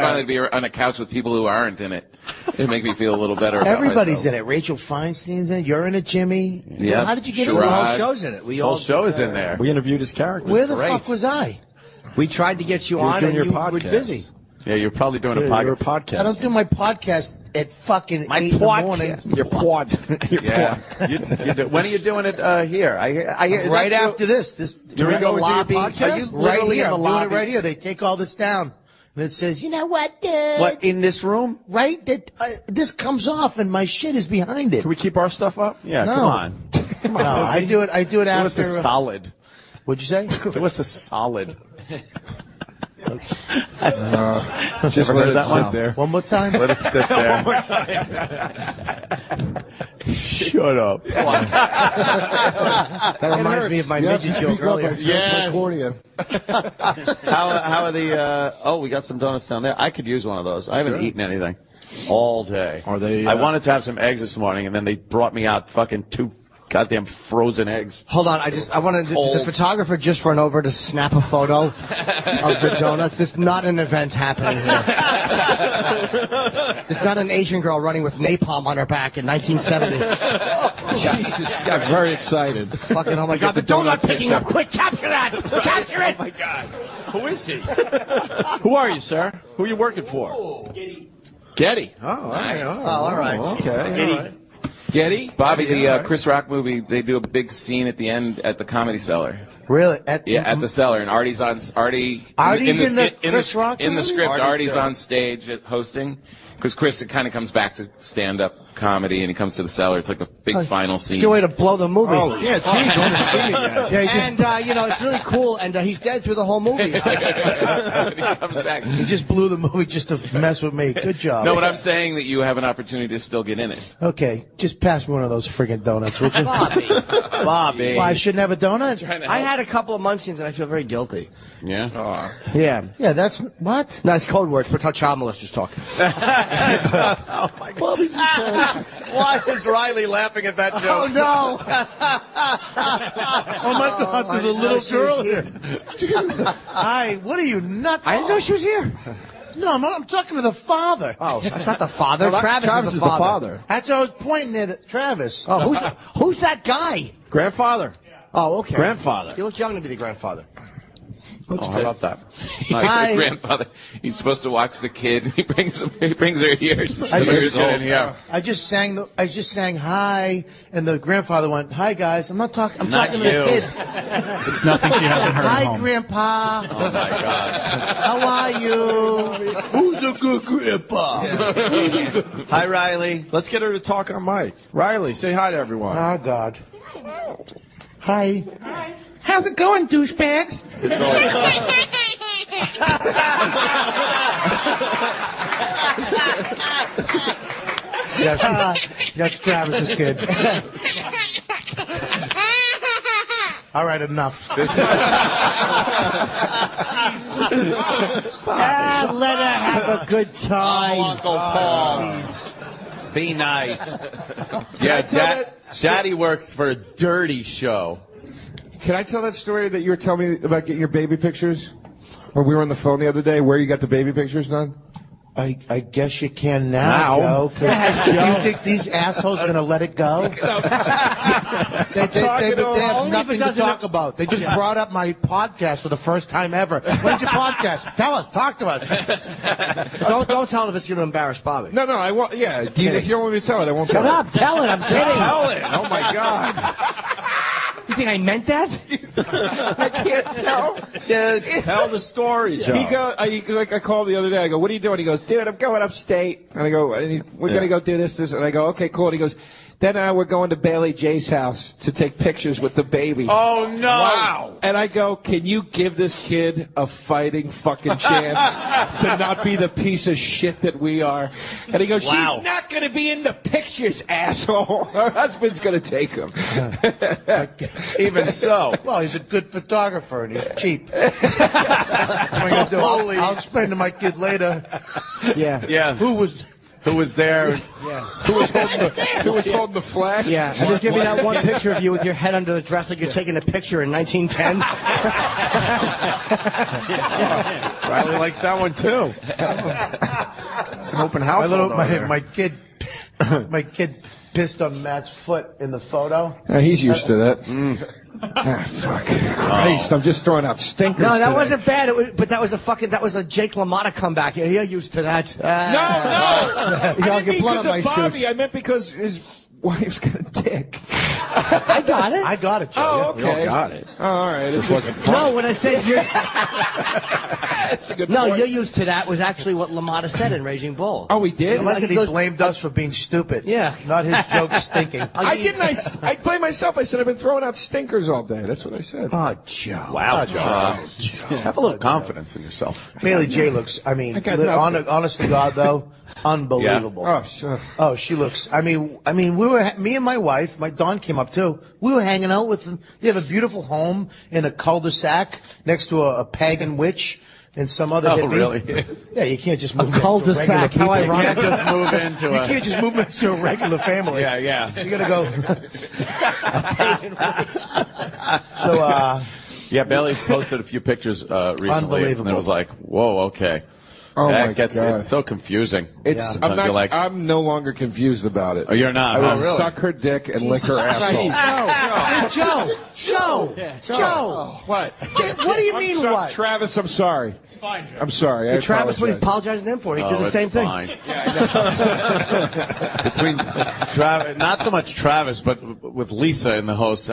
finally to be on a couch with people who aren't in it. It make me feel a little better about Everybody's myself. in it. Rachel Feinstein's in it. You're in it, Jimmy. Yeah. How did you get Sherrod. in it? The whole show's in it. The whole show is in there. We interviewed his character. Where the Great. fuck was I? We tried to get you were on, doing and your you were podcast. busy. Yeah, you're probably doing a You're a podcast. podcast. I don't do my podcast at fucking 8 in the morning. Your quad. Yeah. When are you doing it here? I hear. Is Right that after this. You're in in the the lobby. podcast? Are you Right literally here, in the I'm lobby? doing it Right here. They take all this down. And it says, you know what, dude? What, in this room? Right? That this comes off and my shit is behind it. Can we keep our stuff up? Yeah, No. come on. No, I do it after. Do us a solid. What'd you say? Do us a solid. Just Ever let heard it that sit one? there. One more time? Let it sit there. Shut up. That reminds me of my You have to midget joke speak up. I earlier. scratched my cornea. How are the? We got some donuts down there. I could use one of those. I haven't eaten anything all day. Are they? I wanted to have some eggs this morning, and then they brought me out fucking 2 goddamn frozen eggs. Hold on, I wanted the photographer just run over to snap a photo of the donuts. There's not an event happening here. There's not an Asian girl running with napalm on her back in 1970. Jesus, she got very excited. Fucking, oh my God, the donut picking up. Quick, capture that! Capture it! Oh my God. Who is he? Who are you, sir? Who are you working for? Getty. Oh, all right. Oh, all right. Okay. Getty? Bobby, the Chris Rock movie, they do a big scene at the end at the Comedy Cellar. Really? At the Cellar, and Artie's in the Chris Rock in the movie? script. Artie's on stage hosting. Because Chris kind of comes back to stand-up comedy, and he comes to the Cellar. It's like a big final scene. It's a good way to blow the movie. Oh, Yeah, geez, want to see it yet. And, it's really cool, and he's dead through the whole movie. He comes back. He just blew the movie just to mess with me. Good job. No, but I'm saying that you have an opportunity to still get in it. Okay, just pass me one of those friggin' donuts, would you? Bobby. Why, I shouldn't have a donut? I had a couple of munchkins, and I feel very guilty. Yeah. Yeah. Yeah, that's what? No, it's code words, but how child molesters talk. Oh my God. Why is Riley laughing at that joke? Oh, no. Oh my God, there's a little girl here. Hi, what are you, nuts? I didn't know she was here. No, I'm talking to the father. Oh, that's not the father. Travis is the father. That's what I was pointing at Travis. Oh, who's that guy? Grandfather. Oh, okay. Grandfather. You look young to be the grandfather. How about that? My grandfather, he's supposed to watch the kid. He brings her here. She's 7 years old. I just sang hi, and the grandfather went, "Hi guys." I'm talking to the kid. It's nothing she hasn't heard at Hi, home. Grandpa. Oh my God. How are you? Who's a good grandpa? Hi, Riley. Let's get her to talk on mic. Riley, say hi to everyone. Oh God. Hi. How's it going, douchebags? It's all. That's Travis's kid. All right, enough. Let her have a good time. Oh, Uncle Paul. Be nice. Yeah, Daddy works for a dirty show. Can I tell that story that you were telling me about getting your baby pictures? Or we were on the phone the other day, where you got the baby pictures done? I guess you can now, Joe. 'Cause you think these assholes are going to let it go? They have nothing to talk about. They just brought up my podcast for the first time ever. When's your podcast? Tell us. Talk to us. Don't tell it if it's going to embarrass Bobby. No, I won't. Yeah, if you don't want me to tell it, I won't Shut tell up. Tell it. I'm kidding. Tell it. Oh my God. You think I meant that? I can't tell. Dude, tell the story, Joe. I called the other day. I go, what are you doing? He goes, dude, I'm going upstate. And I go, we're going to go do this. And I go, okay, cool. And he goes, then we're going to Bailey J's house to take pictures with the baby. Oh, no. Wow. And I go, can you give this kid a fighting fucking chance to not be the piece of shit that we are? And he goes, she's not going to be in the pictures, asshole. Her husband's going to take him. Even so. Well, he's a good photographer and he's cheap. What am I going to do? I'll explain to my kid later. Yeah. Who was there? Yeah. Who was holding the flag? Yeah. And just give me that one picture of you with your head under the dress like you're taking a picture in 1910. Riley likes that one too. It's an open house. My kid pissed on Matt's foot in the photo. He's used to that. Fuck. Christ, I'm just throwing out stinkers. No, that today. wasn't bad. But that was a Jake LaMotta comeback. Yeah, you're used to that. No. I didn't mean blood on because my of Bobby. I meant because his wife's got a dick. I got it. I got it, Joe. Oh, Yeah. okay. We all got it. Oh, all right. This wasn't funny. No, when I said you're... That's a good No, point. you're used to that was actually what LaMotta said in Raging Bull. Oh, he did? I like that he blamed us for being stupid. Yeah. Not his jokes stinking. I blame myself. I said I've been throwing out stinkers all day. That's what I said. Oh, Joe. Wow, Joe. Have a little confidence in yourself. Bailey J looks, honest to God, though, unbelievable. Oh, sure. Oh, she looks, me and my wife, my Dawn came up too. We were hanging out with them. They have a beautiful home in a cul-de-sac next to a pagan witch and some other hippie. Really? Yeah, you can't just move cul-de-sac. How you ironic. You can't just move into You can't just move into a regular family. Yeah. You gotta go. So, Yeah, Bailey's posted a few pictures recently. Unbelievable. And it was like, whoa, okay. Oh, that my gets, God. It's so confusing. I'm no longer confused about it. Oh, you're not? I will Really? suck her dick and lick her asshole. Joe. What? What do you mean, what? Travis, I'm sorry. It's fine, Joe. I'm sorry. I Travis, what are you apologize. apologizing to him for? He did the it's same thing. fine. Between Travis, not so much Travis, but with Lisa in the house.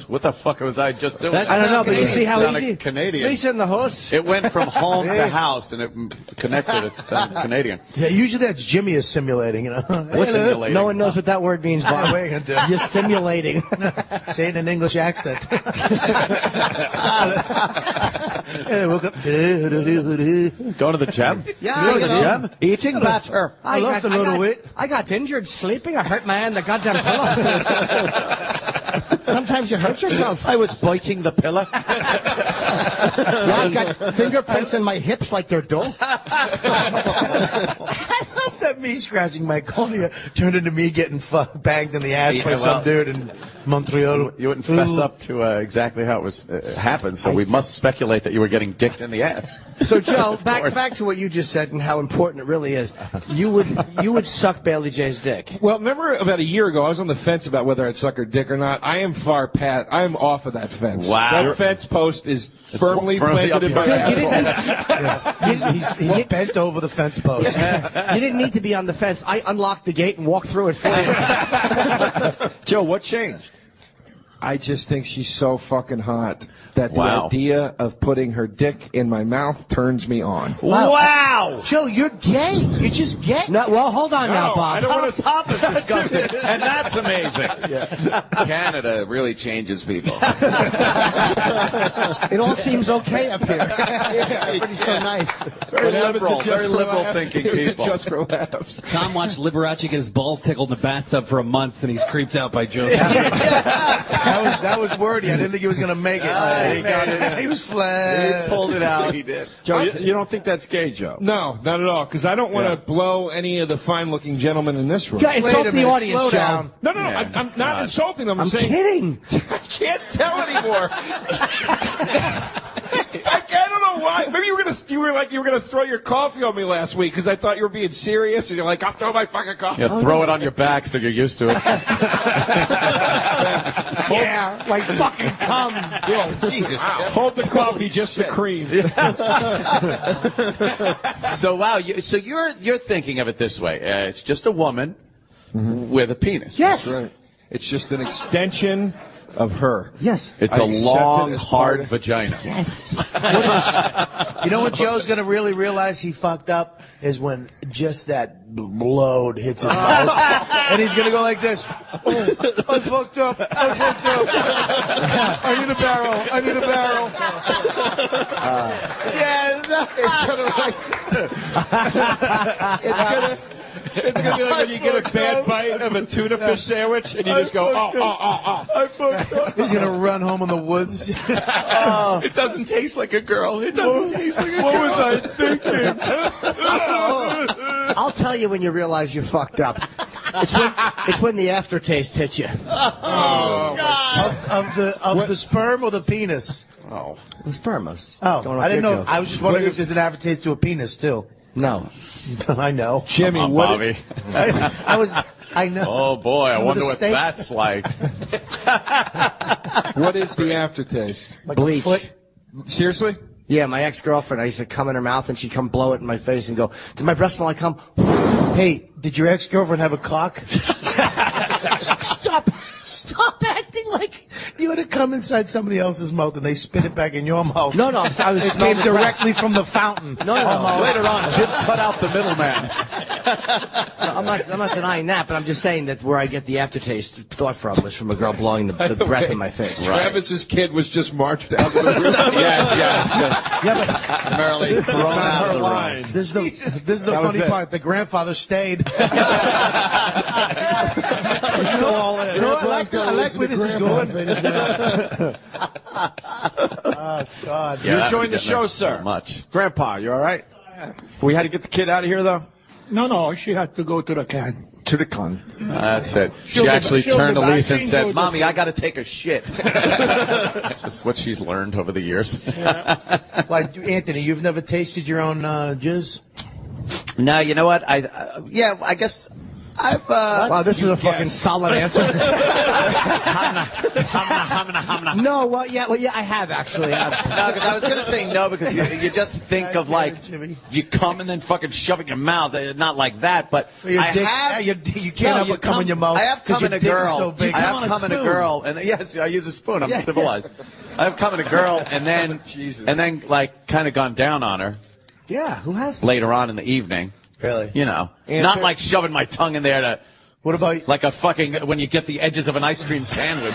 What the fuck was I just doing? I don't know, but you see how Sounded easy. Canadian. Lisa in the house. It went from home to house, and it connected. It sounded Canadian. Yeah, usually that's Jimmy is simulating, Simulating. No one knows what that word means, Bob. What are you gonna do? You're simulating. Say it in an English accent. Woke up. Going to the gym? Yeah, You go to you the know. gym? Eating better. I lost a little weight. I got injured sleeping. I hurt my hand. The goddamn pillow. Sometimes you hurt yourself. I was biting the pillow. Yeah, I got fingerprints in my hips like they're dull. I love that me scratching my cornea turned into me getting banged in the ass by some dude in Montreal. You wouldn't fess up to exactly how it was happened, so we must speculate that you were getting dicked in the ass. So, Joe, back to what you just said and how important it really is. You would suck Bailey J's dick. Well, remember about a year ago, I was on the fence about whether I'd suck her dick or not. I am I am off of that fence. Wow. That fence post is firmly planted in my asshole. He's bent over the fence post. You didn't need to be on the fence. I unlocked the gate and walked through it for you. Joe, what changed? I just think she's so fucking hot that the Wow. idea of putting her dick in my mouth turns me on. Wow. Joe, you're gay. You're just gay. No, well, hold on now, Bob. I don't want to Pop is disgusting, and that's amazing. Canada really changes people. It all seems okay up here. Everybody's so nice. Very liberal, very liberal thinking people. Just for laughs. Tom watched Liberace get his balls tickled in the bathtub for a month, and he's creeped out by Joe. That was wordy. I didn't think he was going to make it. He got it. He was flat. He pulled it out. He did. Joe, you don't think that's gay, Joe? No, not at all, because I don't want to blow any of the fine-looking gentlemen in this room. Yeah, insult the audience, Slow Joe. down. No, I'm not insulting them. I'm saying kidding. I can't tell anymore. I don't know why. Maybe you were gonna throw your coffee on me last week because I thought you were being serious, and you're like, I'll throw my fucking coffee. Yeah, throw it on your back so you're used to it. Yeah, like fucking cum. Jesus. Hold the coffee, just the cream. So wow, so you're thinking of it this way: it's just a woman with a penis. Yes. That's right. It's just an extension of her. Yes. It's a long, hard vagina. Yes. You know what Joe's going to really realize he fucked up is when just that load hits his mouth. And he's going to go like this. Oh, I fucked up. I fucked up. I need a barrel. I need a barrel. It's gonna be like when you get a bad bite of a tuna fish sandwich and you just go, I fucked up. He's going to run home in the woods. It doesn't taste like a girl. It doesn't taste like a girl. What was I thinking? I'll tell you when you realize you fucked up. It's when the aftertaste hits you. Oh, God. Of the sperm or the penis? Oh, the sperm. I didn't know. I was just wondering if there's an aftertaste to a penis too. No. I know. Jimmy, Come on, what? Bobby. I know. Oh boy, I With wonder a what steak? that's like. What is the aftertaste? Like Bleach. a foot. Seriously? Yeah, my ex-girlfriend, I used to come in her mouth and she'd come blow it in my face and go, does my breath smell like cum? Hey, did your ex-girlfriend have a cock? Stop acting like you had to come inside somebody else's mouth and they spit it back in your mouth. No, I was It came directly from the fountain. No. Later on, Jim cut out the middleman. No, I'm not denying that, but I'm just saying that where I get the aftertaste thought from was from a girl blowing the breath in my face. Travis's kid was just marched out of the room. Yes, just summarily thrown out of the room. This is the funny part. The grandfather stayed. He's still all in. You know, I like where this is going. Oh, God. You're enjoying the show, sir. So much. Grandpa, you all right? We had to get the kid out of here, though? No, she had to go to the can. To the con. That's it. She'll She be- actually she'll turned be to back. Lisa and She said, knows Mommy, that- I got to take a shit. Just what she's learned over the years. Like, Anthony, you've never tasted your own jizz? No, you know what? I guess I've. Wow, this is a fucking solid answer. No, well, yeah, I have actually. No, because I was going to say no because you just think of like you come and then fucking shove it in your mouth. Not like that, but Your I dick- have. you can't have a cum in your mouth. I have 'cause come in your a dick is girl. so big. I have come in a girl, and yes, I use a spoon. I'm civilized. I have come in a girl, and then like kind of gone down on her Yeah, who has? later on in the evening. Really? You know, And not like shoving my tongue in there to. What about like a fucking when you get the edges of an ice cream sandwich?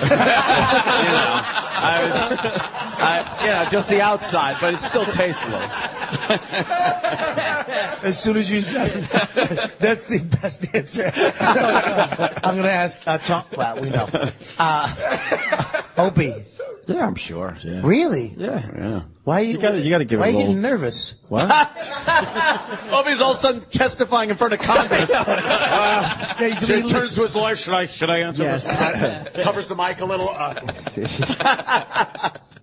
You know, just the outside, but it still tastes a little. As soon as you said it, that's the best answer. I'm going to ask Tom. Well, we know. Opie. Yeah, I'm sure. Yeah. Really? Yeah. Why You gotta give it Why a are you little. getting nervous? What? Opie's all of a sudden testifying in front of Congress. He turns to his lawyer. Should I answer Yes. this? Covers the mic a little.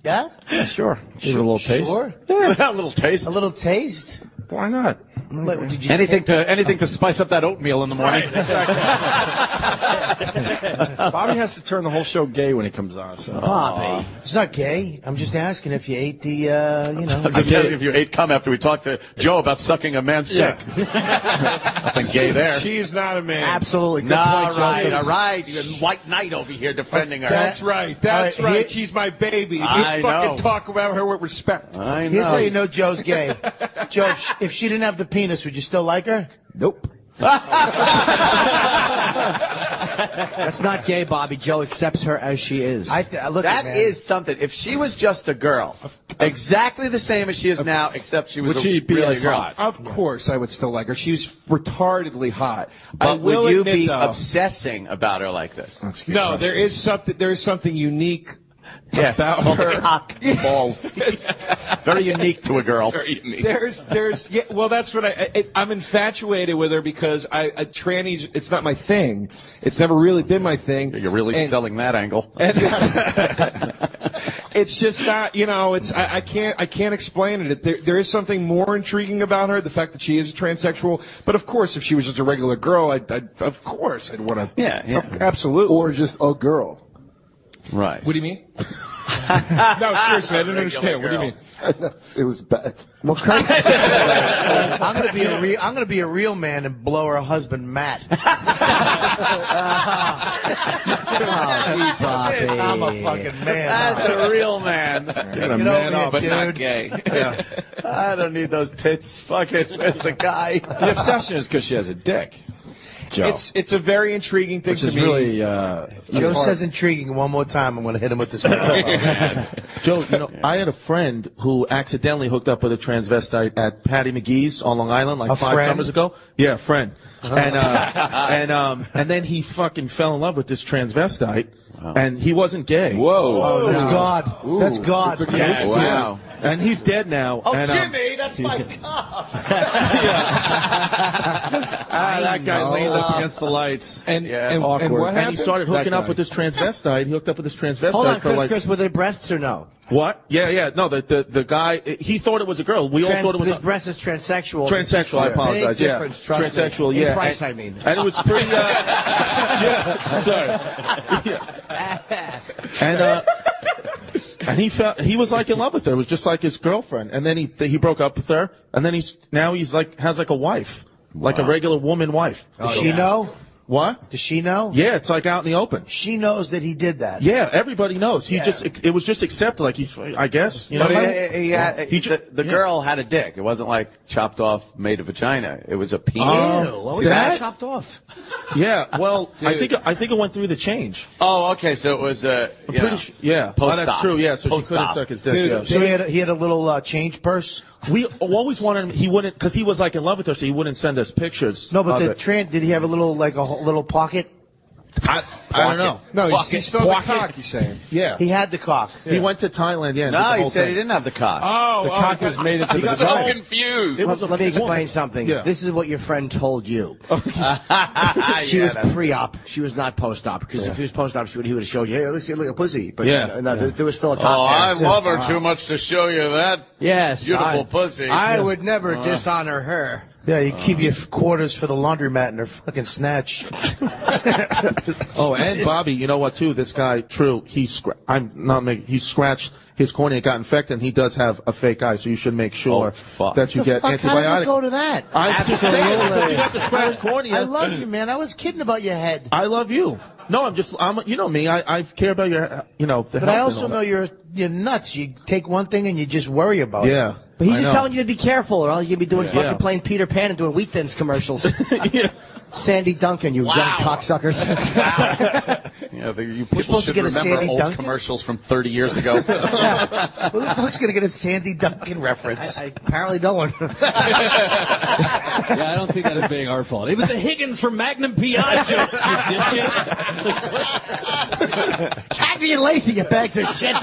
Yeah? Yeah, sure. Give it a little taste. Sure. Yeah, a little taste. A little taste? Why not? Did you Anything to spice up that oatmeal in the morning. Bobby has to turn the whole show gay when he comes on. So. Bobby. It's not gay. I'm just asking if you ate the, I'm just saying, if you ate cum after we talked to Joe about sucking a man's dick. Nothing gay there. She's not a man. Absolutely. Good All point, right, Joseph. all right. You're White Knight over here defending her. That's right. That's All right, right. She's my baby. You I fucking know. talk about her with respect. I know. Here's how you know Joe's gay. Joe, if she didn't have the penis, would you still like her? Nope. That's not gay, Bobby. Joe accepts her as she is. Look, That man. is something. If she was just a girl, exactly the same as she is now, except she was Would she be really as a girl. hot? Of course, I would still like her. She's retardedly hot. I But will would you admit, be though, obsessing about her like this? That's a good No, question. there is something unique Yeah, about called her. the cock balls. Very unique to a girl. Very unique. There's yeah, well, that's what I'm infatuated with her because trannies, it's not my thing. It's never really been my thing. You're really selling that angle. It's just not, I can't explain it. There is something more intriguing about her, the fact that she is a transsexual. But of course, if she was just a regular girl, of course I'd want to. Yeah. Absolutely. Or just a girl. Right. What do you mean? No, seriously, I didn't understand. What do you mean? It was bad. Well, I'm gonna be a real man and blow her husband Matt. I'm a fucking man. That's a real man. Get man up, but dude. not gay. Yeah. I don't need those tits. Fucking, where's the guy? The obsession is because she has a dick. Joe. It's a very intriguing thing Which to is me. really, Joe says intriguing one more time. I'm going to hit him with this. Joe, I had a friend who accidentally hooked up with a transvestite at Patty McGee's on Long Island like 5 summers ago. Yeah, a friend. And then he fucking fell in love with this transvestite, and he wasn't gay. Whoa. Oh, that's God. That's God. Yes. Wow. And he's dead now. Oh, and, Jimmy, that's my cock. That guy leaned up against the lights. And awkward. and what And happened? he started hooking up with this transvestite. He hooked up with this transvestite Hold on, for Chris, were they breasts or no? What? Yeah. No, the guy, he thought it was a girl. We all thought it was his breast is transsexual. transsexual. I apologize. Big difference, trust transsexual. me. Yeah. In price, I mean. And it was pretty. Yeah. Sorry. Yeah. And he was like in love with her. It was just like his girlfriend. And then he broke up with her. And then he's has like a wife, like a regular woman wife. Does she know? What? Does she know? Yeah, it's like out in the open. She knows that he did that. Yeah, everybody knows. It was just accepted. Like I guess. You know. The girl had a dick. It wasn't like chopped off, made a vagina. It was a penis. What was that chopped off? Yeah. Well, I think it went through the change. Oh, okay. So it was Yeah. Oh, that's true. Yeah. So she couldn't suck his dick. Yeah. So he had a little change purse. We always wanted him. He wouldn't, because he was like in love with her, so he wouldn't send us pictures. No, but of it. did he have a little pocket? I don't know. No, he's still the cock, he's saying. Yeah. He had the cock. He went to Thailand. Yeah. and No, did the he whole said thing. he didn't have the cock. The cock was made into He the got so vagina. confused. Let me explain something. Yeah. This is what your friend told you. She was pre-op. She was not post-op. Because if he was post-op, he would have showed you, hey, let's see, look a pussy. But no, there was still a cock. Oh, I there. love her too much to show you that. Yes. Beautiful pussy. I would never dishonor her. Yeah, you keep your quarters for the laundromat and her fucking snatch. Oh, and Bobby, you know what? Too, this guy, true. He scratched his cornea, it got infected, and he does have a fake eye. So you should make sure that you get How did we antibiotic. go to that? I'm just saying, because you got the scratched cornea. I love you, man. I was kidding about your head. I love you. No, I'm you know me. I care about your, the But health I and also all know that. you're nuts. You take one thing and you just worry about it. Yeah. But he's I just know. telling you to be careful, or else you're going to be doing Yeah. fucking playing Peter Pan and doing Wheat Thins commercials. Yeah. Sandy Duncan, you young cocksuckers. Yeah, you We're people supposed to should get a remember Sandy old Duncan? commercials from 30 years ago. Who's going to get a Sandy Duncan reference? Apparently no one. Yeah, I don't see that as being our fault. It was the Higgins from Magnum P.I. joke, you dipshits. Tacky and Lacey, you bags of shit.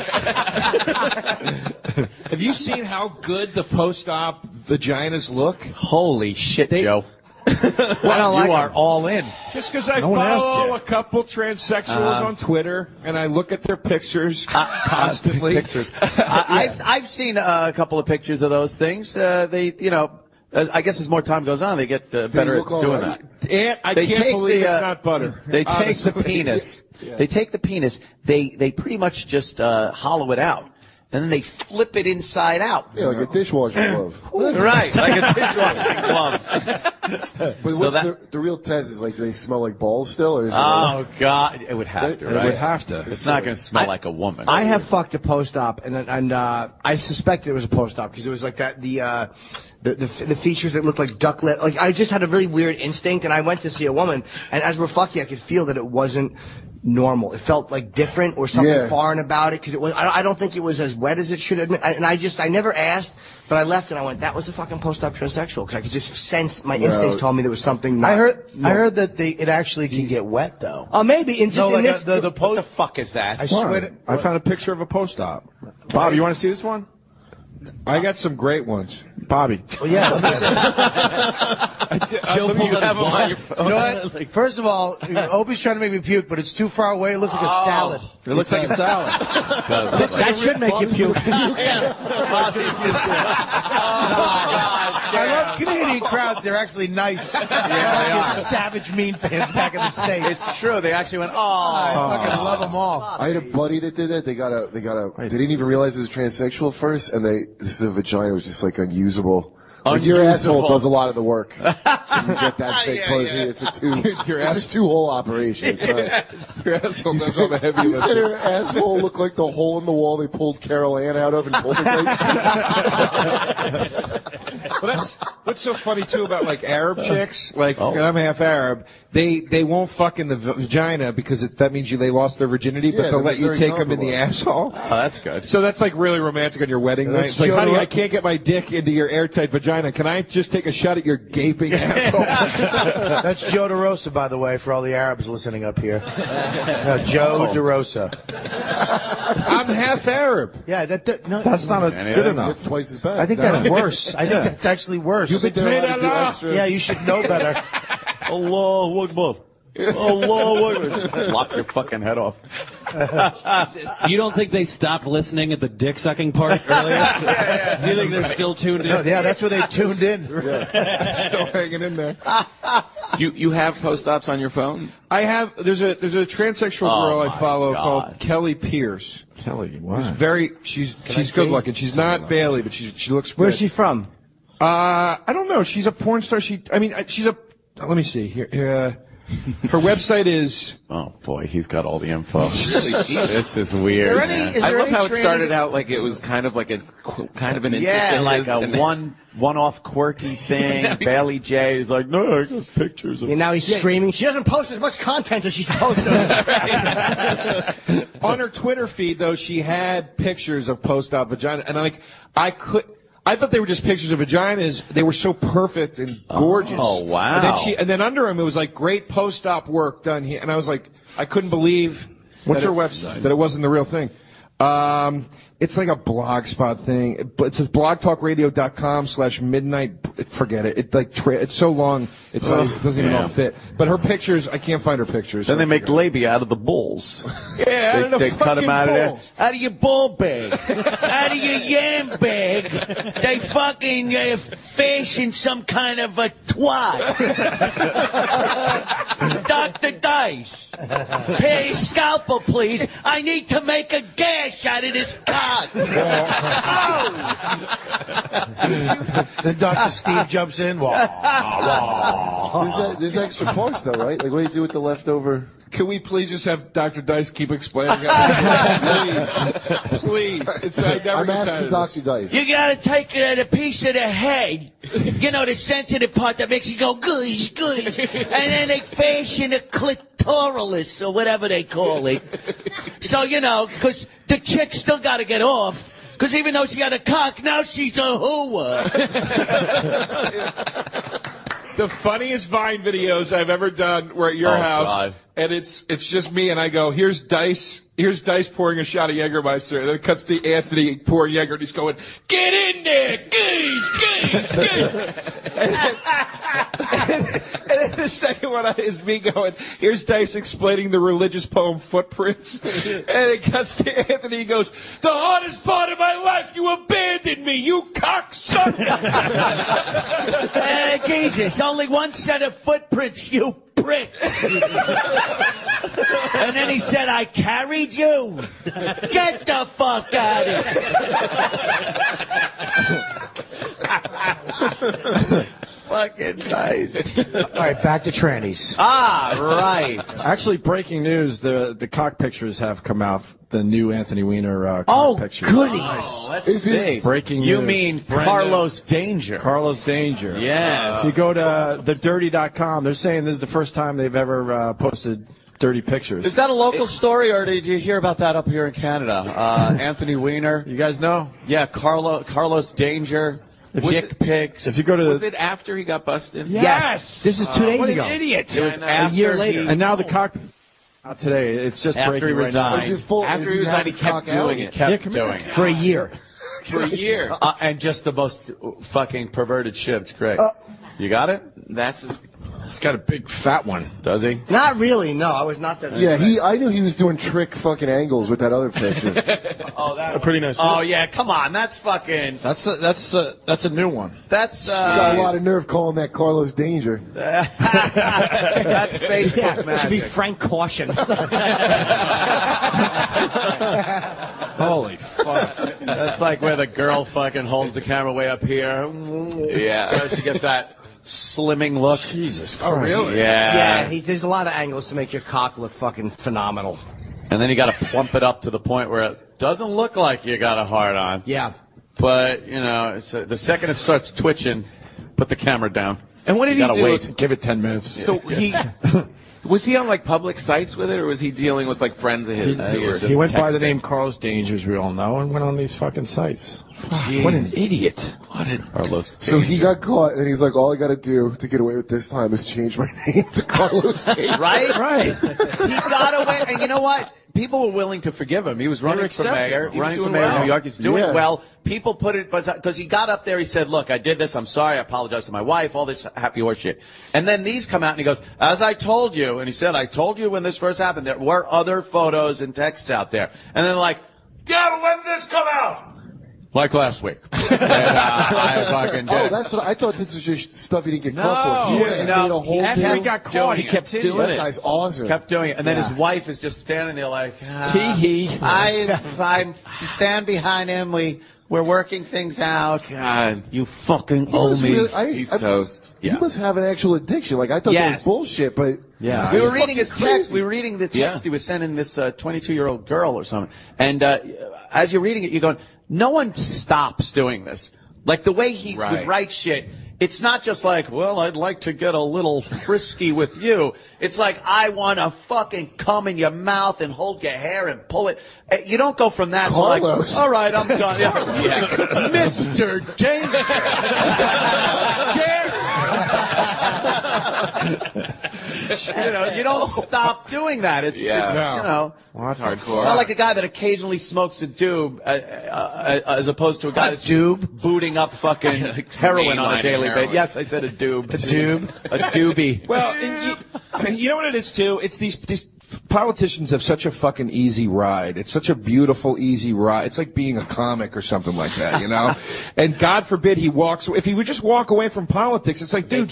Have you seen how good the post-op vaginas look? Holy shit, Joe. Well, you are all in. Just because I No one asked follow you. a couple transsexuals on Twitter and I look at their pictures constantly. Pictures. I've seen a couple of pictures of those things. I guess as more time goes on, they get better at doing that. And I They can't take believe the, it's not butter. They take honestly. the penis. Yeah. They take the penis. They pretty much just hollow it out, and then they flip it inside out. Yeah, like a dishwasher glove. Right, like a dishwashing glove. But what's the real test is, like, do they smell like balls still? Or is it Oh God, it would have to. It Right? would have to. It's not going to smell like a woman. I have fucked a post-op, and I suspected it was a post-op because it was like that the features that looked like ducklet. Like I just had a really weird instinct, and I went to see a woman, and as we're fucking, I could feel that it wasn't normal. It felt like different or something foreign about it because it was. I don't think it was as wet as it should have been. I never asked, but I left and I went, that was a fucking post-op transsexual because I could just sense my instincts told me there was something. I heard that it actually can get wet though. Oh, maybe in No, like this. the What the fuck is that? I swear. I found a picture of a post-op. Bob, you want to see this one? I got some great ones. Bobby. Well, yeah, let me say. Joe, you have him on your phone. You know what? First of all, Opie's trying to make me puke, but it's too far away. It looks like a salad. It looks like a salad. That should make you puke. I love Canadian crowds. They're actually nice. Yeah, savage, mean fans back in the States. It's true. They actually went, I fucking love them all. I had a buddy that did that. They didn't even realize it was transsexual at first, and this vagina was just like unusable. Like your asshole does a lot of the work. When you get that fake pussy. It's a two-hole operation. It's not, Your asshole does all the heavy you lifting. said her asshole looked like the hole in the wall they pulled Carol Ann out of in Poltergeist. Well, that's what's so funny too about like Arab chicks. Like I'm half Arab. They won't fuck in the vagina because that means they lost their virginity, but they'll let you take them in the asshole. Oh, that's good. So that's like really romantic on your wedding night. It's like, honey, I can't get my dick into your airtight vagina. Can I just take a shot at your gaping asshole? That's Joe DeRosa, by the way, for all the Arabs listening up here. Joe DeRosa. I'm half Arab. Yeah, That's not good enough. That's twice as bad. I think that's worse. I think that's actually worse. You've been allowed to do extra. Yeah, you should know better. Allahu Akbar. Allahu Akbar. Lock your fucking head off. You don't think they stopped listening at the dick sucking part earlier? You think they're still tuned in? No, yeah, that's where they tuned in. Still hanging in there. You have post-ops on your phone? I have. There's a transsexual girl I follow called Kelly Pierce. Kelly, wow. She's good looking. She's not Bailey, but she looks good. Where's she from? I don't know. She's a porn star. Let me see here. Her website is. Oh boy, he's got all the info. This is weird. I love how it started out like it was kind of an interest. Yeah, in like his, a one-off quirky thing. Bailey J is like, no, I got pictures of. And now he's screaming. She doesn't post as much content as she's supposed to. On her Twitter feed, though, she had pictures of post-op vagina, and I thought they were just pictures of vaginas. They were so perfect and gorgeous. Oh, wow. And then under them, it was like great post-op work done here. And I was like, I couldn't believe. What's her website? That it wasn't the real thing. It's like a blogspot thing. It's blogtalkradio.com/midnight. Forget it. It's so long. It doesn't even all fit. But her pictures, I can't find her pictures. Then they make labia out of the bulls. Yeah, they cut them out of there. Out of your ball bag. Out of your yam bag. They fucking fashion some kind of a twat. Dr. Dice. Pay your scalpel, please. I need to make a gash out of this cock. Then Dr. Steve jumps in. There's extra parts, though, right? Like, what do you do with the leftover? Can we please just have Dr. Dice keep explaining it? Please. I'm asking Dr. Dice. You gotta take a piece of the head, the sensitive part that makes you go goosh, goosh, and then they fashion a clitoris or whatever they call it. So, because the chick still gotta get off. Because even though she got a cock, now she's a hooah. The funniest Vine videos I've ever done were at your house, God. And it's just me, and I go, here's Dice pouring a shot of Jägermeister, and then it cuts to Anthony pouring Jäger, and he's going, get in there, geez. And then the second one is me going, here's Dice explaining the religious poem Footprints, and it cuts to Anthony, he goes, the hardest part of my life, you abandoned me, you cocksucker. Jesus, only one set of footprints, you prick. And then he said, I carried you. Get the fuck out of here. Fucking nice. All right, back to trannies. Right. Actually, breaking news, the cock pictures have come out. The new Anthony Weiner cock pictures. Goody. Oh, let's see. Breaking news. You mean Carlos Danger. Carlos Danger. Yes. If you go to thedirty.com, they're saying this is the first time they've ever posted dirty pictures. Is that a local story, or did you hear about that up here in Canada? Anthony Weiner. You guys know? Yeah, Carlos Danger. Dick pics. If you go to was it after he got busted? Yes. This is 2 days ago. What an idiot. It was a year later. And now the cock today, it's just after breaking he right now. resigned. After he resigned, he kept doing it. Kept doing it. For a year. for a year. And just the most fucking perverted shit. It's great. You got it? He's got a big fat one. Does he? Not really. No, I was not that. Yeah, I knew he was doing trick fucking angles with that other picture. A pretty nice. Oh yeah, come on. That's fucking. That's a new one. That's. He's got a lot of nerve calling that Carlos Danger. That's Facebook magic. It should be Frank Caution. Holy fuck. That's like where the girl fucking holds the camera way up here. Yeah. She get that slimming look. Jesus Christ. Oh, really? Yeah. Yeah, there's a lot of angles to make your cock look fucking phenomenal. And then you got to plump it up to the point where it doesn't look like you got a hard on. Yeah. But, you know, the second it starts twitching, put the camera down. And what did he do? Wait. Give it 10 minutes. So was he on like public sites with it, or was he dealing with like friends of his? He went by the name Carlos Danger, as we all know, and went on these fucking sites. What an idiot! What an Carlos. So he got caught, and he's like, all I got to do to get away with this time is change my name to Carlos Danger. Right? He got away, and you know what? People were willing to forgive him. He was running for mayor. Running for mayor of New York. He's doing well. People put it, because he got up there, he said, look, I did this. I'm sorry. I apologize to my wife. All this happy horse shit. And then these come out, and he goes, as I told you, and he said, I told you when this first happened, there were other photos and texts out there. And then like, yeah, but when did this come out? Like last week. And, I fucking did. Oh, that's what I thought. This was just stuff he didn't get caught for. He made a whole After he thing. got caught, he kept doing it. That guy's awesome. Kept doing it, and then his wife is just standing there like, Tee-hee. I stand behind him. We're working things out. God, you fucking owe me. He's toast. He must have an actual addiction. Like I thought that was bullshit, but yeah, we were reading his text. We were reading the text he was sending this 22-year-old girl or something. And as you're reading it, you're going, no one stops doing this. Like the way he would write shit. It's not just like, well, I'd like to get a little frisky with you. It's like, I want to fucking come in your mouth and hold your hair and pull it. You don't go from that to like, all right, I'm done. Mr. Danger. You know, you don't stop doing that. It's you know, it's hardcore. It's not like a guy that occasionally smokes a doob, as opposed to a guy that's booting up fucking heroin on a daily basis. Yes, I said a doob. A doob. A doobie. Well, and you know what it is too? It's these politicians have such a fucking easy ride. It's such a beautiful, easy ride. It's like being a comic or something like that, you know? And God forbid he walks, if he would just walk away from politics, it's like, dude,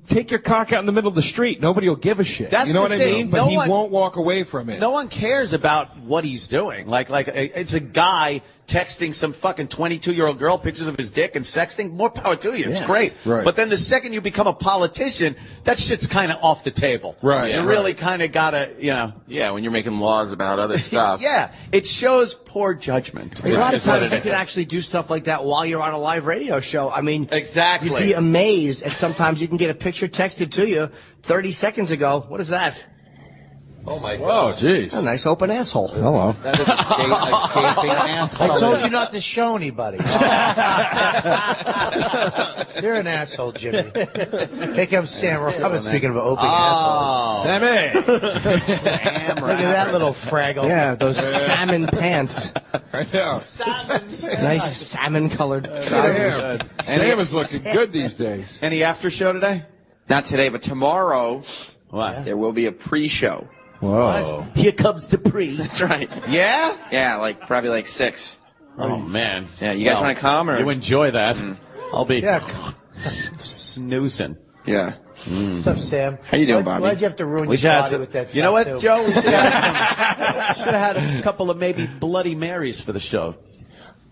take your cock out in the middle of the street. Nobody will give a shit. That's you know the what I thing. mean? But he won't walk away from it. No one cares about what he's doing. Like it's a guy texting some fucking 22-year-old girl pictures of his dick and sexting. More power to you. It's great. Right. But then the second you become a politician, that shit's kind of off the table. Right. You really kind of gotta, you know. Yeah, when you're making laws about other stuff. Yeah, it shows poor judgment. A lot of times you can actually do stuff like that while you're on a live radio show. I mean, exactly. You'd be amazed, and sometimes you can get a picture texted to you 30 seconds ago. What is that? Oh my God! Oh, jeez. A nice open asshole. Hello. That is a gaping asshole. I told you not to show anybody. You're an asshole, Jimmy. Here comes Sam Robbins, speaking of open assholes. Sammy. Look at that little fraggle. Yeah, those salmon pants. Nice salmon-colored trousers. Sam is looking good these days. Any after show today? Not today, but tomorrow What? there will be a pre-show. Whoa. Here comes the pre. That's right. Yeah? Yeah, probably 6. Oh man. Yeah, you guys want to come or? You enjoy that? I'll be Yeah. snoozing. Yeah. What's up, Sam? How you doing, Bobby? Why'd you have to ruin We your should body with that? You know what, tattoo? Joe? We should have had a couple of maybe Bloody Marys for the show.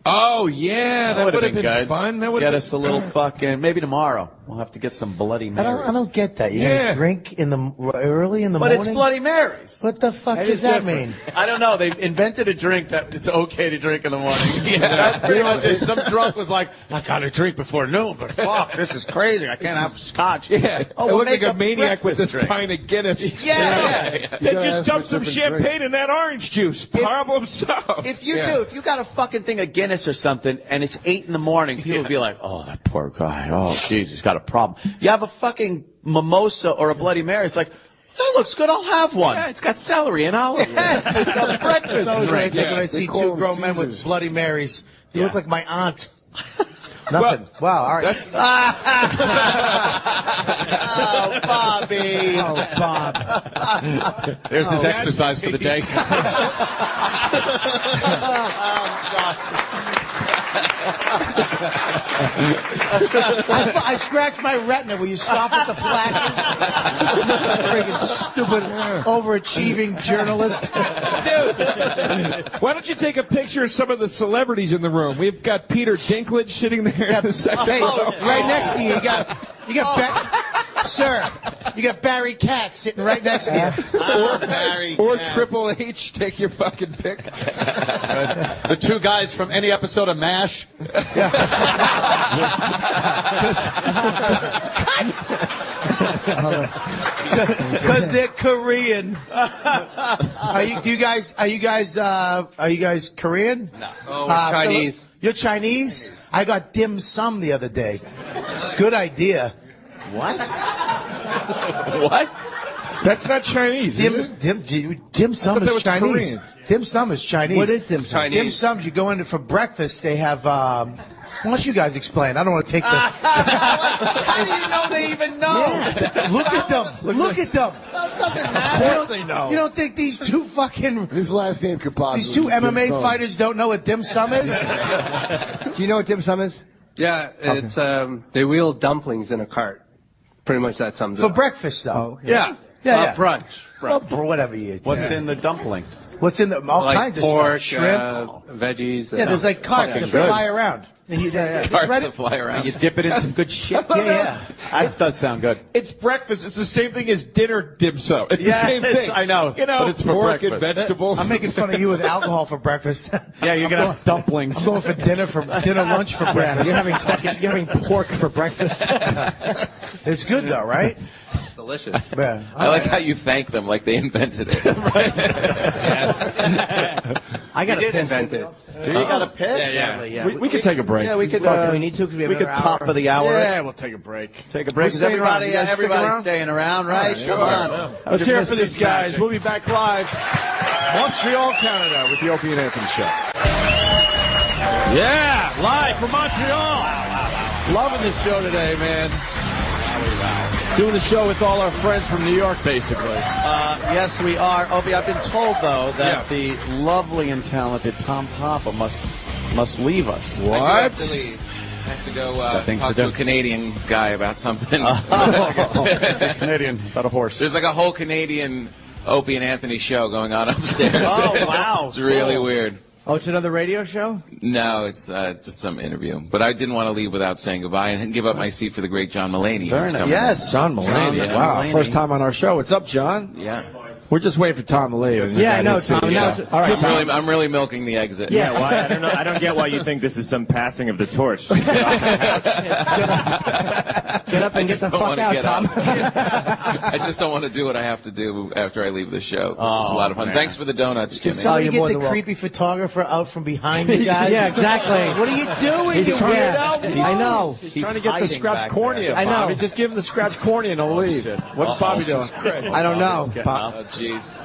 Oh, yeah, that would have been good. fun. That would Get us a little fucking, maybe tomorrow. We'll have to get some Bloody Marys. I don't get that. You Yeah. gonna drink in the early in the But morning? it's Bloody Marys. What the fuck It does is that different. mean? I don't know. They invented a drink that it's okay to drink in the morning. That's pretty much it. Some drunk was like, I gotta drink before noon, but fuck, this is crazy. I can't have scotch. Yeah. Oh, I we'll look like make a maniac with this breakfast drink. pint of Guinness. Yeah. They gotta just ask dumped for some different champagne drink. in that orange juice. Problem solved. If you do, if you got a fucking thing of Guinness or something, and it's 8 in the morning, people would be like, oh, that poor guy. Oh, jeez, he's got a problem. You have a fucking mimosa or a Bloody Mary, it's like, that looks good, I'll have one. Yeah, it's got celery and olive. Yes, it's a breakfast That's always what I drink. think when I see call two them grown men with Caesars. Bloody Marys. You look like my aunt. Nothing. Wow. All right. That's Oh, Bobby. Oh, Bob. There's his exercise for the day. I scratched my retina. Will you stop with the flashes? Freaking stupid, overachieving journalist. Dude, why don't you take a picture of some of the celebrities in the room? We've got Peter Dinklage sitting there in the second row. Right next to you, you got sir, you got Barry Katz sitting right next to you. Or Triple H, take your fucking pick. The two guys from any episode of MASH. Because they're Korean. Are you guys Korean? No. Oh, we're Chinese. You're Chinese? I got dim sum the other day. Good idea. What? What? That's not Chinese. Dim sum is Chinese. Korean. Dim sum is Chinese. What is dim sum? Dim sums, you go in for breakfast, they have, why don't you guys explain? I don't want to take the... How do you know they even know? Yeah. Look at them. Look at them. Well, it doesn't matter. Of course they know. You don't think these two fucking... His last name could possibly These two be Dim MMA Sum. fighters don't know what dim sum is? Do you know what dim sum is? Yeah, it's they wheel dumplings in a cart. Pretty much that sums it For up. breakfast, though. Yeah. Yeah. Brunch. Well, whatever you eat. What's in the dumpling? What's in the... All Like kinds of pork, stuff. Shrimp. veggies. Yeah, there's like carts that fly around. And you, Carts that fly around. You dip it in some good shit. Yeah. That does sound good. It's breakfast. It's the same thing as dinner dim sum. It's the same thing. I know. You know, but it's for pork and breakfast. vegetables. I'm making fun of you with alcohol for breakfast. Yeah, you're gonna have dumplings. I'm going for lunch for breakfast. You're having pork for breakfast. It's good though, right? It's delicious. Yeah. I like how you thank them like they invented it. I got We did invent it. Do you got a piss? Yeah. We could take a break. Yeah, we could. We need to because we have We could another top hour. of the hour. Yeah, we'll take a break. Take a break. Who's Is staying around? everybody, You guys stick everybody's around? staying around, right? Sure. Come on. Let's hear it for these guys. We'll be back live. Montreal, Canada, with the Opie and Anthony Show. Yeah, live from Montreal. Loving the show today, man. Doing the show with all our friends from New York, basically. Yes, we are. Opie, I've been told, though, that the lovely and talented Tom Papa must leave us. I do have to leave. I have to go talk to a Canadian guy about something. Canadian, about a horse. There's like a whole Canadian Opie and Anthony show going on upstairs. Oh, wow. It's really weird. Oh, it's another radio show? No, it's just some interview. But I didn't want to leave without saying goodbye and give up my seat for the great John Mulaney. Very nice. Yes, John Mulaney. Yeah. Wow, first time on our show. What's up, John? Yeah. We're just waiting for Tom to leave. Yeah, I know, Tom. All right, I'm really milking the exit. Yeah, well, I don't know. I don't get why you think this is some passing of the torch. Get up and get the fuck out, Tom. I just don't want to do what I have to do after I leave the show. This is a lot of fun. man. Thanks for the donuts, Can Jimmy. somebody get the creepy photographer out from behind you guys? Yeah, exactly. What are you doing, He's you trying- weirdo? I know. He's trying to get the hiding scratch back cornea. there. I know. Bobby. Just give him the scratch cornea and he'll leave. What's Bobby doing? I don't know. Oh, jeez.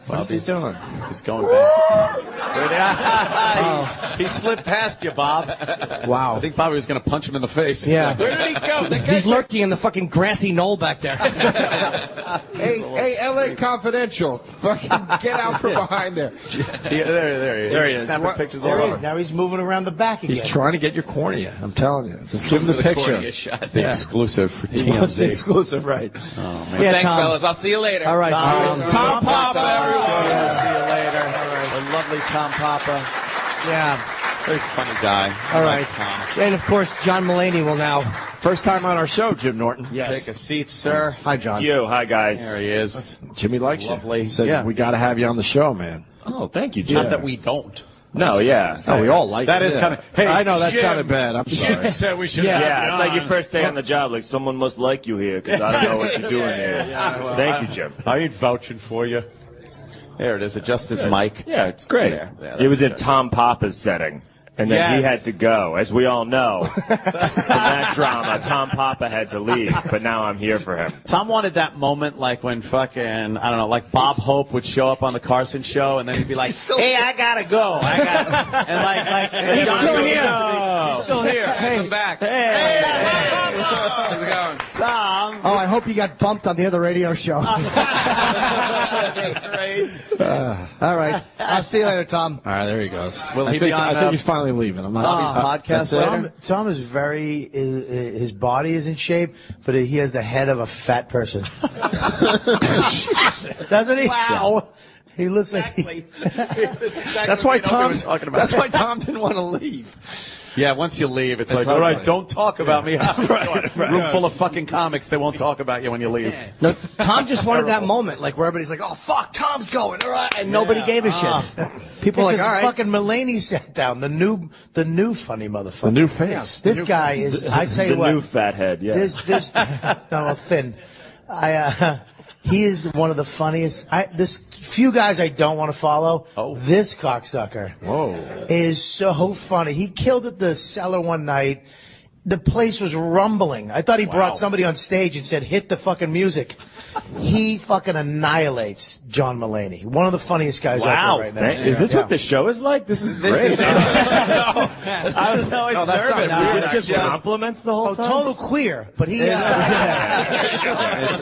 What's he doing? He's going back. He slipped past you, Bob. Wow. I think Bobby was going to punch him in the face. Yeah. Where did he go? He's lurking in the fucking grassy knoll back there. Hey, L.A. Confidential. Fucking get out from behind there. Yeah, there he is. Snapping pictures There all he is. over. Now he's moving around the back again. He's trying to get your cornea. I'm telling you. Just give him the With a picture. cornea shot. It's the exclusive for He wants the TMZ. exclusive, right? Oh, man. Yeah, Thanks, Tom. fellas. I'll see you later. All right, Tom Papa, everyone. See you later. The lovely Tom Papa. Yeah. Very funny guy. All I right. like Tom. And of course, John Mulaney will now. First time on our show, Jim Norton. Yes. Take a seat, sir. Hi, John. Yo, hi guys. There he is. Jimmy likes Lovely. you. He said, Yeah. we got to have you on the show, man. Oh, thank you, Jim. Not that we don't. No, yeah. So we all like That it. is Yeah. kind of. Hey, I know that Jim. sounded bad. I'm sorry. Jim said we should. Yeah. have Yeah, you it's like your on. first day on the job. Like, someone must like you here because I don't know what you're doing here. Thank you, Jim. I ain't vouching for you. There it is. Adjust his mic. Yeah, it's great. Yeah, It was in good. Tom Papa's setting. And then he Yes. had to go. As we all know, from that drama, Tom Papa had to leave, but now I'm here for him. Tom wanted that moment like when fucking, I don't know, like Bob Hope would show up on the Carson show and then he'd be like, hey, I gotta go. And like He's still here. He's still here. Hey, I'm back. Hey. How's it going? Tom. Oh, I hope you got bumped on the other radio show. Great. All right. I'll see you later, Tom. All right, there he goes. Will he I think, be on, I think he's finally leaving. I'm not. Bobby's podcast later? Tom is very. His body is in shape, but he has the head of a fat person. Doesn't he? Wow. He looks like. That's why Tom. talking about. That's why Tom didn't want to leave. Yeah, once you leave, it's like, not all right, right. don't talk about me. Room full of fucking comics. They won't talk about you when you leave. No, Tom just wanted that moment, like where everybody's like, "Oh fuck, Tom's going," all right, and nobody gave a shit. People are like, "All right." Fucking Mulaney sat down. The new funny motherfucker. The new face. This guy is. I tell you The what. new fathead, yeah. This no thin. He is one of the funniest. This few guys I don't want to follow. Oh. This cocksucker. Whoa. Is so funny. He killed at the Cellar one night. The place was rumbling. I thought he brought somebody on stage and said, "Hit the fucking music." He fucking annihilates John Mulaney. One of the funniest guys out there right now. Is this what the show is like? This is great. I was always nervous. not- Weird. Just compliments the whole time. Total queer, but he. It's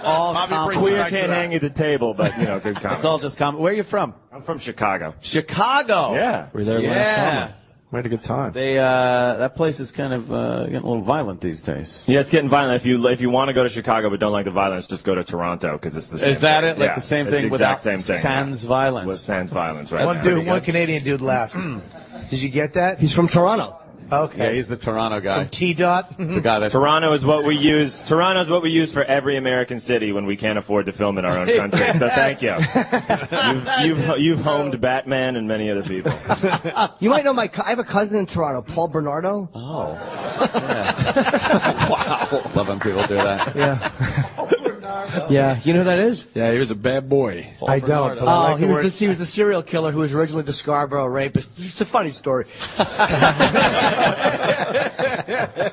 all queer can't hang at the table, but good comment. It's all just Where are you from? I'm from Chicago. Chicago. Yeah. We were there last summer. We had a good time. They that place is kind of getting a little violent these days. Yeah, it's getting violent. If you want to go to Chicago but don't like the violence, just go to Toronto because it's the same. Is that thing. it? Like Yeah, the same it's thing the without exact same thing. sans violence? With sans violence, right? One Canadian dude laughed. Did you get that? He's from Toronto. Okay. Yeah, he's the Toronto guy. From T-Dot. The guy that Toronto is what we use. Toronto is what we use for every American city when we can't afford to film in our own country. So thank you. You've homed Batman and many other people. You might know I have a cousin in Toronto, Paul Bernardo. Oh. Yeah. Wow. Love when people do that. Yeah. Yeah. You know who that is? Yeah, he was a bad boy. I don't. But I like he was the serial killer who was originally the Scarborough rapist. It's a funny story.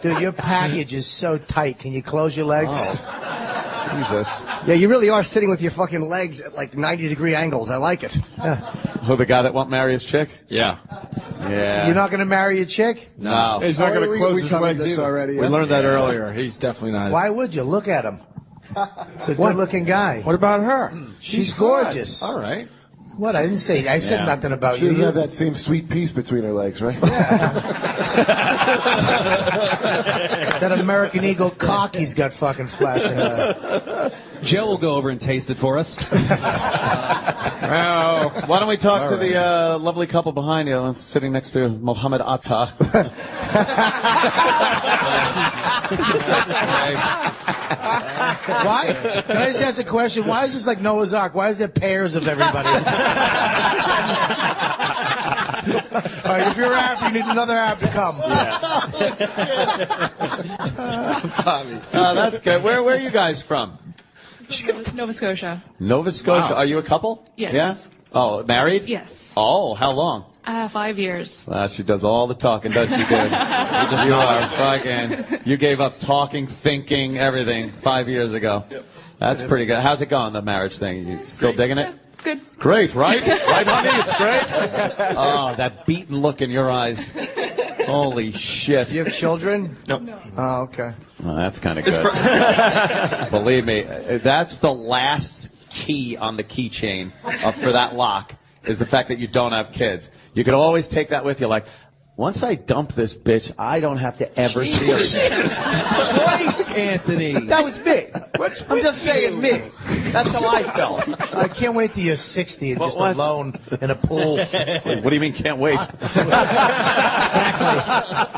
Dude, your package is so tight. Can you close your legs? Oh. Jesus. Yeah, you really are sitting with your fucking legs at like 90-degree angles. I like it. Who, the guy that won't marry his chick? Yeah. Yeah. You're not going to marry your chick? No. He's not going to close his covered legs this either. already. We learned that earlier. He's definitely not. Why would you? Look at him. It's a good-looking guy. What about her? She's gorgeous. All right. What? I didn't say. I said nothing about She you. doesn't have that same sweet piece between her legs, right? That American Eagle cock he's got fucking flashing. Joe will go over and taste it for us. Well, why don't we talk to the lovely couple behind you, sitting next to Mohammed Atta. Why? Can I just ask a question? Why is this like Noah's Ark? Why is there pairs of everybody? All right, if you're Arab, you need another Arab to come. That's good. Where are you guys from? Nova Scotia. Nova Scotia. Wow. Are you a couple? Yes. Yeah? Oh, married? Yes. Oh, how long? 5 years. She does all the talking, doesn't she, dude? You are fucking. You gave up talking, thinking, everything 5 years ago. Yep. That's pretty good. How's it going, the marriage thing? You still digging it? Good. Great, right? Right, honey? It's great. Oh, that beaten look in your eyes. Holy shit. Do you have children? No. Oh, okay. Well, that's kind of good. Believe me, that's the last key on the keychain for that lock, is the fact that you don't have kids. You could always take that with you, like, once I dump this bitch, I don't have to ever see her. Jesus Christ, Anthony. That was me. I'm just saying me. That's how I felt. I can't wait till you're 60 and just alone in a pool. What do you mean, can't wait? Exactly.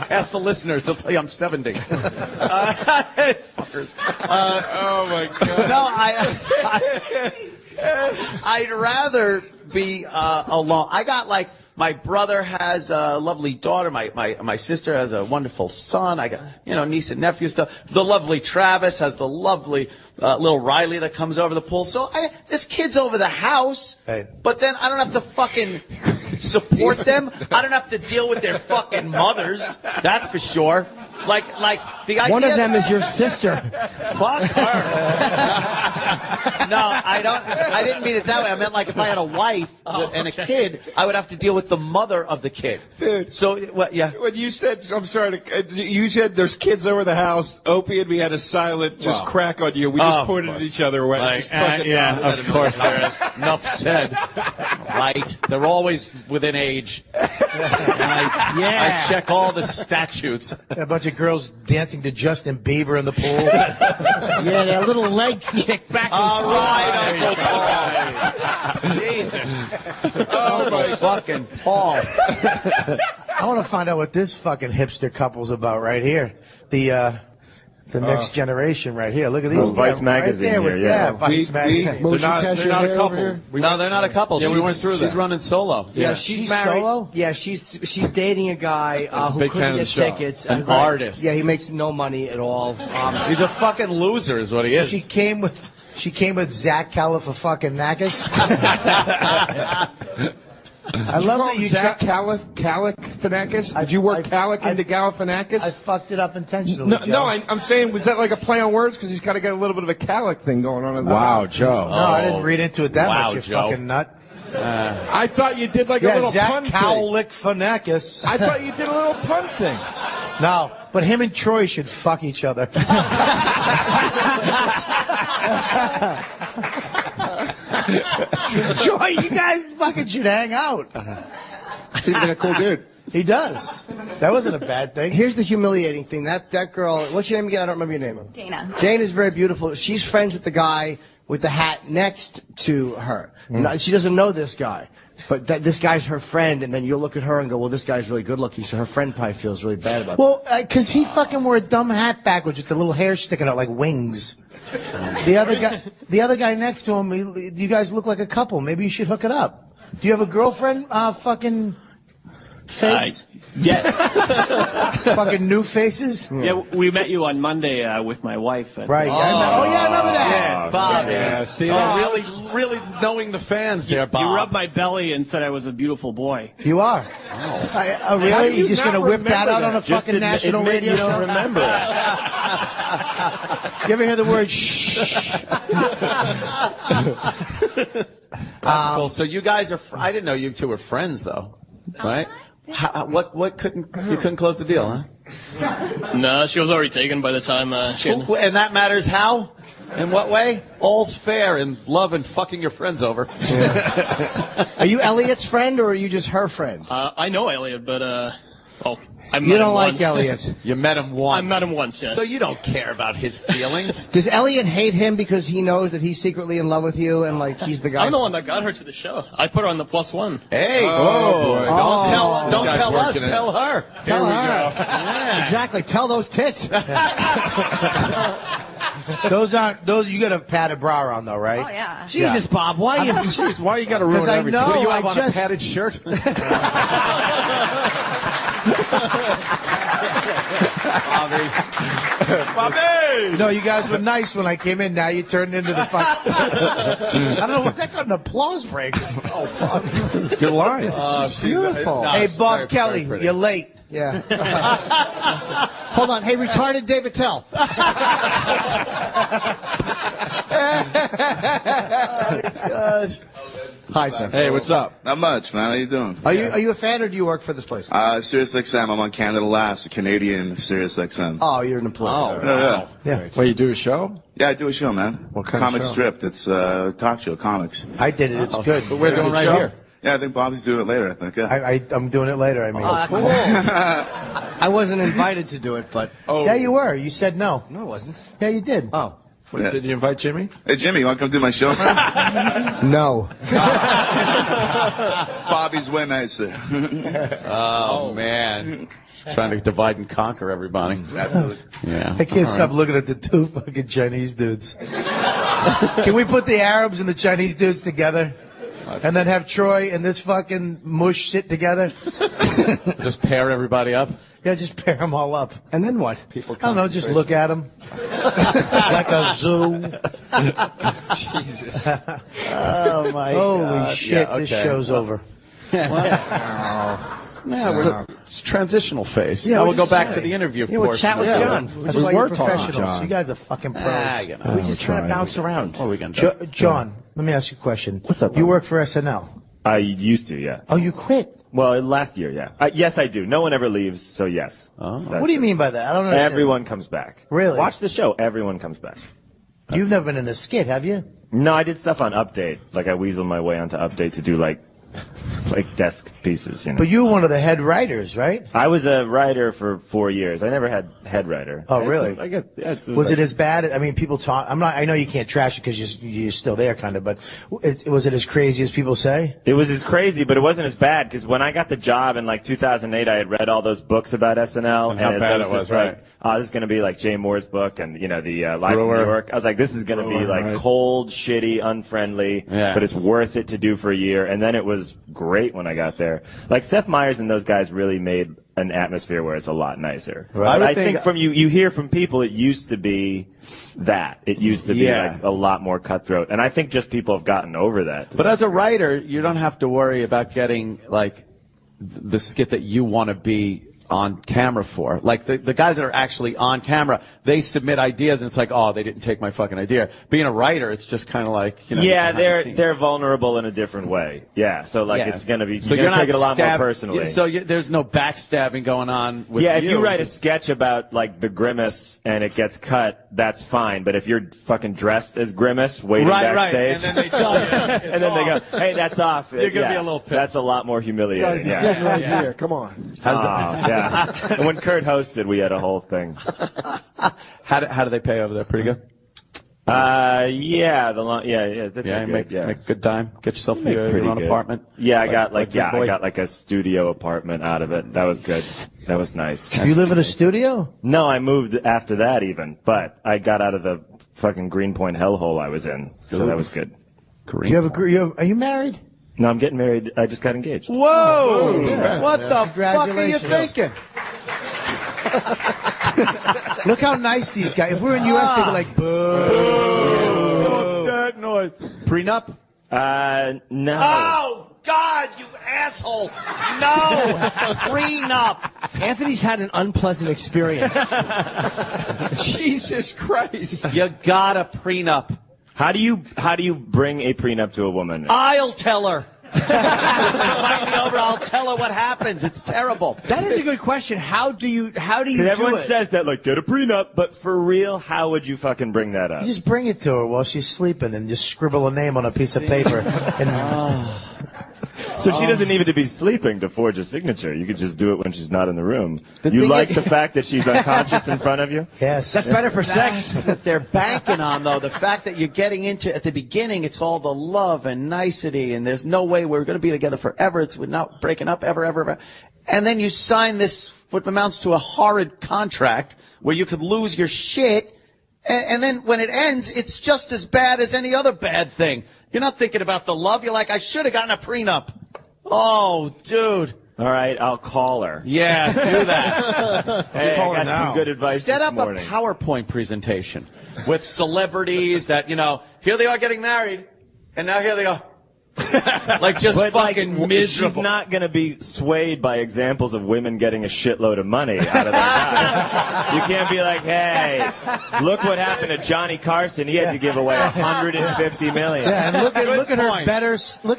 Ask the listeners. They'll tell you I'm 70. Fuckers. Oh, my God. No, I'd rather be alone. I got, like, my brother has a lovely daughter. My sister has a wonderful son. I got, niece and nephew stuff. The lovely Travis has the lovely little Riley that comes over the pool. So this kid's over the house, but then I don't have to fucking support them. I don't have to deal with their fucking mothers. That's for sure. Like the idea. One of them is your sister. Fuck her. No, I don't. I didn't mean it that way. I meant like if I had a wife and a kid, I would have to deal with the mother of the kid. Dude. So what? Yeah. When you said, I'm sorry, you said there's kids over the house. Opie and me had a silent crack on you. We just pointed at each other. Of course there is. Enough said. Right. They're always within age. I check all the statutes. A bunch of girls dancing to Justin Bieber in the pool. Yeah, their little legs kick back and All forth. right, Uncle Paul. Jesus. Oh, my fucking Paul. I want to find out what this fucking hipster couple's about right here. The next generation right here. Look at these. Vice guys magazine right there. here, yeah. Vice magazine. They're not a couple. No, they're not a couple. Yeah, we went through She's that. running solo. Yeah, She's married. solo? Yeah, she's dating a guy who big fan couldn't of the get show. tickets. An artist. Yeah, he makes no money at all. He's a fucking loser, is what he is. She came with Zach Galifianakis. I love that you Zach Galifianakis. Did you work Calic into Galifianakis? I fucked it up intentionally. No, Joe. no, I'm saying, was that like a play on words? Because he's got to get a little bit of a Calic thing going on. Wow, Joe. No, I didn't read into it that Wow, much, you Joe. fucking nut. I thought you did like a Yeah, little Zach pun thing. Galifianakis. I thought you did a little pun thing. No, but him and Troy should fuck each other. Troy, you guys fucking should hang out. Seems like a cool dude. He does. That wasn't a bad thing. Here's the humiliating thing. That girl, what's your name again? I don't remember your name. Dana. Jane is very beautiful. She's friends with the guy with the hat next to her. No, she doesn't know this guy. But this guy's her friend, and then you'll look at her and go, well, this guy's really good looking, so her friend probably feels really bad about it. Well, because he fucking wore a dumb hat backwards with the little hair sticking out like wings. The other guy next to him, you guys look like a couple. Maybe you should hook it up. Do you have a girlfriend? Fucking face. Yeah. Fucking new faces. Yeah, we met you on Monday with my wife. Right. I remember that. Yeah, Bob. Yeah, see Really knowing the fans there, Bob. You rubbed my belly and said I was a beautiful boy. You are. How do Really? you You're just not going to whip that remember out on a that? Just fucking national admit radio you don't show? remember You ever hear the word shh? That's cool. So you guys are. I didn't know you two were friends, though, right? What couldn't close the deal, huh? No, she was already taken by the time she had... And that matters how? In what way? All's fair in love and fucking your friends over. Are you Elliot's friend, or are you just her friend? I know Elliot, but, I met You him don't like once. Elliot. You met him once. I met him once, yeah. So you don't care about his feelings. Does Elliot hate him because he knows that he's secretly in love with you and like he's the guy? I'm the one that got her to the show. I put her on the +1. Hey, boy. Don't tell us, tell her. Tell her. Yeah. Exactly. Tell those tits. Those you got a padded bra on though, right? Oh, yeah. Jesus, Bob, why you? Jeez, why you got to ruin 'Cause I everything? know, What do you I have on just- a padded shirt? Bobby! No, you guys were nice when I came in. Now you turned into the fuck. I don't know what that got an applause break. Oh, fuck. It's a good line. It's beautiful. No, Hey, it's Bob very, Kelly, very pretty. you're late. Yeah. Hold on. Hey, retarded David Tell. God. Hi, sir. Hey, what's up? Not much, man. How you doing? Are you a fan or do you work for this place? Sirius XM. I'm on Canada Last, a Canadian Sirius XM. Oh, you're an employee. Yeah. Well, you do a show? Yeah, I do a show, man. What kind of Comic show? Strip. It's a talk show, comics. I did it. It's good. But we're doing right here. Yeah, I think Bobby's doing it later, I think. Yeah. I'm doing it later. I mean, Cool. I wasn't invited to do it, but yeah, you were. You said no. no, I wasn't. Yeah, you did. Oh. Yeah. Did you invite Jimmy? Hey, Jimmy, you want to come do my show? No. Bobby's way nicer. Oh, man. Trying to divide and conquer everybody. Absolutely. Yeah. I can't stop looking at the two fucking Chinese dudes. Can we put the Arabs and the Chinese dudes together? And then have Troy and this fucking mush sit together? Just pair everybody up. Yeah, just pair them all up. And then what? People I don't know, just look at them. Like a zoo. Jesus. Oh, my Holy shit, Yeah, this okay. show's over. It's transitional phase. Yeah, Now we're we'll go just back to chatting. the interview Yeah, we'll portion. chat with of it. John. That's why you're professionals. You guys are fucking pros. We just trying to bounce around. What are we going to do? John, let me ask you a question. What's up? You work for SNL. I used to, yeah. Oh, you quit? Well, last year, yeah. Yes, I do. No one ever leaves, so yes. What do you mean by that? I don't understand. Everyone comes back. Really? Watch the show. Everyone comes back. You've never been in a skit, have you? No, I did stuff on Update. Like I weaseled my way onto Update to do like desk pieces, you know. But you were one of the head writers, right? I was a writer for 4 years. I never had head writer. Oh, really? Was it like- as bad? I mean, people talk. I know you can't trash it because you're still there, kind of. But was it as crazy as people say? It was as crazy, but it wasn't as bad because when I got the job in like 2008, I had read all those books about SNL, And how bad it was, just right. like, oh, this is going to be like Jay Moore's book, and you know the Live from New York. I was like, this is going to be like right. cold, shitty, unfriendly, but it's worth it to do for a year. And then it was great when I got there. Like Seth Meyers and those guys really made an atmosphere where it's a lot nicer. Right. I think from you hear from people, it used to be that. It used to be like a lot more cutthroat. And I think just people have gotten over that. But as a writer, you don't have to worry about getting like the skit that you want to be on camera for. Like the guys that are actually on camera, they submit ideas and it's like, oh, they didn't take my fucking idea. Being a writer, it's just kind of like, you know. Yeah, they're vulnerable in a different way. Yeah, so like it's gonna be. So you're gonna take it a lot more personally. So there's no backstabbing going on with if you write a sketch about like the Grimace and it gets cut, that's fine. But if you're fucking dressed as Grimace waiting backstage, and then they tell you, and then they go, hey, that's off. You're gonna be a little pissed. That's a lot more humiliating. Guys, it's sitting right here. Come on. How's that? Yeah. And when Kurt hosted, we had a whole thing. How do they pay over there? Pretty good. Yeah, Make a good dime. Get yourself your own apartment. Yeah, I got like a studio apartment out of it. That was good. That was nice. You live in a studio? No, I moved after that even, but I got out of the fucking Greenpoint hellhole I was in, so that was good. Are you married? No, I'm getting married. I just got engaged. Whoa! Yeah. What the fuck are you Congratulations. thinking? Look how nice these guys. If we're in U.S., they'd be like, boo. That noise. Prenup? No. Oh, God, you asshole. No. Prenup. Anthony's had an unpleasant experience. Jesus Christ. You got a prenup. How do you bring a prenup to a woman? I'll tell her. Invite me over. I'll tell her what happens. It's terrible. That is a good question. How do you do everyone it? says that, like, get a prenup, but for real, how would you fucking bring that up? You just bring it to her while she's sleeping and just scribble a name on a piece of paper. So she doesn't need to be sleeping to forge a signature. You could just do it when she's not in the room. You thing like is- the fact that she's unconscious in front of you? Yes. That's better for That's sex. what they're banking on, though. The fact that you're getting into, at the beginning, it's all the love and nicety, and there's no way we're going to be together forever. We're not breaking up ever. And then you sign this, what amounts to a horrid contract, where you could lose your shit, and then when it ends, it's just as bad as any other bad thing. You're not thinking about the love. You're like, I should have gotten a prenup. Oh, dude. All right, I'll call her. Yeah, do that. Hey, I got some good advice Set this up morning. a PowerPoint presentation with celebrities that, here they are getting married, and now here they are. Like just But fucking like, miserable. she's not going to be swayed by examples of women getting a shitload of money out of their guy. You can't be like, hey, look what happened to Johnny Carson. He had to give away $150 million. Yeah, and look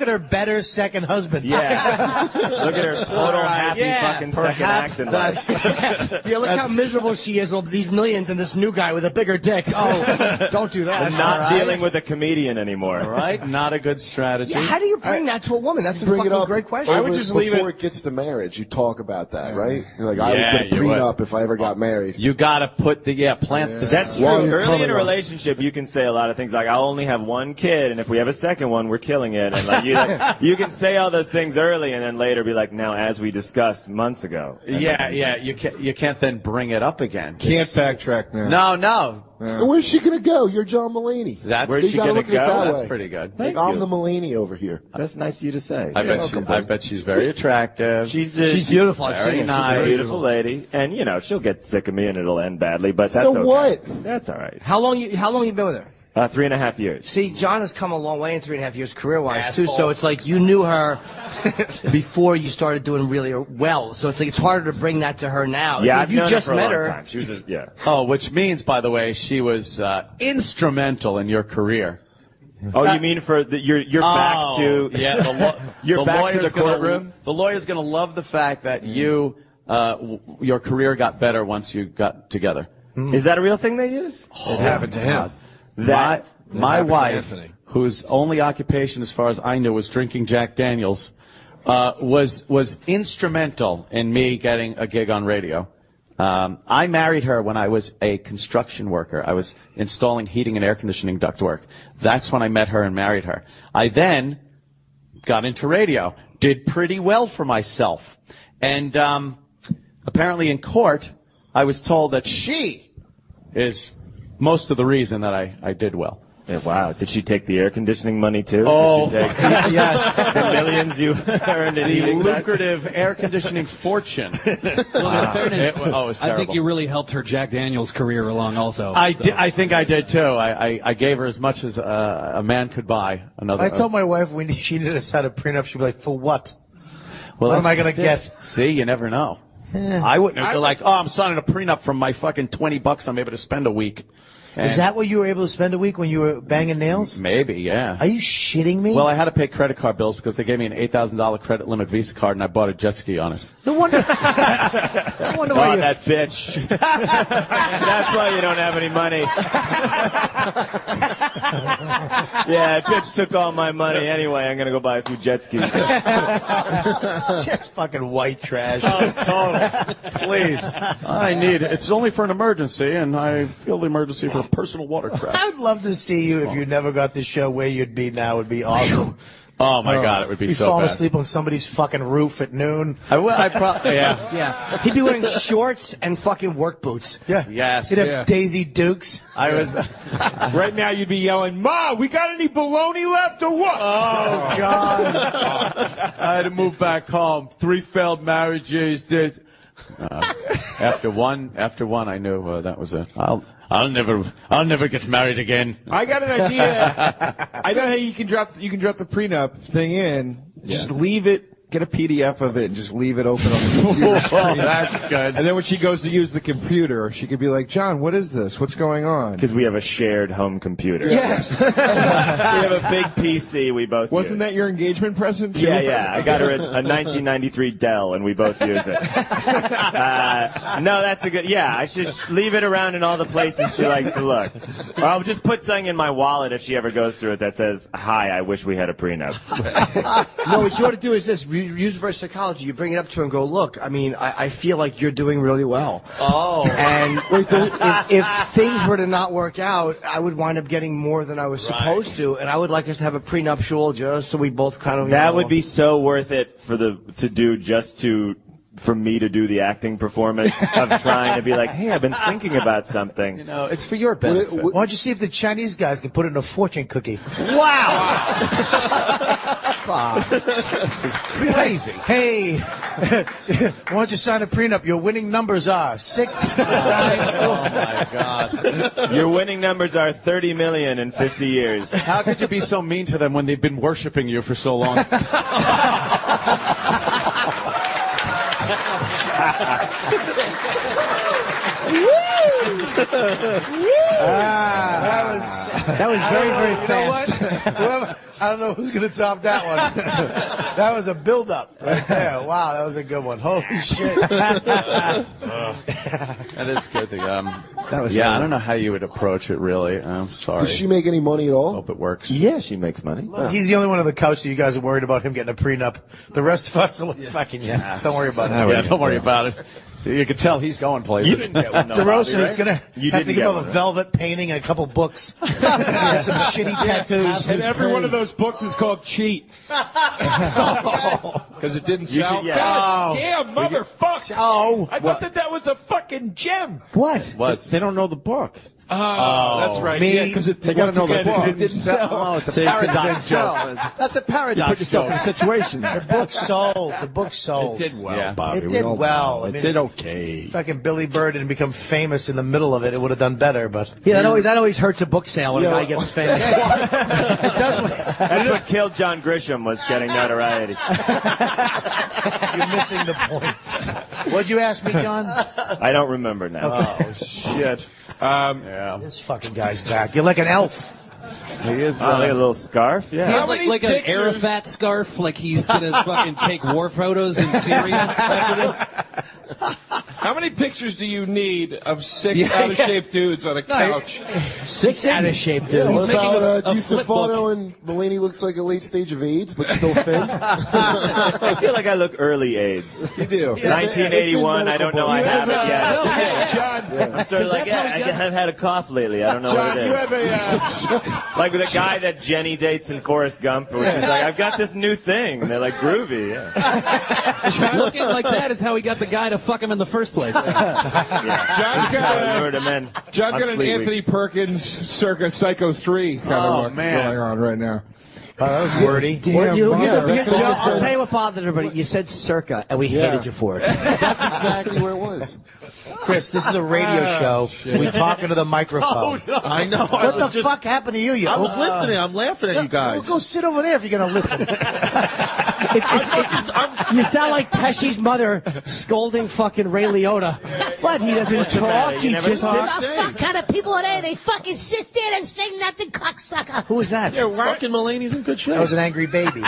at her better second husband. Yeah. Look at her total happy fucking second act in life. Yeah, look how miserable she is with these millions and this new guy with a bigger dick. Oh, don't do that. And not dealing with a comedian anymore. All right, not a good strategy. Yeah, how do you bring that to a woman? That's a Bring it fucking up. great question. I would just leave it before it gets to marriage. You talk about that, right? You're like, I would get a you would. prenup if I ever got married. You got to put plant the That's true. While you're Early in coming a up. relationship, you can say a lot of things like, I'll only have one kid, and if we have a second one, we're killing it. And like you can say all those things early, and then later be like, now, as we discussed months ago. And You can't then bring it up again. Can't backtrack now. No. Where's she gonna go? You're John Mulaney. Where's you she gotta gonna look at it go? that That's way. pretty good. Like, I'm the Mulaney over here. That's nice of you to say. I bet she's very attractive. She's beautiful. I've Very seen her. nice. She's a beautiful lady, and she'll get sick of me, and it'll end badly. But that's So okay. what? That's all right. How long you been with her? 3.5 years. See, John has come a long way in 3.5 years career-wise, too, so it's like you knew her before you started doing really well, so it's like it's harder to bring that to her now. Yeah, if I've you known just her for a met long her. time. She was just, yeah. Oh, which means, by the way, she was instrumental in your career. Oh, you mean for you're back to you're back to the courtroom? The lawyer's going to love the fact that your career got better once you got together. Is that a real thing they use? It happened to him. My wife, whose only occupation, as far as I knew, was drinking Jack Daniels, was instrumental in me getting a gig on radio. I married her when I was a construction worker. I was installing heating and air conditioning ductwork. That's when I met her and married her. I then got into radio, did pretty well for myself. And apparently in court, I was told that she is most of the reason that I did well. Yeah, wow. Did she take the air conditioning money, too? Oh, Did she take yes. the millions you earned in The eating that? lucrative air conditioning fortune. Well, in fairness, it was I think terrible. you really helped her Jack Daniels career along also. I think I did, too. I gave her as much as a man could buy. I told my wife when she did us had a prenup, she'd be like, for what? Well, what am I that's going to get? See, you never know. I wouldn't have been like, oh, I'm signing a prenup from my fucking $20 I'm able to spend a week. Is that what you were able to spend a week when you were banging nails? Maybe, yeah. Are you shitting me? Well, I had to pay credit card bills because they gave me an $8,000 credit limit Visa card and I bought a jet ski on it. No wonder. No wonder why you. That bitch. That's why you don't have any money. Yeah, bitch took all my money anyway. I'm going to go buy a few jet skis. Just fucking white trash. Oh, totally. Please. I need it. It's only for an emergency, and I feel the emergency for a personal watercraft. I would love to see you if you never got the show where you'd be now. Would be awesome. Oh my God, it would be He's so falling bad. asleep on somebody's fucking roof at noon. I probably, yeah. Yeah. He'd be wearing shorts and fucking work boots. Yeah. Yes. He'd have Daisy Dukes. I was. Right now, you'd be yelling, "Ma, we got any bologna left or what?" Oh God. I had to move back home. 3 failed marriages. After one, I knew that was it. I'll never get married again. I got an idea. I know how you can drop the prenup thing in. Just leave it. Get a PDF of it and just leave it open on the computer screen. That's good. And then when she goes to use the computer, she could be like, "John, what is this? What's going on?" Because we have a shared home computer. Yes. We have a big PC we both Wasn't that your engagement present, too? Yeah. I got her a 1993 Dell, and we both use it. No, that's a good... Yeah, I should leave it around in all the places she likes to look. Or I'll just put something in my wallet if she ever goes through it that says, "Hi, I wish we had a prenup." No, what you ought to do is this. Use reverse psychology. You bring it up to her and go, "Look, I mean, I feel like you're doing really well." Oh. And if things were to not work out, I would wind up getting more than I was supposed to, and I would like us to have a prenuptial just so we both kind of... That would be so worth it for me to do the acting performance of trying to be like, "Hey, I've been thinking about something." You know, it's for your benefit. Why don't you see if the Chinese guys can put it in a fortune cookie? Wow. Crazy. Hey, why don't you sign a prenup? Your winning numbers are 6. Oh my God. Your winning numbers are 30 million in 50 years. How could you be so mean to them when they've been worshiping you for so long? That was very, very fast. Whoever, I don't know who's going to top that one. That was a build-up right there. Wow, that was a good one. Holy shit. That is good. That was I don't know how you would approach it, really. I'm sorry. Does she make any money at all? Hope it works. Yeah, she makes money. He's the only one on the couch that you guys are worried about him getting a prenup. The rest of us are like, fucking yeah. Don't worry about it. Yeah, don't worry about it. You can tell he's going places. You didn't get one, though, DeRosa Bobby, is going to have to give him a velvet painting and a couple books. Some shitty tattoos. And every one of those books is called Cheat. Because it didn't sell. God damn, motherfucker. Oh. I thought that was a fucking gem. What? They don't know the book. Oh, that's right. Me- Yeah, because They got to know the it book. didn't sell. Oh, it's a See, paradox sell. joke. That's a paradox. Put yourself in situations. The book sold. The book sold. It did well, Yeah. Bobby. It We did all well. know. I It mean, did okay. Fucking Billy Bird didn't become famous in the middle of it. It would have done better, but Yeah, that always hurts a book sale when a guy gets famous. That's what killed John Grisham, was getting notoriety. you're missing the point. What'd you ask me, John? I don't remember now. Oh, shit. Yeah. This fucking guy's back. You're like an elf. He is like a little scarf, He yeah. has like an Arafat scarf, like he's gonna fucking take war photos in Syria after this. How many pictures do you need of six out-of-shape dudes on a couch? 6 out of shape, dude. What making about a Di flip Stefano and Mulaney looks like a late stage of AIDS, but still thin? I feel like I look early AIDS. You do. 1981, I don't know I have it yet. Okay, John. I'm sort of like, I've had a cough lately. I don't know John, what it you is. have a. Like the guy that Jenny dates in Forrest Gump, which is like, I've got this new thing. And they're like, groovy. Yeah. Looking like that is how he got the guy to fuck him in the first place. John's got an Fleet Anthony Perkins circa Psycho 3 kind of look going on right now. That was wordy. I'll tell you what bothered everybody. You said circa, and we hated you for it. That's exactly where it was. Chris, this is a radio show. We talking to the microphone. I know. What the fuck happened to you? I was listening. I'm laughing at you guys. Well, go sit over there if you're going to listen. You sound like Pesci's mother scolding fucking Ray Liotta. What? He doesn't talk. He just talks. sits. The fuck kind of people are they? They fucking sit there and say nothing, cocksucker. Who is that? Yeah, fucking Mulaney's in good shape. That was an angry baby.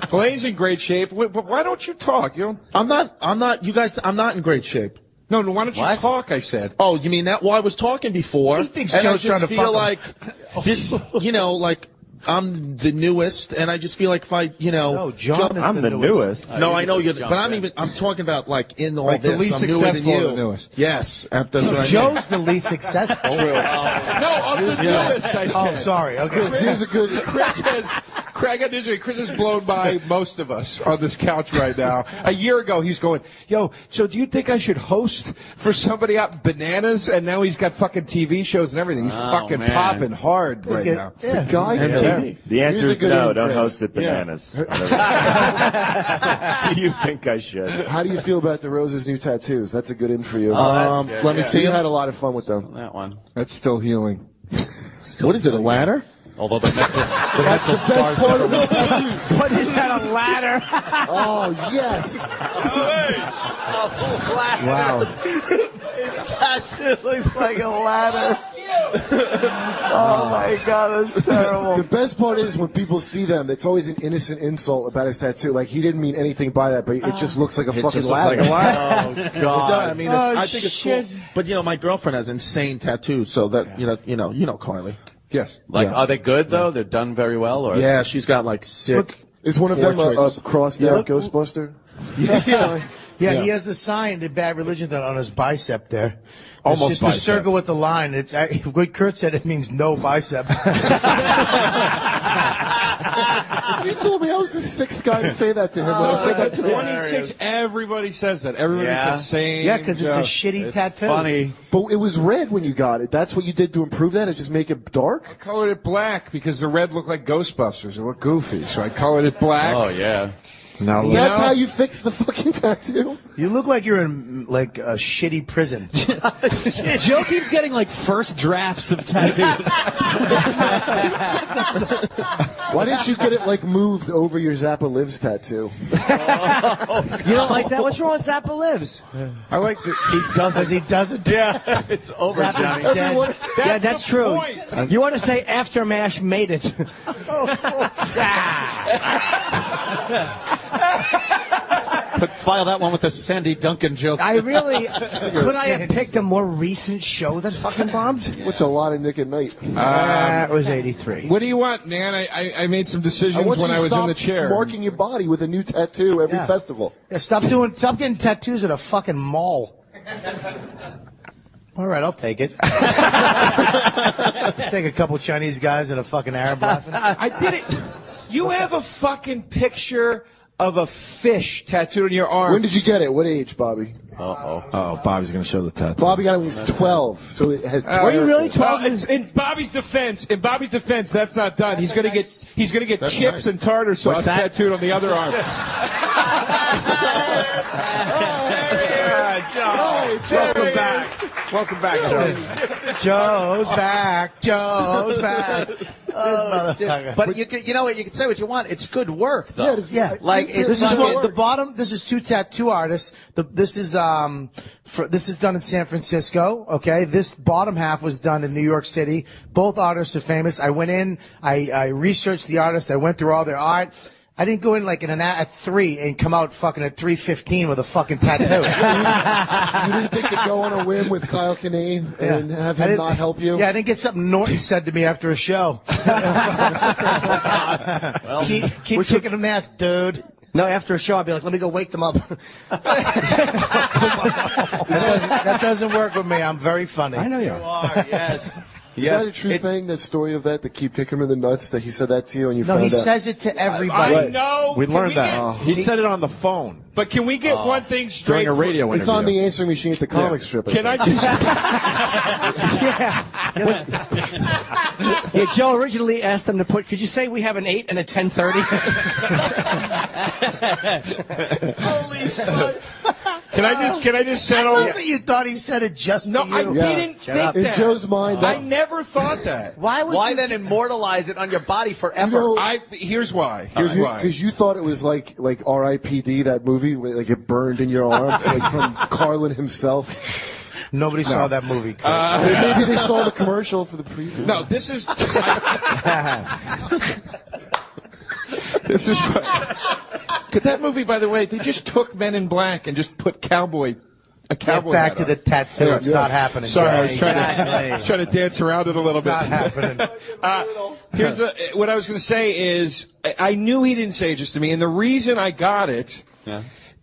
Blaine's in great shape. But why don't you talk? You know? I'm not, you guys, I'm not in great shape. No, why don't you talk, I said. Oh, you mean that? Well, I was talking before. He thinks and I Joe's just trying to feel fuck like this, you know, like I'm the newest, and I just feel like if I, you know, No, John is I'm the newest. No, I know you're, but I'm talking about like in all Like the this. least I'm newer than successful you. of the newest. Yes, that's what I mean. Joe's the least successful. No, of the newest, I said. Oh, sorry. Okay. Here's a good. Chris has blown by most of us on this couch right now. A year ago, he's going, yo, so do you think I should host for somebody out in Bananas? And now he's got fucking TV shows and everything. He's fucking popping hard right now. The guy. The answer is good no, in, don't Chris. host at Bananas. Do you think I should? How do you feel about the Rose's new tattoos? That's a good in for you. Let me see. You them. had a lot of fun with them. That one. That's still healing. What is it? A ladder? Although the necklace, That's the best part of the tattoos. What is that, a ladder? Oh, yes. Wow. His tattoo looks like a ladder. Oh my God, that's terrible. The best part is when people see them, it's always an innocent insult about his tattoo. Like, he didn't mean anything by that, but it just looks like a fucking ladder. Oh God! I mean, I think it's shit. cool. But you know, my girlfriend has insane tattoos, so that you know, Carly. Yes. Like, are they good though? They're done very well, or Yeah, she's got like sick. Look, is one of them a portraits. crossed out Ghostbuster? Yeah, he has the sign, the Bad Religion, on his bicep there. Almost it's just bicep. a circle with the line. It's what Kurt said. It means no bicep. You told me I was the sixth guy to say that to him. When I said that to him. 26, everybody says that. Everybody's Yeah. the same. Yeah, because it's a shitty tattoo. funny. But it was red when you got it. That's what you did to improve that? Is just make it dark? I colored it black because the red looked like Ghostbusters. It looked goofy, so I colored it black. Oh yeah. Now That's how you fix the fucking tattoo? You look like you're in like a shitty prison. Joe keeps getting like first drafts of tattoos. Why didn't you get it like moved over your Zappa Lives tattoo? You don't like that? What's wrong with Zappa Lives? I like the. He does as he doesn't. Yeah, it's over. Zappa's Johnny. dead. Yeah, that's true. point. You want to say Aftermash made it. File that one with the Sandy Duncan joke. I really could I have picked a more recent show that fucking bombed? Which a lot of Nick at Night. That was 83. What do you want, man? I made some I decisions want when you I to was in stop the chair. marking your body with a new tattoo every Yeah. festival. Yeah, stop getting tattoos at a fucking mall. All right, I'll take it. Take a couple Chinese guys and a fucking Arab laughing. I did it. You have a fucking picture of a fish tattooed on your arm. When did you get it? What age, Bobby? Oh, Bobby's going to show the tattoo. Bobby got it when he was 12, so it has. Were you really 12? In Bobby's defense, that's not done. He's gonna get chips and tartar sauce tattooed on the other arm. Welcome back, Joe. Joe's back. Joe's back. But you know what? You can say what you want. It's good work, though. Yeah. Like This is what the bottom. This is two tattoo artists. This is done in San Francisco. Okay. This bottom half was done in New York City. Both artists are famous. I went in. I researched the artist. I went through all their art. I didn't go in like at 3 and come out fucking at 3:15 with a fucking tattoo. You didn't think to go on a whim with Kyle Kinane and have him not help you? Yeah, I didn't get something Norton said to me after a show. Keep kicking them ass, dude. No, after a show, I'd be like, let me go wake them up. That doesn't work with me. I'm very funny. I know you are. Yes. Is that a true thing, that story of that keep kicking him in the nuts, that he said that to you and you found out? No, he says it to everybody. I know. We learned that. He said it on the phone. But can we get one thing straight? During a radio interview. It's on the answering machine at the comic strip. Can I just... Yeah, Joe originally asked them to put, could you say we have an 8 and a 10:30? Holy fuck. Can I just settle? I love that you thought he said it just to you. He didn't think that. In Joe's mind, I never thought that. Why then immortalize it on your body forever? You know, Here's why. Because you thought it was like R.I.P.D. that movie, where, like it burned in your arm, like from Carlin himself. Nobody saw that movie. Maybe they saw the commercial for the preview. No, this is. This is. That movie, by the way, they just took Men in Black and just put a cowboy. Get back to the tattoo. It's not happening. Sorry, I was trying to dance around it a little bit. Not happening. Here's what I was going to say is I knew he didn't say it just to me, and the reason I got it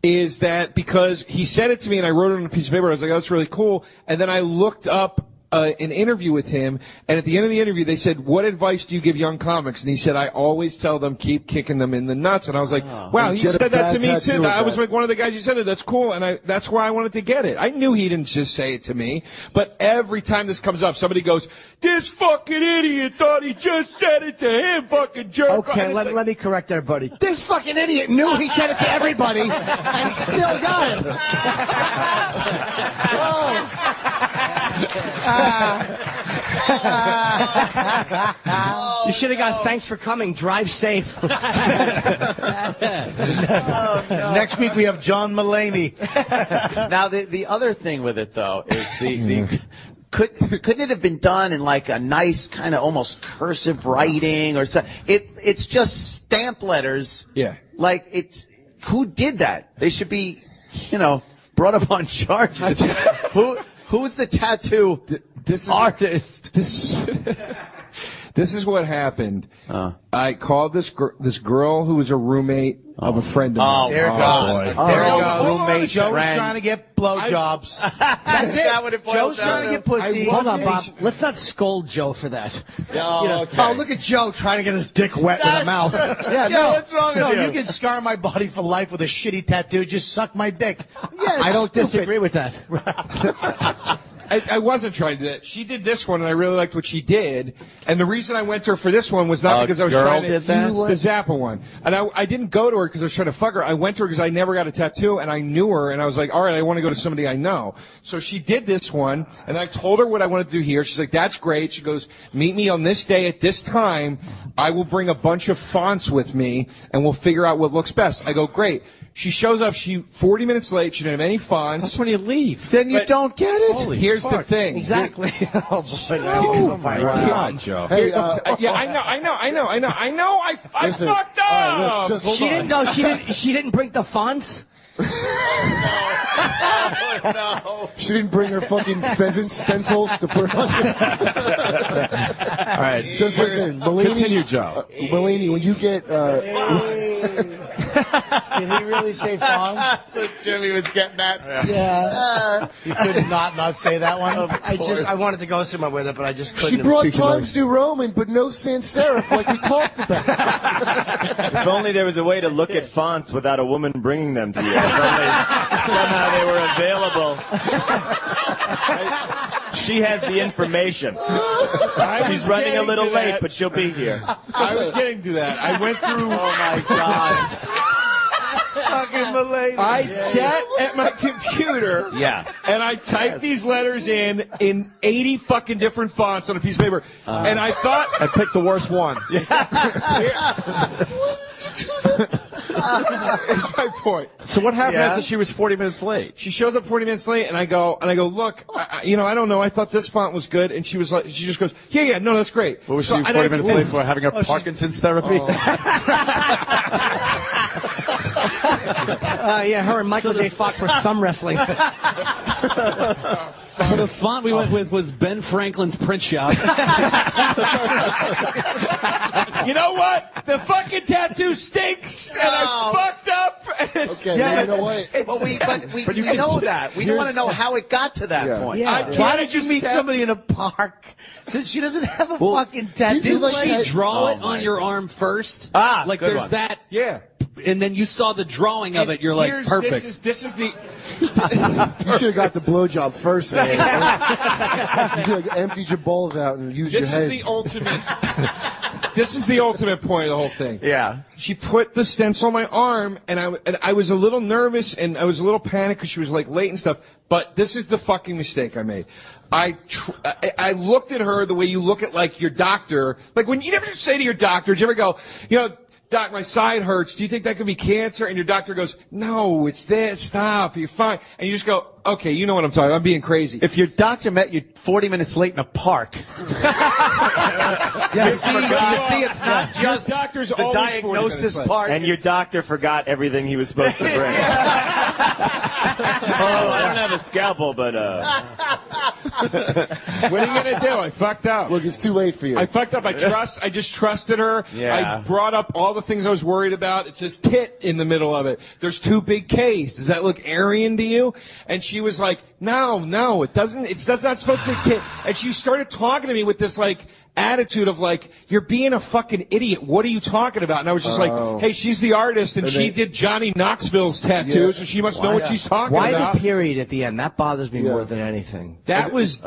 is that because he said it to me and I wrote it on a piece of paper. I was like, oh, that's really cool. And then I looked up an interview with him, and at the end of the interview, they said, what advice do you give young comics? And he said, I always tell them, keep kicking them in the nuts. And I was like, wow, he said that to me, too. I was like one of the guys who said it. That's cool, and that's why I wanted to get it. I knew he didn't just say it to me, but every time this comes up, somebody goes, this fucking idiot thought he just said it to him, fucking jerk. Okay, let me correct everybody. This fucking idiot knew he said it to everybody and still got it. You should have got thanks for coming. Drive safe. Next week we have John Mulaney. Now the other thing with it though is couldn't it have been done in like a nice kind of almost cursive writing or something? It's just stamp letters. Yeah. Like who did that? They should be, brought up on charges. Who's the tattoo artist? This is what happened. I called this girl who was a roommate of a friend of mine. There it goes. There it goes. Roommate Joe's friend. trying to get blowjobs. That's that what it boils Joe's down trying to get pussy. Hold on, Bob. Let's not scold Joe for that. Okay. Oh, look at Joe trying to get his dick wet with a mouth. What's wrong with you? You can scar my body for life with a shitty tattoo. Just suck my dick. Yes, I don't disagree with that. I wasn't trying to do that. She did this one, and I really liked what she did. And the reason I went to her for this one was not because I was trying to did that? the Zappa one. And I didn't go to her because I was trying to fuck her. I went to her because I never got a tattoo, and I knew her, and I was like, all right, I want to go to somebody I know. So she did this one, and I told her what I wanted to do here. She's like, that's great. She goes, meet me on this day at this time. I will bring a bunch of fonts with me, and we'll figure out what looks best. I go, great. She shows up. 40 minutes late. She didn't have any fonts. That's when you leave. Then you don't get it. Here's the thing. Exactly. Oh, boy. Oh, my God, Joe. Hey, yeah, I know. I Listen, fucked up. right, just hold She on. didn't know. She didn't bring the fonts. No. She didn't bring her fucking pheasant stencils to put on. All right. Just listen, Mulaney. Continue, Joe. Mulaney, when you get Did he really say Fonz? So Jimmy was getting that. Yeah. You could not say that one. I wanted to go somewhere with it, but I just couldn't. She brought Times New Roman, but no sans serif like we talked about. If only there was a way to look at fonts without a woman bringing them to you. If only somehow they were available. She has the information. She's running a little late, but she'll be here. I was getting to that. I went through. Oh my God. Fucking millennial. I sat at my computer. Yeah. And I typed these letters in 80 fucking different fonts on a piece of paper. And I thought. I picked the worst one. Here's my point. So what happened after she was 40 minutes late? She shows up 40 minutes late, and I go, look, I don't know. I thought this font was good, and she just goes, yeah, no, that's great. What was she 40 minutes late for? Having her Parkinson's therapy? Yeah, her and Michael J. Fox were thumb wrestling. So the font we went with was Ben Franklin's print shop. You know what? The fucking tattoo stinks, and I fucked up. Okay, Yeah, you know what? but we know that. We want to know how it got to that point. Yeah. Why did you meet somebody in a park? She doesn't have a fucking tattoo. Didn't she place? draw it on your arm first? Like good there's one. that. Yeah. And then you saw the drawing of it. You're like, perfect. This is the. You should have got the blowjob first, man. You could have emptied your balls out and used your head. This is the ultimate. This is the ultimate point of the whole thing. Yeah. She put the stencil on my arm, and I was a little nervous, and I was a little panicked because she was like late and stuff. But this is the fucking mistake I made. I looked at her the way you look at like your doctor. Like when you never say to your doctor, do you ever go, Doc, my side hurts. Do you think that could be cancer? And your doctor goes, no, it's this. Stop. You're fine. And you just go, okay, you know what I'm talking about. I'm being crazy. If your doctor met you 40 minutes late in a park, you see it's not just doctor's the always 40 diagnosis minutes part. And your doctor forgot everything he was supposed to bring. I don't have a scalpel, but What are you gonna do? I fucked up. Look, it's too late for you. I fucked up. I just trusted her. Yeah. I brought up all the things I was worried about. It says tit in the middle of it. There's two big K's. Does that look Aryan to you? And she was like, no, it doesn't. That's not supposed to say tit. And she started talking to me with this like attitude of like, you're being a fucking idiot. What are you talking about? And I was just like, hey, she's the artist, and she did Johnny Knoxville's tattoo, so she must know what she's talking Why about. the period at the end? That bothers me more than anything. That was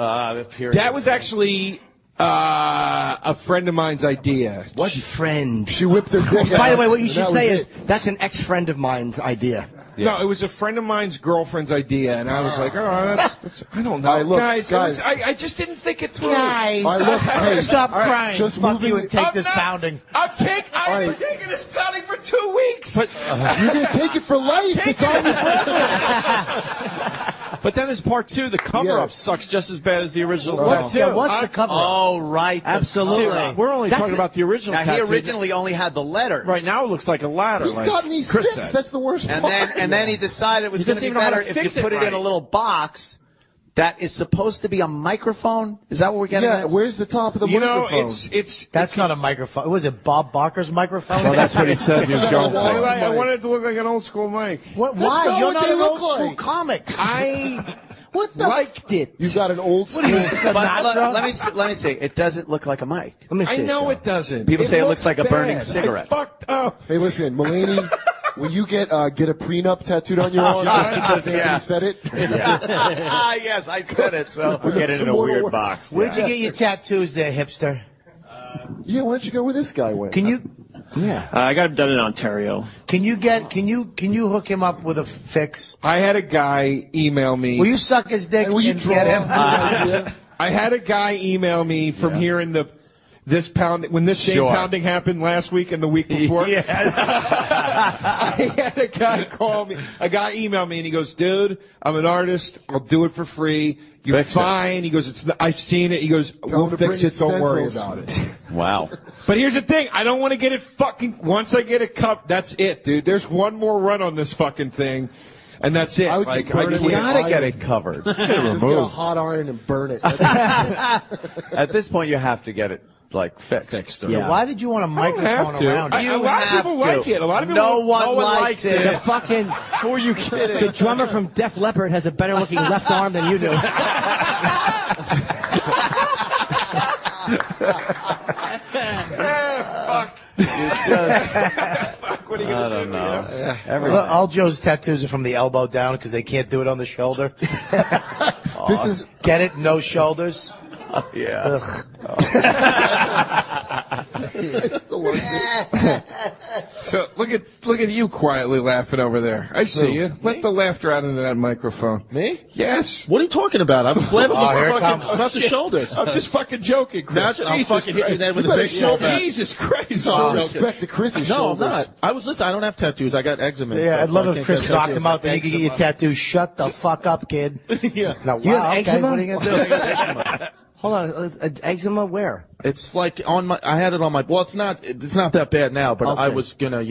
actually a friend of mine's idea. What friend? She whipped her dick out. By the way, what you should and that say was is, that's an ex-friend of mine's idea. No, it was a friend of mine's girlfriend's idea, and I was like, that's I don't know. All right, look, guys. I just didn't think it through. Guys, All right, look, hey, stop all right, crying. just Fuck you moving- and take I'm this not- pounding. I'm taking this pounding for 2 weeks. But you're going to take it for life. It's on you forever. But then there's part two. The cover-up sucks just as bad as the original What's- tattoo. yeah, what's the cover? Oh, right. Absolutely. See, we're only talking about the original Now, he tattoo. originally only had the letters. Right now it looks like a ladder. He's like gotten these Chris fixed. said. That's the worst And part. then he decided it was He going to doesn't be even know how better to if you fix it put it in right. a little box that is supposed to be a microphone. Is that what we're getting Yeah, at? where's the top of the You know, microphone? That's not a microphone. Was it Bob Barker's microphone? Well, that's what he says he was going for. I wanted it to look like an old school mic. What? That's Why? not You're what not they an look old school like. comic. I What the? liked it. You got an old school. What are you, But Sinatra? let me see. It doesn't look like a mic. Let me I see. know it doesn't. People say it looks like a bad. burning cigarette. I fucked up. Hey, listen, Mulaney, when you get a prenup tattooed on your arm just because Anthony said it, Yes, I said it. So we'll get it in a weird box. Where'd you get your tattoos there, hipster? yeah, why don't you go where this guy went? Can you? Yeah. I got it done in Ontario. Can you hook him up with a fix? I had a guy email me. Will you suck his dick Will you and draw get him? I had a guy email me from hearing this pound when this same pounding happened last week and the week before. Yes. I had a guy call me. A guy emailed me and he goes, "Dude, I'm an artist. I'll do it for free. You're Fix it." fine." He goes, "I've seen it." He goes, "We'll him to fix bring it. Don't worry stencils. about it." Wow. But here's the thing. I don't want to get it fucking. Once I get it cut, that's it, dude. There's one more run on this fucking thing. And that's it. I would Like, just burn it can't- with Gotta iron. get it covered. Just get it Just get a removed. hot iron and burn it. At this point, you have to get it like fixed. Yeah. Why did you want a microphone around? A lot of people like it. A lot of people. No one likes it. The fucking. Who are you kidding? The drummer from Def Leppard has a better looking left arm than you do. Fuck. Fuck, what are you I gonna don't do? know. Well, all Joe's tattoos are from the elbow down because they can't do it on the shoulder. This is get it, no shoulders. Yeah. So look at you quietly laughing over there. I see you. Let the laughter out into that microphone. Me? Yes. What are you talking about? I'm laughing about the shoulders. I'm just fucking joking, Chris. Now I'm fucking hitting that with a big shoulder. Jesus Christ. No, respect the Chris's No, I'm shoulders. not. I don't have tattoos. I got eczema. Yeah, I'd love if Chris knocked him out. Then you Eczema. could get your tattoo. Shut the fuck up, kid. Yeah. Now, You have okay, eczema? what are you gonna do? Hold on, eczema where? It's like on my. I had it on my. Well, it's not that bad now, but I was gonna.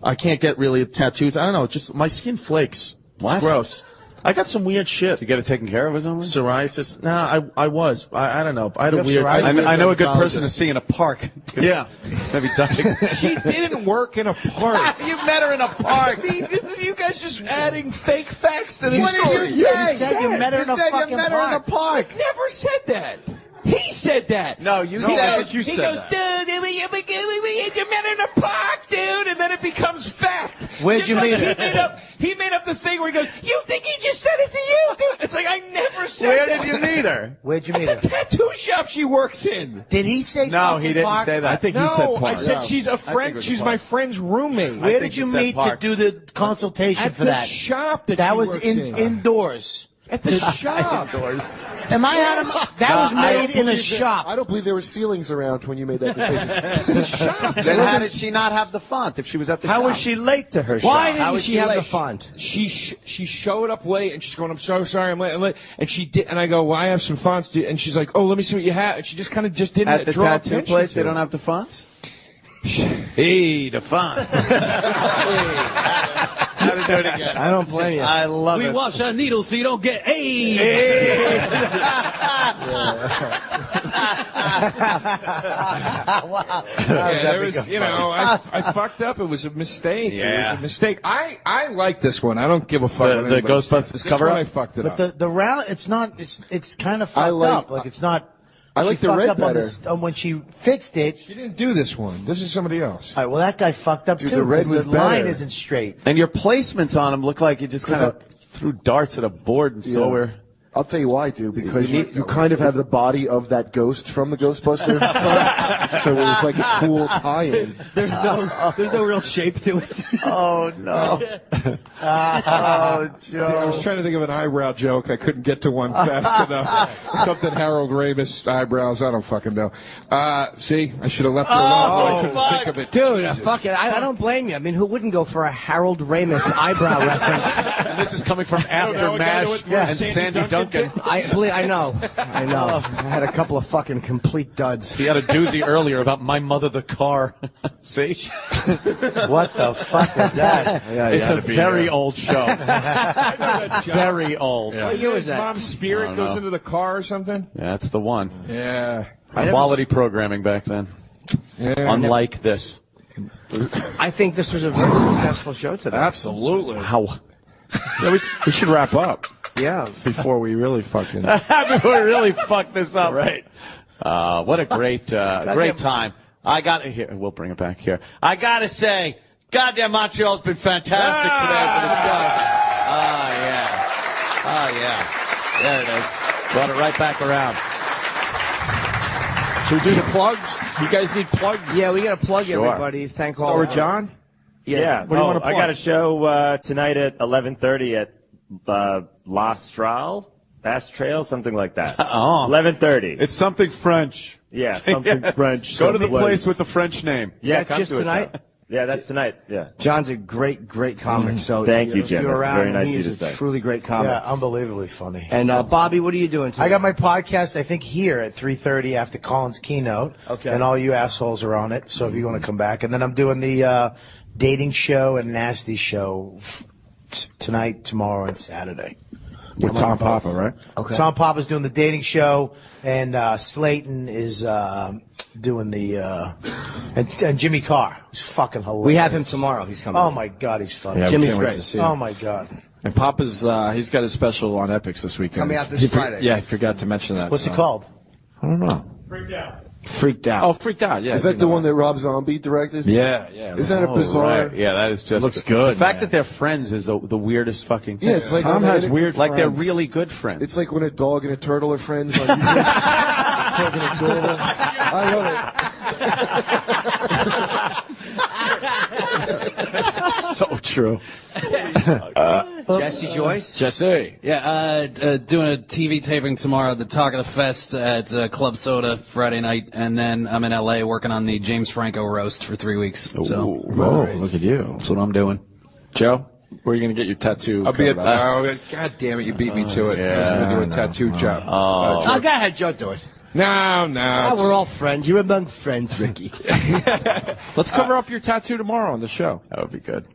I can't get really tattoos. I don't know. Just my skin flakes. What? It's gross. I got some weird shit. You get it taken care of or something? Psoriasis? No, I was. I don't know. I had a weird. I know a good person to see in a park. Yeah. Maybe dying. She didn't work in a park. You met her in a park. You guys just adding fake facts to this What story. did you say? You met her in a fucking park. Never said that. He said that. No, you He said goes, you he said goes, that. dude, you met her in a park, dude, and then it becomes fact. Where'd Just you like meet her? He made up the thing where he goes, you think he just said it to you, dude? It's like, I never said Where that. did you meet her? Where'd you meet her? The tattoo shop she works in. Did he say No, fucking he didn't park? say that. I think No, he said park. I said Yeah. she's a I think it friend. was She's park. my friend's roommate. Where think did you he said meet park. to do the consultation At for the that? shop that That she was works indoors. At the shop. Indoors. Am I out of? That was made in a shop. I don't believe there were ceilings around when you made that decision. The shop. Then how did she not have the font if she was at the shop? How was she late to her Why shop? How didn't was she she have late? the font? She showed up late and she's going, I'm so sorry, I'm late. And she did, and I go, well, I have some fonts. And she's like, oh, let me see what you have. And she just kind of just didn't At the draw tattoo attention place, to they it. don't have the fonts? Hey, the fonts. Gotta do it again. I don't blame you. I love We it. wash our needles so you don't get AIDS. Wow. Yeah, there was, I fucked up. It was a mistake. It Yeah. was a mistake. I like this one. I don't give a fuck. The what anybody Ghostbusters says. This cover one up? I fucked it But up. the round, it's not. It's kind of fucked like- up. Like it's not. I like she the fucked red up on better. when she fixed it. She didn't do this one. This is somebody else. All right, well, that guy fucked up Dude, too. the red 'cause was the line better. isn't straight. And your placements on them look like you just kind of threw darts at a board and so we're. I'll tell you why, dude. Because you kind of have the body of that ghost from the Ghostbuster song, so it was like a cool tie-in. There's no real shape to it. Oh, no. Oh, Joe. I was trying to think of an eyebrow joke. I couldn't get to one fast enough. Something Harold Ramis eyebrows. I don't fucking know. See, I should have left it alone. But I couldn't think of it. Dude, Jesus. fuck it. I don't blame you. I mean, who wouldn't go for a Harold Ramis eyebrow reference? And this is coming from after MASH and Sandy Duncan. I know. I had a couple of fucking complete duds. He had a doozy earlier about my mother, the car. See? What the fuck was that? Yeah, it's a very old show. Very old. Yeah. What year was that? Mom's spirit goes into the car or something? Yeah, that's the one. Yeah. Quality programming back then. Yeah. Unlike this. I think this was a very successful show today. Absolutely. Wow. Yeah, we should wrap up Yeah. before we really fucking. Before we really fuck this up. Right. What a great time. I got to here. We'll bring it back here. I got to say, goddamn Montreal's been fantastic today for the show. Oh, yeah. There it is. Brought it right back around. Should we do the plugs? You guys need plugs? Yeah, we got to plug Sure. everybody. Thank all. Or John? Yeah. What do you want to I plug? got a show tonight at 11:30 at L'Astral, something like that. Oh. 11:30. It's something French. Yeah, something French. Go to the someplace. place with the French name. Yeah, Is that come just to it, tonight? though. Yeah, that's tonight. Yeah. John's a great comic. So Thank you, if Jim. you're That's around, very nice of you he's to a say. truly great comic. Yeah, unbelievably funny. And Bobby, what are you doing today? I got my podcast, I think, here at 3:30 after Colin's keynote. Okay. And all you assholes are on it, so if you want to come back. And then I'm doing the dating show and nasty show tonight, tomorrow, and Saturday. With Tom Papa, right? Okay. Tom Papa's doing the dating show, and Slayton is doing the and Jimmy Carr. He's fucking hilarious. We have him tomorrow. He's coming. Oh my God, he's funny. Yeah, Jimmy's can't wait great. to see him. Oh my God. And Papa's, he's got a special on Epics this weekend. Coming out this Friday. Yeah, I forgot to mention that. What's it called? I don't know. Freaked Out. Oh, Freaked Out, yeah. Is that the one that Rob Zombie directed? Yeah, yeah. Isn't that a bizarre? Right. Yeah, that is just. Looks good. The fact that they're friends is the weirdest fucking thing. Yeah, it's like Tom when has weird like they're friends. really good friends. It's like when a dog and a turtle are friends. Like, it's fucking adorable. I love it. So true. Jesse Joyce? Jesse. Yeah, doing a TV taping tomorrow, the Talk of the Fest at Club Soda Friday night, and then I'm in LA working on the James Franco roast for 3 weeks. So Look at you. that's what I'm doing. Joe, where are you going to get your tattoo? I'll be at. covered? God damn it! You beat me to it. I was going to do a tattoo job. Oh, go ahead, Joe, do it. No. We're all friends. You're among friends, Ricky. Let's cover up your tattoo tomorrow on the show. That would be good.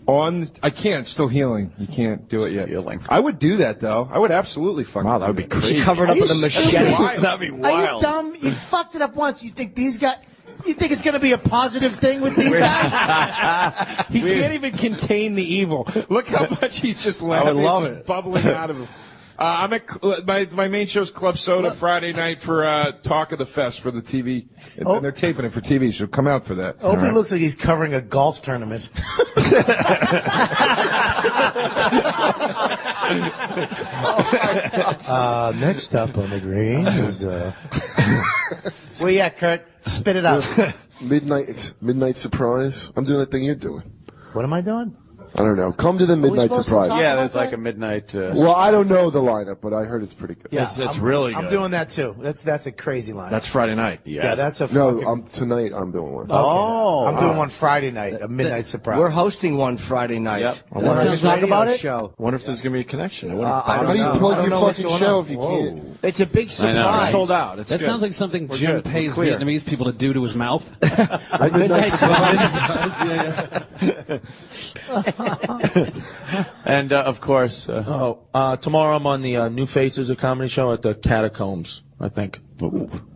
I can't. Still healing. You can't do it yet. Healing. I would do that though. I would absolutely fucking. Wow, that would be crazy. Cover it up with a machete. That'd be Are you wild. dumb? You fucked it up once. You think these guys? You think it's going to be a positive thing with these guys? He can't even contain the evil. Look how much he's just laughing. I would love It's it. bubbling out of him. I'm at my main show's Club Soda Friday night for Talk of the Fest for the TV, and they're taping it for TV. So come out for that. Opie looks like he's covering a golf tournament. Next up on the green is. Well, yeah, Kurt, spit it out. Midnight surprise. I'm doing that thing you're doing. What am I doing? I don't know. Come to the midnight supposed to surprise. talk Yeah, about there's like that? a midnight. Well, I don't know the lineup, but I heard it's pretty good. Yeah, It's really good. I'm doing that too. That's a crazy line. That's Friday night. Yeah, that's a No, fucking. tonight I'm doing one. Oh, I'm doing one Friday night, a midnight surprise. We're hosting one Friday night. Yep. That's Let's a talk radio about it? show. I wonder if there's going to be a connection. I wonder. How do you plug your fucking show if you can't? It's a big It's surprise. sold out. It's That good. sounds like something We're Jim good. pays We're clear. Vietnamese people to do to his mouth. Midnight And of course, Tomorrow I'm on the New Faces of Comedy show at the Catacombs, I think.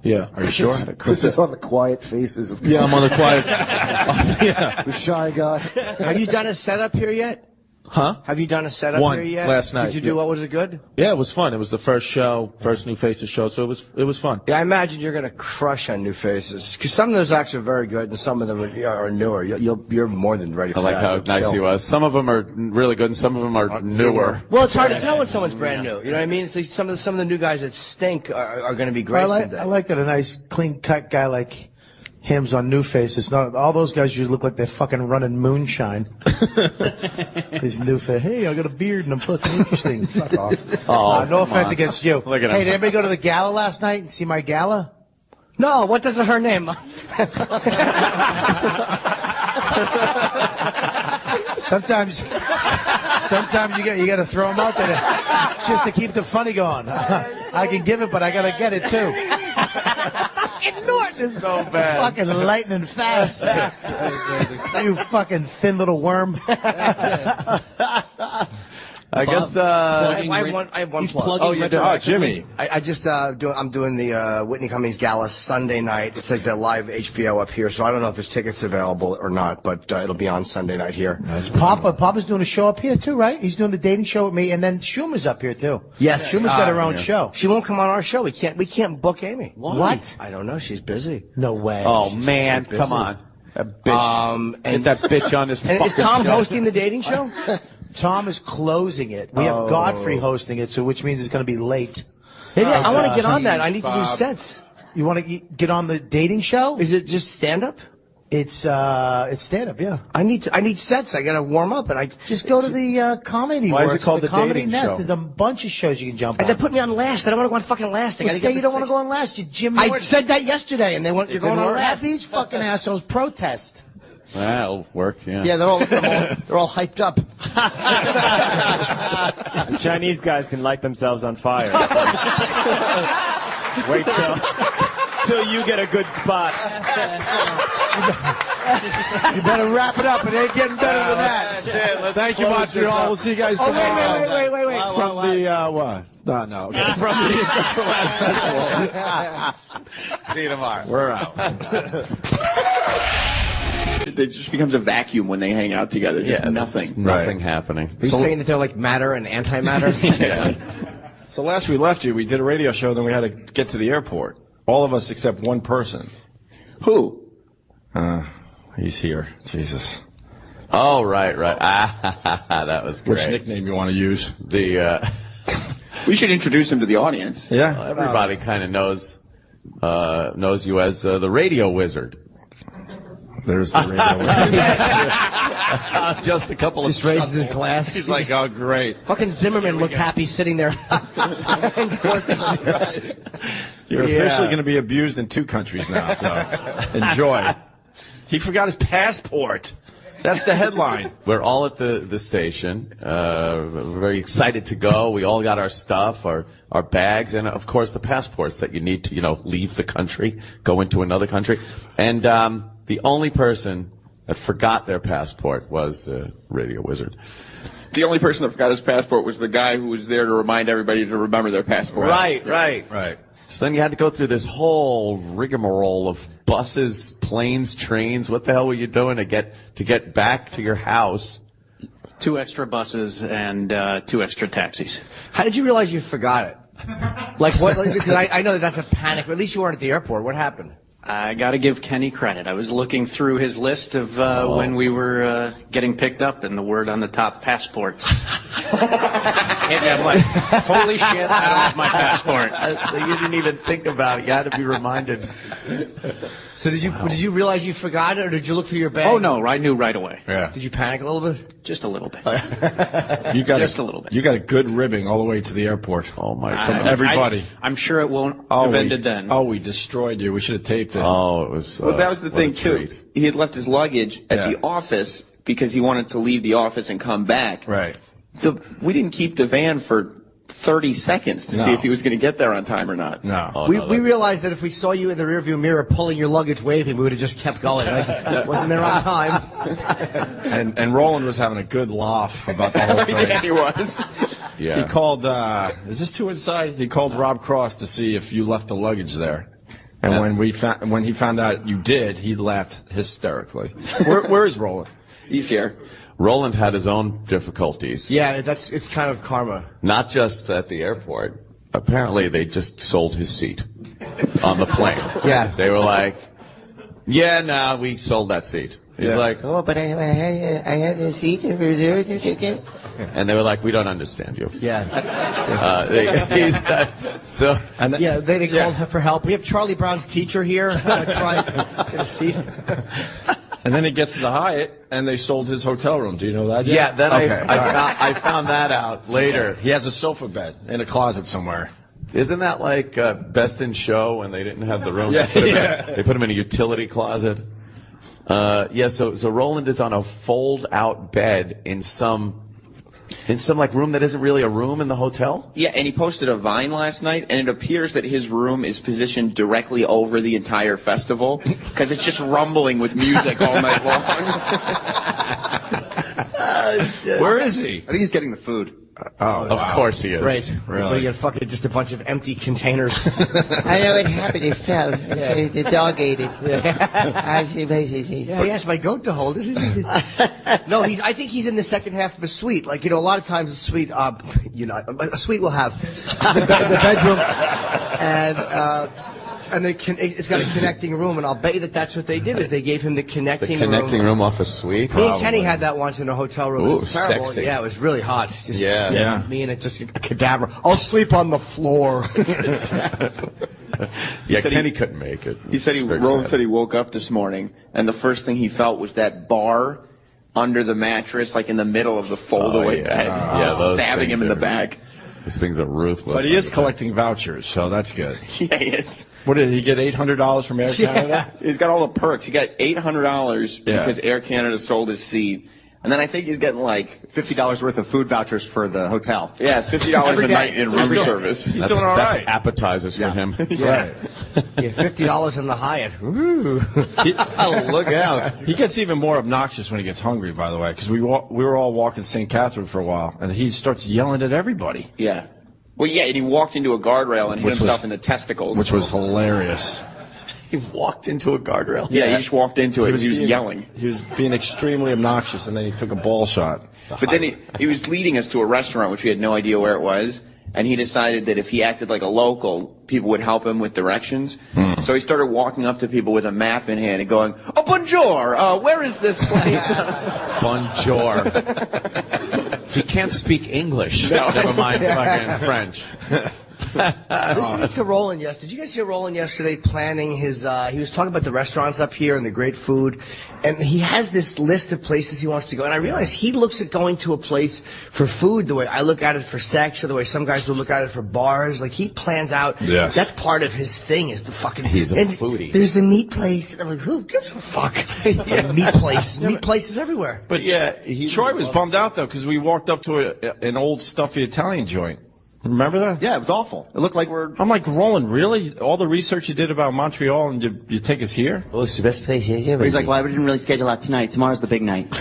Yeah. Are you sure? Chris is on the quiet faces of. Yeah, I'm on the quiet. Yeah. The shy guy. Have you done a setup here yet? Huh? Have you done a setup One here yet? last night. Did you do Yeah. what? Was it good? Yeah, it was fun. It was the first show, first New Faces show, so it was fun. Yeah, I imagine you're going to crush on New Faces because some of those acts are very good and some of them are newer. You're more than ready for I like that. how You'll nice kill. he was. Some of them are really good, and some of them are newer. Well, it's hard to tell when someone's brand new. You know what I mean? It's like some of the new guys that stink are going to be great someday. I like that a nice, clean cut guy like him's on New Faces. Not all those guys usually look like they're fucking running moonshine. These new face. Hey, I got a beard and I'm fucking interesting. Fuck off. No offense against you. Look at Hey, him. did anybody go to the gala last night and see my gala? No, what does her name? Sometimes you got to throw them out there just to keep the funny going. I can give it, but I got to get it too. Fucking Norton is So bad. fucking lightning fast. You fucking thin little worm. I guess. I have one He's plug. plugging Oh, you do. Oh, Jimmy. I just I'm doing the Whitney Cummings Gala Sunday night. It's like the live HBO up here, so I don't know if there's tickets available or not, but it'll be on Sunday night here. Papa's doing a show up here too, right? He's doing the dating show with me, and then Schumer's up here too. Yes, Schumer's got her own show. She won't come on our show. We can't book Amy. What? I don't know. She's busy. No way. Oh man, busy. come on. That bitch. And Get that bitch on this and fucking is Tom show. hosting the dating show? Tom is closing it. We have Godfrey hosting it, so which means it's going to be late. Maybe I want to get on that. I need to do sets. You want to get on the dating show? Is it just stand up? It's stand up, yeah. I need sets. I got to warm up, and I Just go to the comedy. Why is it Works, called the the Comedy Dating Nest? Show? There's a bunch of shows you can jump on. And they put me on last. I don't want to go on fucking last. I Well, gotta say get you the don't want to six. go on last. You Jim. I Norton. said that yesterday, and they went. You're going on Have last. these fucking assholes protest. That'll work. Yeah. Yeah, they're all hyped up. The Chinese guys can light themselves on fire. Wait till until you get a good spot. You better wrap it up. It ain't getting better than that. That's it. Thank you, Montreal. We'll see you guys tomorrow. Wait. From the what? No. Okay. From the last festival. See you tomorrow. We're out. It just becomes a vacuum when they hang out together. Just nothing. Nothing happening. Are you saying that they're like matter and antimatter? Yeah. So last we left you, we did a radio show, then we had to get to the airport. All of us except one person. Who? He's here. Jesus. Oh, right. That was great. Which nickname you want to use? We should introduce him to the audience. Yeah. Well, everybody kind of knows you as the radio wizard. There's the radio wizard. Just a couple Just of raises his glass. He's like, oh, great. Fucking Zimmerman looked happy sitting there. You're officially going to be abused in 2 countries now, so enjoy. He forgot his passport. That's the headline. We're all at the station. We're very excited to go. We all got our stuff, our bags, and of course the passports that you need to, leave the country, go into another country. And the only person that forgot their passport was the radio wizard. The only person that forgot his passport was the guy who was there to remind everybody to remember their passport. Right. So then you had to go through this whole rigmarole of buses, planes, trains. What the hell were you doing to get back to your house? 2 extra buses and 2 extra taxis. How did you realize you forgot it? Like what? Because I know that's a panic, but at least you weren't at the airport. What happened? I got to give Kenny credit. I was looking through his list of when we were getting picked up, and the word on the top, passports. And I'm like, holy shit, I don't have my passport. So you didn't even think about it. You had to be reminded. So did you realize you forgot it, or did you look through your bag? Oh, no, I knew right away. Yeah. Did you panic a little bit? Just a little bit. Just a little bit. You got a good ribbing all the way to the airport. Oh, my God. From everybody. I'm sure it won't have ended then. Oh, we destroyed you. We should have taped it. Oh, it was. Well, that was the thing, too. Treat. He had left his luggage at the office because he wanted to leave the office and come back. Right. We didn't keep the van for 30 seconds to see if he was going to get there on time or not. No. Oh, we realized that if we saw you in the rearview mirror pulling your luggage, waving, we would have just kept going. Right? Wasn't there on time. And Roland was having a good laugh about the whole thing. Yeah, he was. Yeah. He called, is this too inside? He called Rob Cross to see if you left the luggage there. And when he found out you did, he laughed hysterically. Where is Roland? He's here. Roland had his own difficulties. Yeah, it's kind of karma. Not just at the airport. Apparently, they just sold his seat on the plane. Yeah. They were like, yeah, we sold that seat. He's like, Oh, but I had a seat reserved. and they were like, we don't understand you. Yeah. They called for help. We have Charlie Brown's teacher here. Try get a seat. And then he gets to the Hyatt, and they sold his hotel room. Do you know that? Yeah, then I found that out later. He has a sofa bed in a closet somewhere. Isn't that like Best in Show when they didn't have the room? Yeah, they put him in a utility closet. So Roland is on a fold-out bed in some like room that isn't really a room in the hotel? Yeah, and he posted a Vine last night, and it appears that his room is positioned directly over the entire festival because it's just rumbling with music all night long. Where is he? I think he's getting the food. Of course he is. Right. Really? So you got fucking just a bunch of empty containers. I know it happened. It fell. The dog ate it. Yeah, he asked my goat to hold it. No, I think he's in the second half of a suite. Like, a lot of times a suite, a suite will have the bedroom and it's got a connecting room, and I'll bet you that's what they did. Is they gave him the connecting room off a suite. Me and Kenny had that once in a hotel room. Ooh, it was terrible. sexy. Yeah, it was really hot. Just, Yeah. Me and just a cadaver. I'll sleep on the floor. Yeah, Kenny couldn't make it. He said Roland said he woke up this morning, and the first thing he felt was that bar under the mattress, like in the middle of the fold-away bed, stabbing him in the back. These things are ruthless. But he is collecting vouchers, so that's good. Yeah, he is. What did he get? $800 from Air Canada? He's got all the perks. He got $800 because Air Canada sold his seat. And then I think he's getting like $50 worth of food vouchers for the hotel. Yeah, $50 a night in room service. He's doing all right. That's appetizers for him. Right. Yeah, $50 in the Hyatt. Ooh. Look out. He gets even more obnoxious when he gets hungry, by the way, because we were all walking St. Catherine for a while, and he starts yelling at everybody. Yeah. Well, yeah, and he walked into a guardrail and hit himself in the testicles. Which was hilarious. He walked into a guardrail? Yeah, he just walked into it. He was yelling. He was being extremely obnoxious, and then he took a ball shot. But then he was leading us to a restaurant, which we had no idea where it was. And he decided that if he acted like a local, people would help him with directions. So he started walking up to people with a map in hand and going, "Oh, bonjour! Where is this place?" Bonjour. He can't speak English. No. Never mind fucking French. Listening to Roland yesterday, did you guys hear Roland yesterday planning his, he was talking about the restaurants up here and the great food, and he has this list of places he wants to go, and I realize he looks at going to a place for food the way I look at it for sex, or the way some guys would look at it for bars. Like, he plans out, that's part of his thing, is the fucking... He's a foodie. There's the meat place, and I'm like, who gives a fuck? Meat places everywhere. But yeah, Troy was bummed out, though, because we walked up to an old stuffy Italian joint. Remember that? Yeah, it was awful. It looked like I'm like, Roland, really? All the research you did about Montreal, and you take us here? Oh, it's the best place here. He's like, well, I didn't really schedule out tonight. Tomorrow's the big night.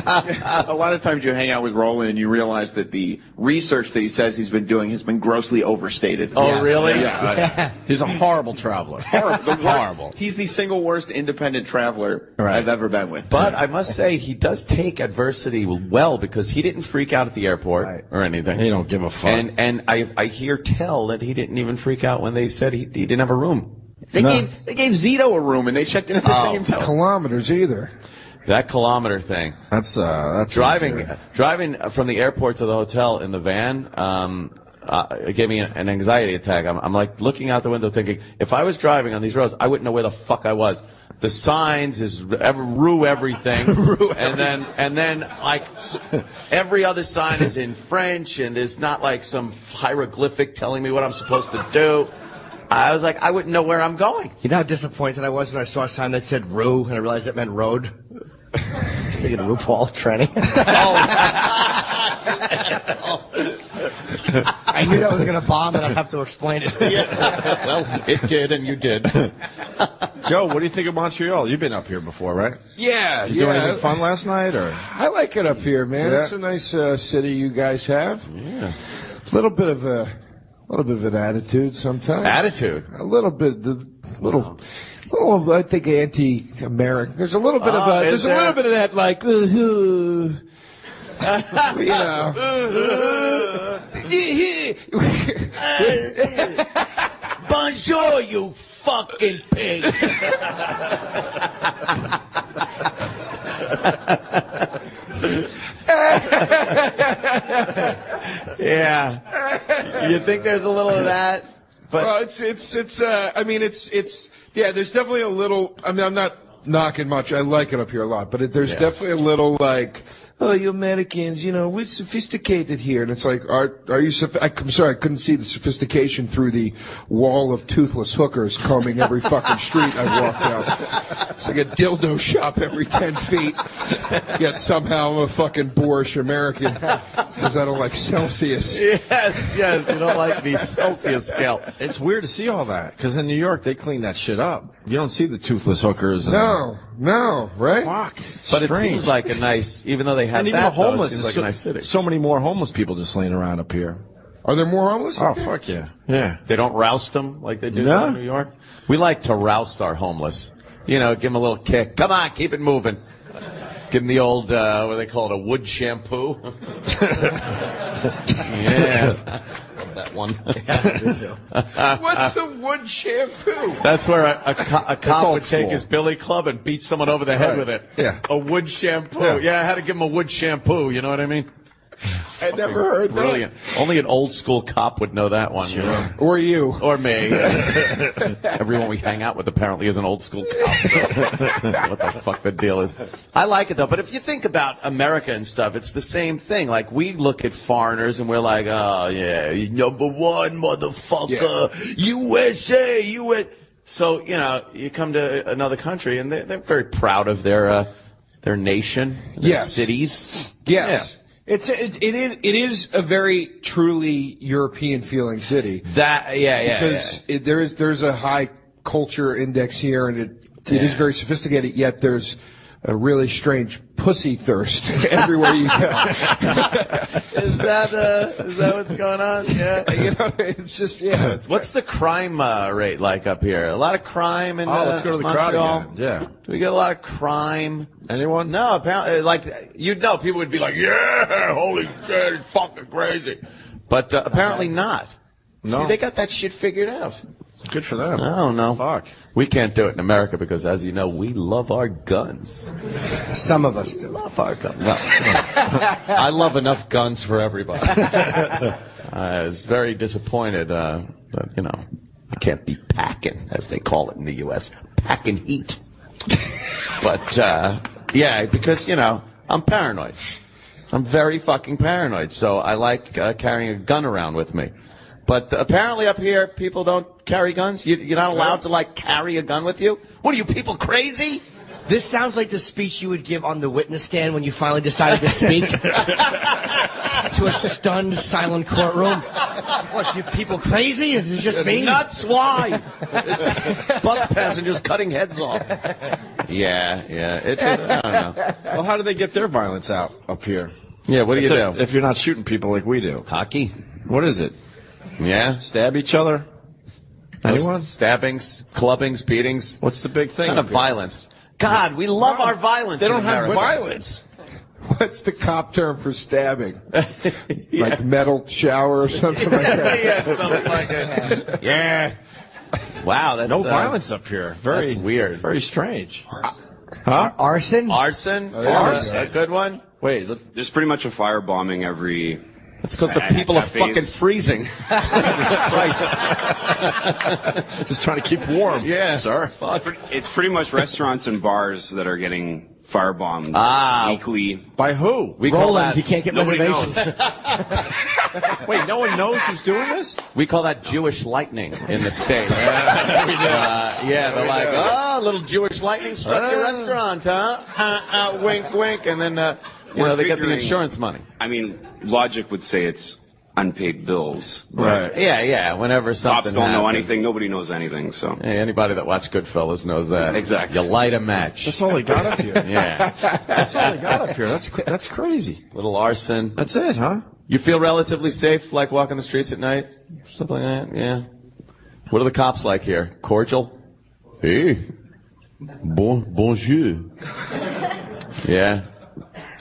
A lot of times you hang out with Roland and you realize that the research that he says he's been doing has been grossly overstated. Oh, really? Yeah. He's a horrible traveler. Horrible. He's the single worst independent traveler I've ever been with. But I must say, he does take adversity well, because he didn't freak out at the airport or anything. He don't give a fuck. And I hear tell that he didn't even freak out when they said he didn't have a room. They gave Zito a room and they checked in at the same time. Kilometers either. That kilometer thing. That's driving from the airport to the hotel in the van. It gave me an anxiety attack. I'm like looking out the window thinking, if I was driving on these roads, I wouldn't know where the fuck I was. The signs rue everything, and then like every other sign is in French, and there's not like some hieroglyphic telling me what I'm supposed to do. I was like, I wouldn't know where I'm going. You know how disappointed I was when I saw a sign that said "Rue" and I realized it meant road. I was thinking RuPaul tranny. I knew that was going to bomb, and I'd have to explain it. Well, it did, and you did. Joe, what do you think of Montreal? You've been up here before, right? Yeah, you do anything fun last night, or? I like it up here, man. Yeah. It's a nice city you guys have. Yeah. A little bit of an attitude sometimes. Attitude. A little bit. I think anti-American. There's a little bit of a. There's a little bit of that, like. You know. Bonjour, you fucking pig. Yeah. You think there's a little of that? But well, yeah, there's definitely a little, I mean, I'm not knocking much. I like it up here a lot, but there's definitely a little like, oh, you Americans, you know, we're sophisticated here. And it's like, are you, I'm sorry, I couldn't see the sophistication through the wall of toothless hookers combing every fucking street I walked down. It's like a dildo shop every 10 feet. Yet somehow I'm a fucking boorish American because I don't like Celsius. Yes, you don't like the Celsius scale. It's weird to see all that, because in New York, they clean that shit up. You don't see the toothless hookers. No, right? Fuck. But it seems like a nice, even though they have and even that, the homeless, though, it seems like a nice city. So many more homeless people just laying around up here. Are there more homeless? Oh, fuck yeah. Yeah. They don't roust them like they do No. in New York. We like to roust our homeless. You know, give them a little kick. Come on, keep it moving. Give them the old, what do they call it, a wood shampoo? Yeah. That one. What's the wood shampoo? That's where a cop would take school. his billy club and beat someone over the head with it. Yeah. A wood shampoo. Yeah, I had to give him a wood shampoo, you know what I mean? I never heard Brilliant. Only an old school cop would know that one. Sure. You know? Or you. Or me. Everyone we hang out with apparently is an old school cop. What the fuck the deal is. I like it though, but if you think about America and stuff, it's the same thing. Like, we look at foreigners and we're like, oh yeah, number one, motherfucker, USA, USA. So, you know, you come to another country and they're very proud of their their nation, their cities. Yes. It is a very truly European feeling city. Because there's a high culture index here, and it is very sophisticated. Yet there's a really strange pussy thirst everywhere you go. Is that what's going on? Yeah. It's just What's the crime rate like up here? A lot of crime in let's go to the crowd Montreal? again. Yeah. Do we get a lot of crime? Anyone? No, apparently, people would be like, yeah, holy shit, it's fucking crazy. But apparently not. No. See, they got that shit figured out. Good for them. No. Fuck. We can't do it in America because, as you know, we love our guns. Some of us do. Love our guns. Well, I love enough guns for everybody. I was very disappointed, but, I can't be packing, as they call it in the U.S., packing heat. But, because, I'm paranoid. I'm very fucking paranoid, so I like carrying a gun around with me. But apparently up here, people don't carry guns. You're not allowed to, carry a gun with you? What are you, people crazy? This sounds like the speech you would give on the witness stand when you finally decided to speak. To a stunned, silent courtroom. What, you people crazy? Is it just me? Nuts, why? Bus passengers cutting heads off. Yeah. I don't know. Well, how do they get their violence out up here? Yeah, what do you do? If you're not shooting people like we do. Hockey? What is it? Yeah. Stab each other? Anyone? Stabbings, clubbings, beatings. What's the big thing? What kind of violence? God, we love our violence. They don't in have America. violence. What's the cop term for stabbing? Like metal shower or something like that? Yeah, something like that. Yeah. Wow, that's no violence up here. That's weird. Very strange. Huh? Arson? Arson? Arson. A good one? Wait, there's pretty much a firebombing every. It's because the people are cafes. fucking freezing. Jesus Christ. Just trying to keep warm. Yeah. Sir. It's pretty much restaurants and bars that are getting firebombed weekly. By who? We call Roland, that. you can't get Nobody reservations. Wait, no one knows who's doing this? We call that Jewish lightning in the States. They're like, a little Jewish lightning struck your restaurant, huh? Wink, wink. And then, they get the insurance money. I mean, logic would say it's unpaid bills. Right. Yeah. Whenever something Cops don't know happens. anything. Nobody knows anything. So Hey, anybody that watched Goodfellas knows that. Exactly. You light a match. That's all they got up here. Yeah. That's all they got up here. That's crazy. Little arson. That's it, huh? You feel relatively safe, like walking the streets at night? Something like that? Yeah. What are the cops like here? Cordial? Hey. Bonjour. Yeah.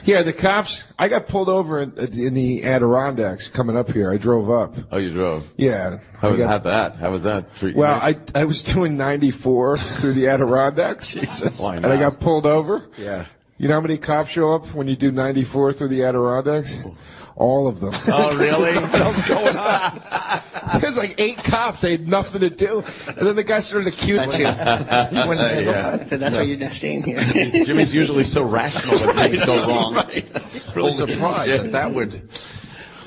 Yeah, the cops. I got pulled over in the Adirondacks coming up here. I drove up. Oh, you drove? Yeah. How was that? Treat you Well, nice? I was doing 94 through the Adirondacks. Jesus. Why And not? I got pulled over. Yeah. You know how many cops show up when you do 94 through the Adirondacks? All of them. Oh, really? What else going on? There's like 8 cops. They had nothing to do. And then the guy started accusing me. Yeah. So that's why you're not staying here. Jimmy's usually so rational when things go wrong. Really surprised that would.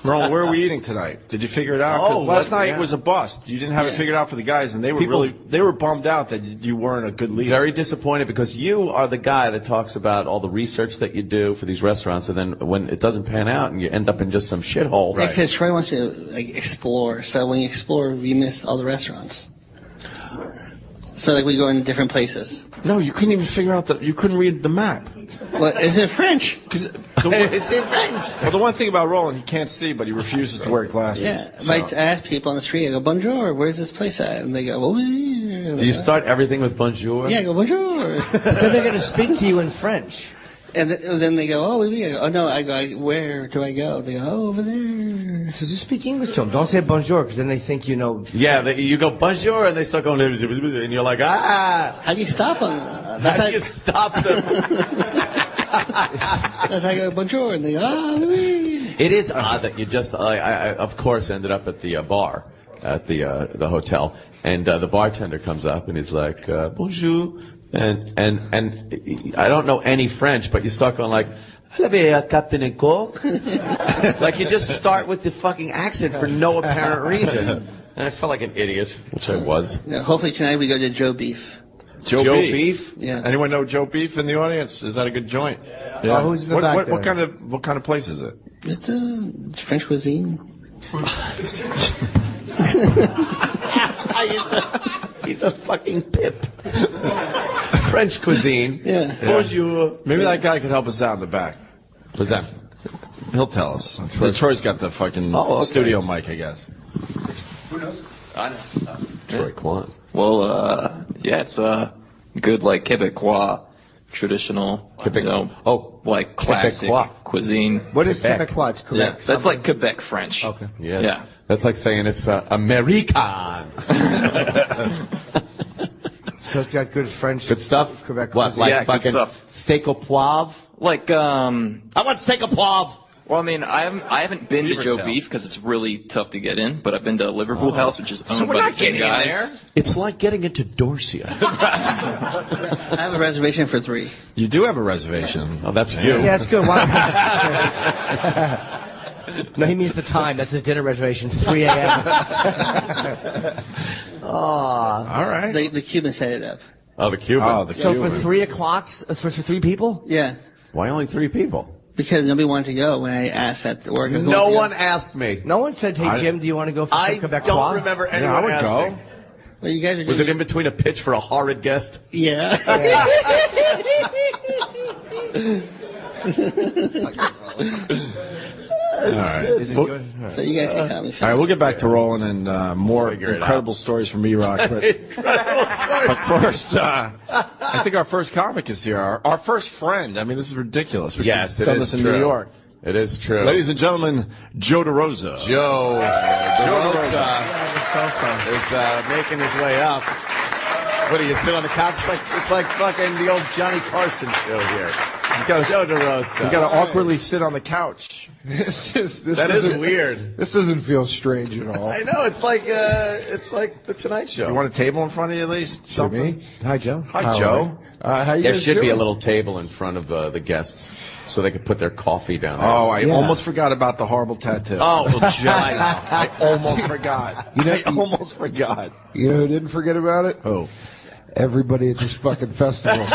Merle, where are we eating tonight? Did you figure it out? 'Cause last night it was a bust. You didn't have it figured out for the guys, and they were they were bummed out that you weren't a good leader. Very disappointed because you are the guy that talks about all the research that you do for these restaurants, and then when it doesn't pan out and you end up in just some shithole. Yeah, because Troy wants to explore. So when you explore, we miss all the restaurants. So we go in different places. No, you couldn't even figure out you couldn't read the map. Well, is it French? Because it's in French. Well, the one thing about Roland, he can't see, but he refuses to wear glasses. Yeah, So. I ask people on the street. I go, "Bonjour, where's this place at?" And they go, "Oh, yeah." Do you start everything with bonjour? Yeah, I go, "Bonjour." Then they're going to speak to you in French. And then they go, "Oh, oui, oui." I go, "Oh no, I go. Where do I go?" They go, "Oh, over there." So just speak English to them. Don't say bonjour, because then they think you know. Yeah, you go bonjour, and they start going, and you're like, ah. How do you stop them? How do you stop them? That's how I go, "Bonjour," and they go, oui. It is odd that you just, I of course, ended up at the bar at the hotel, and the bartender comes up and he's like, bonjour, and I don't know any French, but you start going like, Captain and Coke. Like you just start with the fucking accent for no apparent reason. And I felt like an idiot, which I was. Yeah, hopefully tonight we go to Joe Beef. Joe Beef? Yeah. Anyone know Joe Beef in the audience? Is that a good joint? Yeah. Oh, who's in the back what kind of place is it? It's a French cuisine. He's a fucking pip. French cuisine. Yeah. Bonjour. Maybe that guy could help us out in the back. What's that? He'll tell us. Troy's got the fucking studio mic, I guess. Who knows? I know. Troy Kwan. Well, yeah, it's good, like Quebecois, traditional, like classic cuisine. What is Quebecois? It's Quebec. Yeah, that's like Quebec French. Okay. Yes. Yeah. That's like saying it's American. So it's got good French. Good stuff. Quebec What, cuisine. like Yeah, good fucking stuff. steak au poivre? Like, I want steak au poivre. well, I mean, I haven't been to Joe Beef because it's really tough to get in, but I've been to Liverpool House, which is owned by the same guys. It's like getting into Dorsia. I have a reservation for 3. You do have a reservation. Oh, that's you. Yeah, it's good. No, he means the time. That's his dinner reservation, 3 a.m. All right. The Cuban set it up. Oh, the Cuban. Oh, the So Cuban. for 3 o'clock, for 3 people? Yeah. Why only 3 people? Because nobody wanted to go when I asked at the work. No one asked me. No one said, "Hey Jim, do you want to go for some Quebec?" I don't remember anyone I would asking. go. Well, you guys are Was it in between a pitch for a horrid guest? Yeah. All right. Is it good? So you guys can come. All right, we'll get back to rolling and more incredible stories from E-Rock. But first, I think our first comic is here. Our first friend. I mean, this is ridiculous. We've Yes, it done is this in true. New York. It is true. Ladies and gentlemen, Joe DeRosa. Joe DeRosa is making his way up. What do you sit on the couch? It's like fucking the old Johnny Carson show here. Joe DeRosa. You got to awkwardly sit on the couch. This That is weird. This doesn't feel strange at all. I know, it's like the Tonight Show. You want a table in front of you at least? To me? Hi, Joe. Hi, Joe. How you There guys should be a doing? little table in front of the guests so they could put their coffee down there. Oh, I almost forgot about the horrible tattoo. Oh, I almost forgot. I almost forgot. You know who didn't forget about it? Who? Everybody at this fucking festival.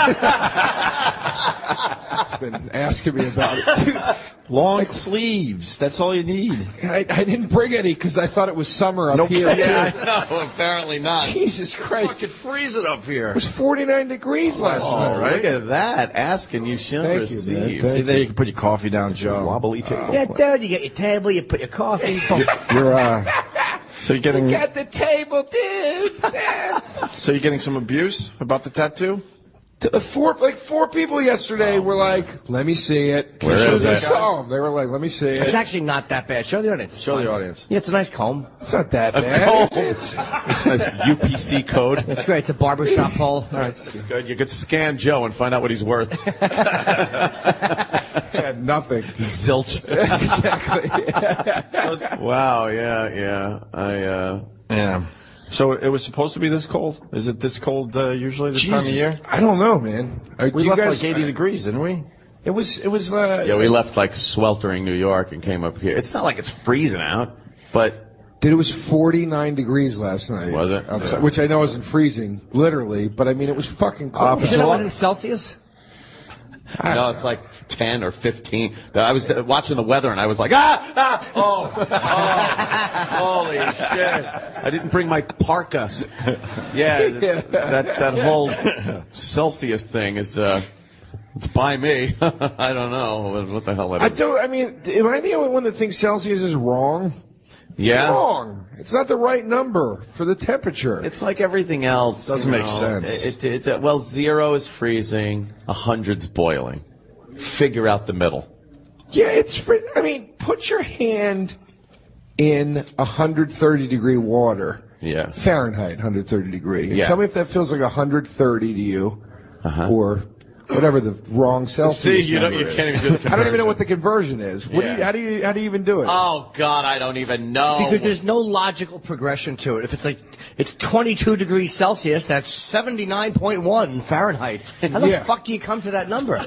It's been asking me about it, dude. Long sleeves. That's all you need. I didn't bring any because I thought it was summer up here. Yeah, too. no, apparently not. Jesus Christ. Fucking freezing up here. It was 49 degrees last night. right? Look at that. Asking you shall Thank you, receive. man. See, Thank there you can put your coffee down, Joe. Wobbly table. Yeah, dude, you get your table, you put your coffee. So you're getting. At the table, dude. So you're getting some abuse about the tattoo? Four people yesterday were like, "Let me see it." Where As soon is as I it? saw them, they were like, "Let me see It's it." actually not that bad. Show the audience. Show the audience. Yeah, it's a nice comb. It's not that A bad. comb. It's- This has UPC code. It's great. It's a barbershop hole. All right. That's good. You could scan Joe and find out what he's worth. yeah, nothing. Zilch. Exactly. Wow. Yeah. Yeah. So it was supposed to be this cold? Is it this cold usually this time of year? I don't know, man. We You left guys- like 80 degrees, didn't we? It was. Yeah, we left like sweltering New York and came up here. It's not like it's freezing out, but Dude, it was 49 degrees last night. Was it? Outside, Yeah. which I know isn't freezing, literally, but I mean, it was fucking cold. You know what in Celsius? no, it's like 10 or 15. I was watching the weather and I was like, holy shit. I didn't bring my parka. Yeah, that whole Celsius thing is, it's by me. I don't know what the hell it is. I mean, am I the only one that thinks Celsius is wrong? Yeah. It's wrong. It's not the right number for the temperature. It's like everything else. Doesn't make sense. Well, 0 is freezing, 100's boiling. Figure out the middle. Yeah, I mean, put your hand in 130 degree water. Yeah. Fahrenheit, 130 degree. And Yeah. tell me if that feels like 130 to you, or whatever the wrong Celsius See, you number can't is. even do the I don't even know what the conversion is. What Yeah. do you, how do you even do it? Oh, God, I don't even know. Because there's no logical progression to it. If it's like, it's 22 degrees Celsius, that's 79.1 Fahrenheit. How the Yeah. fuck do you come to that number?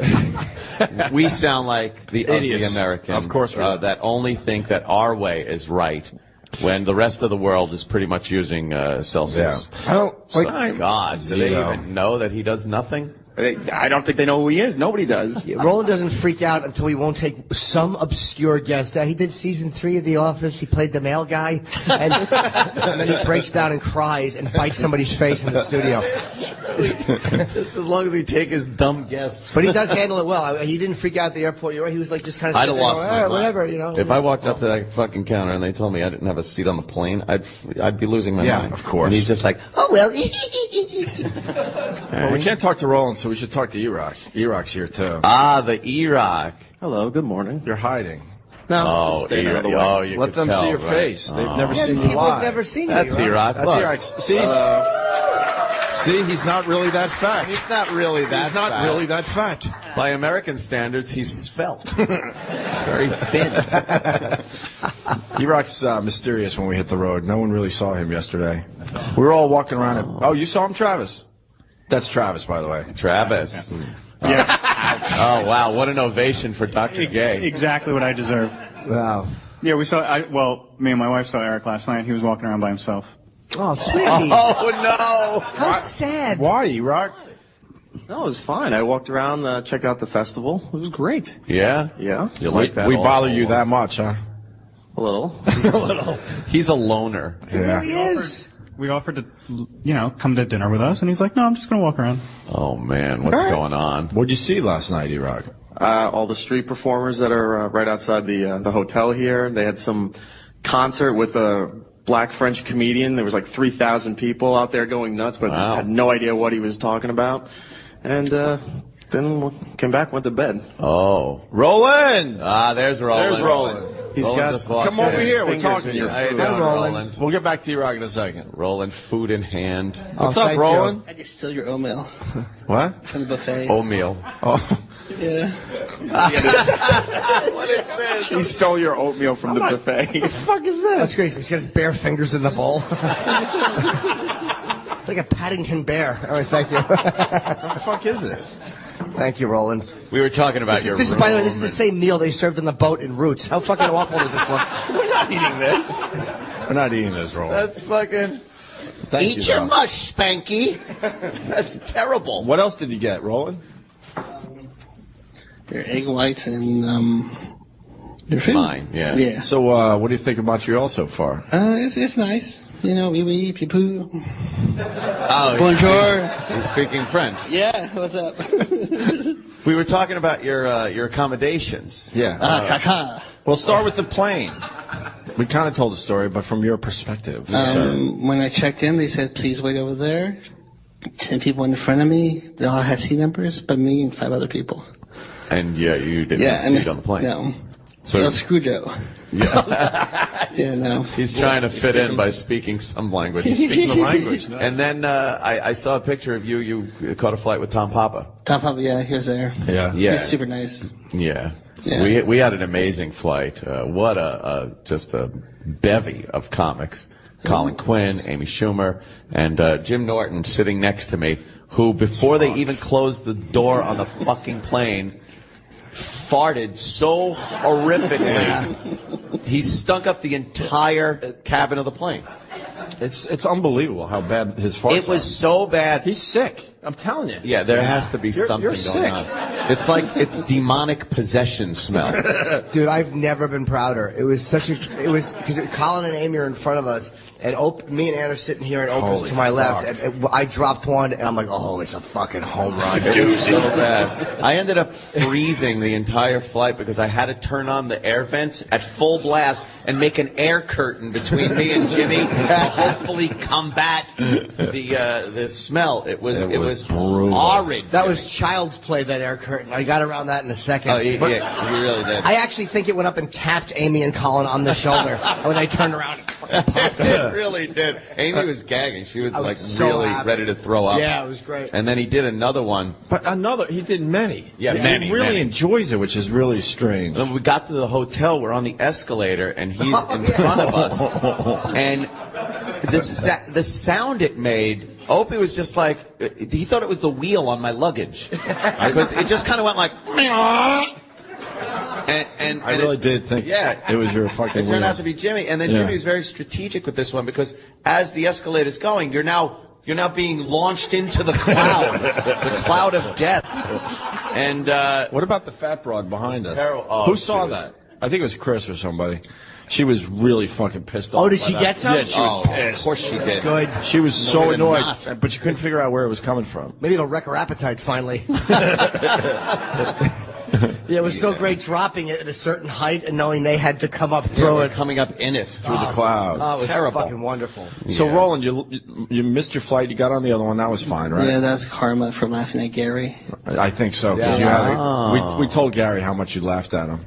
We sound like the ugly Idiots. Americans Of course we do. that only think that our way is right. when the rest of the world is pretty much using Celsius. I don't like. My God, do they even know that he does nothing? I don't think they know who he is. Nobody does. Yeah, Roland doesn't freak out until he won't take some obscure guest. He did season 3 of The Office. He played the mail guy, and then he breaks down and cries and bites somebody's face in the studio. Just as long as he take his dumb guests. But he does handle it well. He didn't freak out at the airport. You're right. He was like just kind of. I'd have lost my mind. Whatever, you know. If I walked up to that fucking counter and they told me I didn't have a seat on the plane, I'd be losing my mind. Of course. And he's just like, oh well. Well, we can't talk to Roland, so we should talk to E-Rock. E-Rock's here, too. Ah, the E-Rock. Hello, good morning. You're hiding. No, oh, staying out of the way. you Let could them tell, see your right? face. They've never Yeah, seen you people have live. never seen That's you. E-Rock. That's Look. E-Rock. See, he's not really that fat. He's not really that He's not fat. really that fat. By American standards, he's svelte. Very thin. E-Rock's mysterious when we hit the road. No one really saw him yesterday. We were all walking around. Oh, you saw him, Travis? That's Travis, by the way. Travis. Yeah. Oh, wow. What an ovation for Dr. Gay. Exactly what I deserve. Wow. Yeah, we saw, me and my wife saw Eric last night. He was walking around by himself. Oh, sweetie. Oh, no. How sad. Why, E-Rock? No, it was fine. I walked around, checked out the festival. It was great. Yeah? Yeah. You like that? We bother you that much, huh? A little. He's a loner. Yeah. He is. We offered to, come to dinner with us, and he's like, no, I'm just going to walk around. Oh, man. What's going on? What'd you see last night, E-Rock? All the street performers that are right outside the hotel here. They had some concert with a black French comedian. There was like 3,000 people out there going nuts, but had no idea what he was talking about. And then came back, went to bed. Oh. Roland! Ah, there's Roland. There's Roland. He's Roland got just lost Come over his here. We're fingers talking in to you. your How you food. doing, Roland. Roland? We'll get back to E-Rock in a second. Roland, food in hand. What's Oh, up, thank Roland? I just steal your oatmeal What? from the buffet. Oatmeal. Oh. Yeah. What is this? He stole your oatmeal from the buffet. What the fuck is this? That's crazy. He's got his bare fingers in the bowl. It's like a Paddington bear. All right, thank you. What the fuck is it? Thank you, Roland. We were talking about your This is, by the way, this is the same meal they served on the boat in Roots. How fucking awful does this look? We're not eating this. We're not eating this, Roland. That's fucking... Thank Eat you, your though. mush, Spanky. That's terrible. What else did you get, Roland? Their egg whites and their food. Mine, yeah. Yeah. So, what do you think of Montreal so far? It's nice. Oui, oui, puis pou. Oh, Bonjour. He's speaking French. Yeah, what's up? We were talking about your accommodations. Yeah. Caca. We'll start with the plane. We kind of told the story, but from your perspective. sir. When I checked in, they said, please wait over there. 10 people in front of me. They all had seat numbers, but me and 5 other people. And you didn't have a seat on the plane. No. So El Screwjo. Yeah. Yeah, no. He's trying to fit in by speaking some language. He's speaking the language. Nice. And then I saw a picture of you. You caught a flight with Tom Papa. Tom Papa, yeah, he was there. Yeah. Yeah. He's super nice. Yeah. Yeah. We had an amazing flight. What just a bevy of comics. Colin Quinn, Amy Schumer, and Jim Norton sitting next to me, who before they even closed the door on the fucking plane, farted so horrifically, he stunk up the entire cabin of the plane. It's unbelievable how bad his farts It was so bad. He's sick. I'm telling you. Yeah, there has to be something you're going sick. on. It's like it's demonic possession smell. Dude, I've never been prouder. It was because Colin and Amy are in front of us, and me and Ann are sitting here, and Opie's to my left. And I dropped one, and I'm like, oh, it's a fucking home run. It was so bad. I ended up freezing the entire flight because I had to turn on the air vents at full blast and make an air curtain between me and Jimmy to hopefully combat the smell. It was horrid. That was child's play, that air curtain. I got around that in a second. Oh, yeah, you really did. I actually think it went up and tapped Amy and Colin on the shoulder when they turned around. And fucking popped It really did. Amy was gagging. She was, like so really happy. ready to throw up. Yeah, it was great. And then he did another one. But he did many. Yeah, many. He really many. enjoys it, which is really strange. When we got to the hotel, we're on the escalator, and he's in front of us. And the sound it made, Opie was just like, he thought it was the wheel on my luggage. Because it just kind of went like, And I really did think it was your fucking It turned out wheels. to be Jimmy, and then Jimmy was very strategic with this one because as the escalator's going, you're now being launched into the cloud, the cloud of death. And what about the fat broad behind us? Terrible. Oh, Who saw that? I think it was Chris or somebody. She was really fucking pissed off. Oh, did by she that. get some? Yeah, she was Oh, pissed. Of course she did. Good. She was so did annoyed, not. but she couldn't figure out where it was coming from. Maybe it'll wreck her appetite finally. Yeah, it was so great dropping it at a certain height and knowing they had to come up through it. Coming up in it. Through the clouds. Oh, it was Terrible. fucking wonderful. So, Roland, you missed your flight. You got on the other one. That was fine, right? Yeah, that's karma for laughing at Gary. I think so. 'Cause you had we told Gary how much you laughed at him.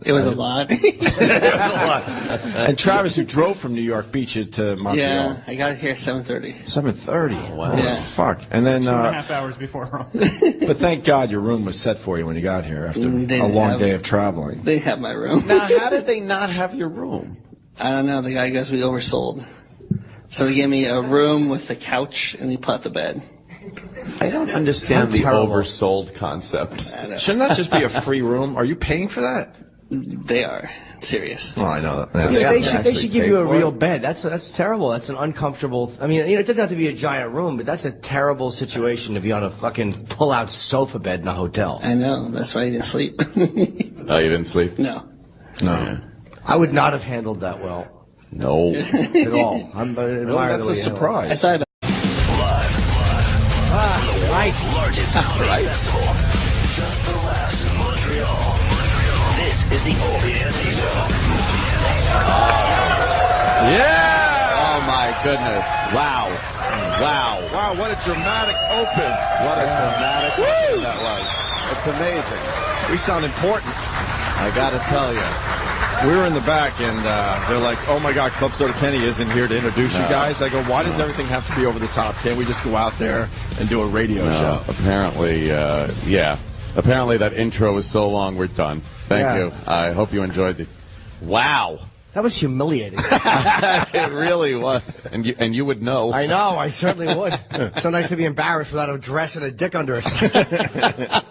It was a lot. And Travis, who drove from New York, beat you to Montreal. Yeah, I got here at 7:30. 7:30. Wow. Yeah. Fuck. And then 2.5 hours before home. But thank God your room was set for you when you got here after They a long have- day of traveling. They have my room. Now, how did they not have your room? I don't know. The guy guess we oversold. So they gave me a room with a couch and he put the bed. I don't understand the terrible. oversold concept. Shouldn't that just be a free room? Are you paying for that? They are. Serious. Oh, I know that. Yeah, they should give you a real bed. That's terrible. That's an uncomfortable. I mean, it doesn't have to be a giant room, but that's a terrible situation to be on a fucking pull-out sofa bed in a hotel. I know. That's why I didn't sleep. Oh, you didn't sleep? No. No. I would not have handled that well. No. At all. I'm Really? That's a surprise. I thought Right. Largest comedy festival. Just for laughs in Montreal. This is the Opie Show. Yeah! Oh, my goodness. Wow. Wow. Wow, what a dramatic open. What a dramatic open that was. It's amazing. We sound important. I got to tell you. We were in the back, and they're like, oh, my God, Club Soda Kenny isn't here to introduce you guys. I go, why does everything have to be over the top? Can't we just go out there and do a radio show? Apparently, yeah. Apparently that intro was so long, we're done. Thank you. I hope you enjoyed the... Wow. That was humiliating. It really was. And you would know. I know. I certainly would. So nice to be embarrassed without a dress and a dick under it.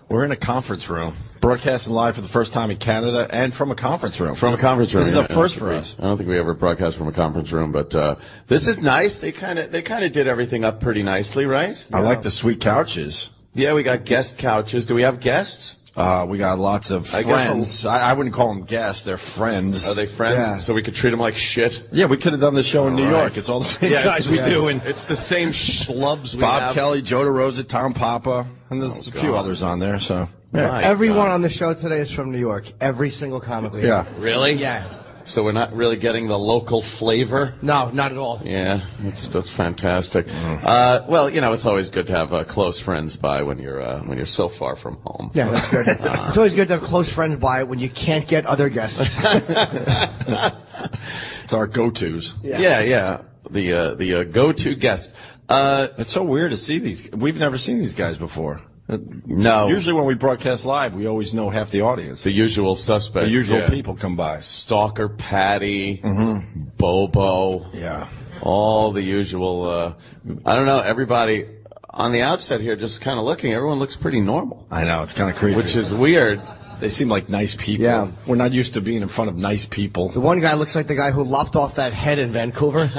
We're in a conference room, broadcasting live for the first time in Canada, and from a conference room. From a conference room. This is a first for us. I don't think we ever broadcast from a conference room, but this is nice. They kind of did everything up pretty nicely, right? I like the sweet couches. Yeah, we got guest couches. Do we have guests? We got lots of friends. I wouldn't call them guests. They're friends. Are they friends? Yeah. So we could treat them like shit? Yeah, we could have done the show in New York. It's all the same guys we do. And it's the same schlubs we Bob have. Kelly, Joe DeRosa, Tom Papa, and there's a few others on there. So yeah. Everyone on the show today is from New York. Every single comic we have. Really? Yeah. So we're not really getting the local flavor? No, not at all. Yeah, that's fantastic. Well, it's always good to have close friends by when you're so far from home. Yeah, that's good. It's always good to have close friends by when you can't get other guests. It's our go-tos. Yeah. The go-to guest. It's so weird to see these. We've never seen these guys before. No. Usually when we broadcast live, we always know half the audience. The usual suspects. The usual people come by. Stalker Patty, Bobo. Yeah. All the usual. I don't know. Everybody on the outset here, just kind of looking, everyone looks pretty normal. I know. It's kind of creepy. Which is weird. They seem like nice people. Yeah. We're not used to being in front of nice people. The one guy looks like the guy who lopped off that head in Vancouver.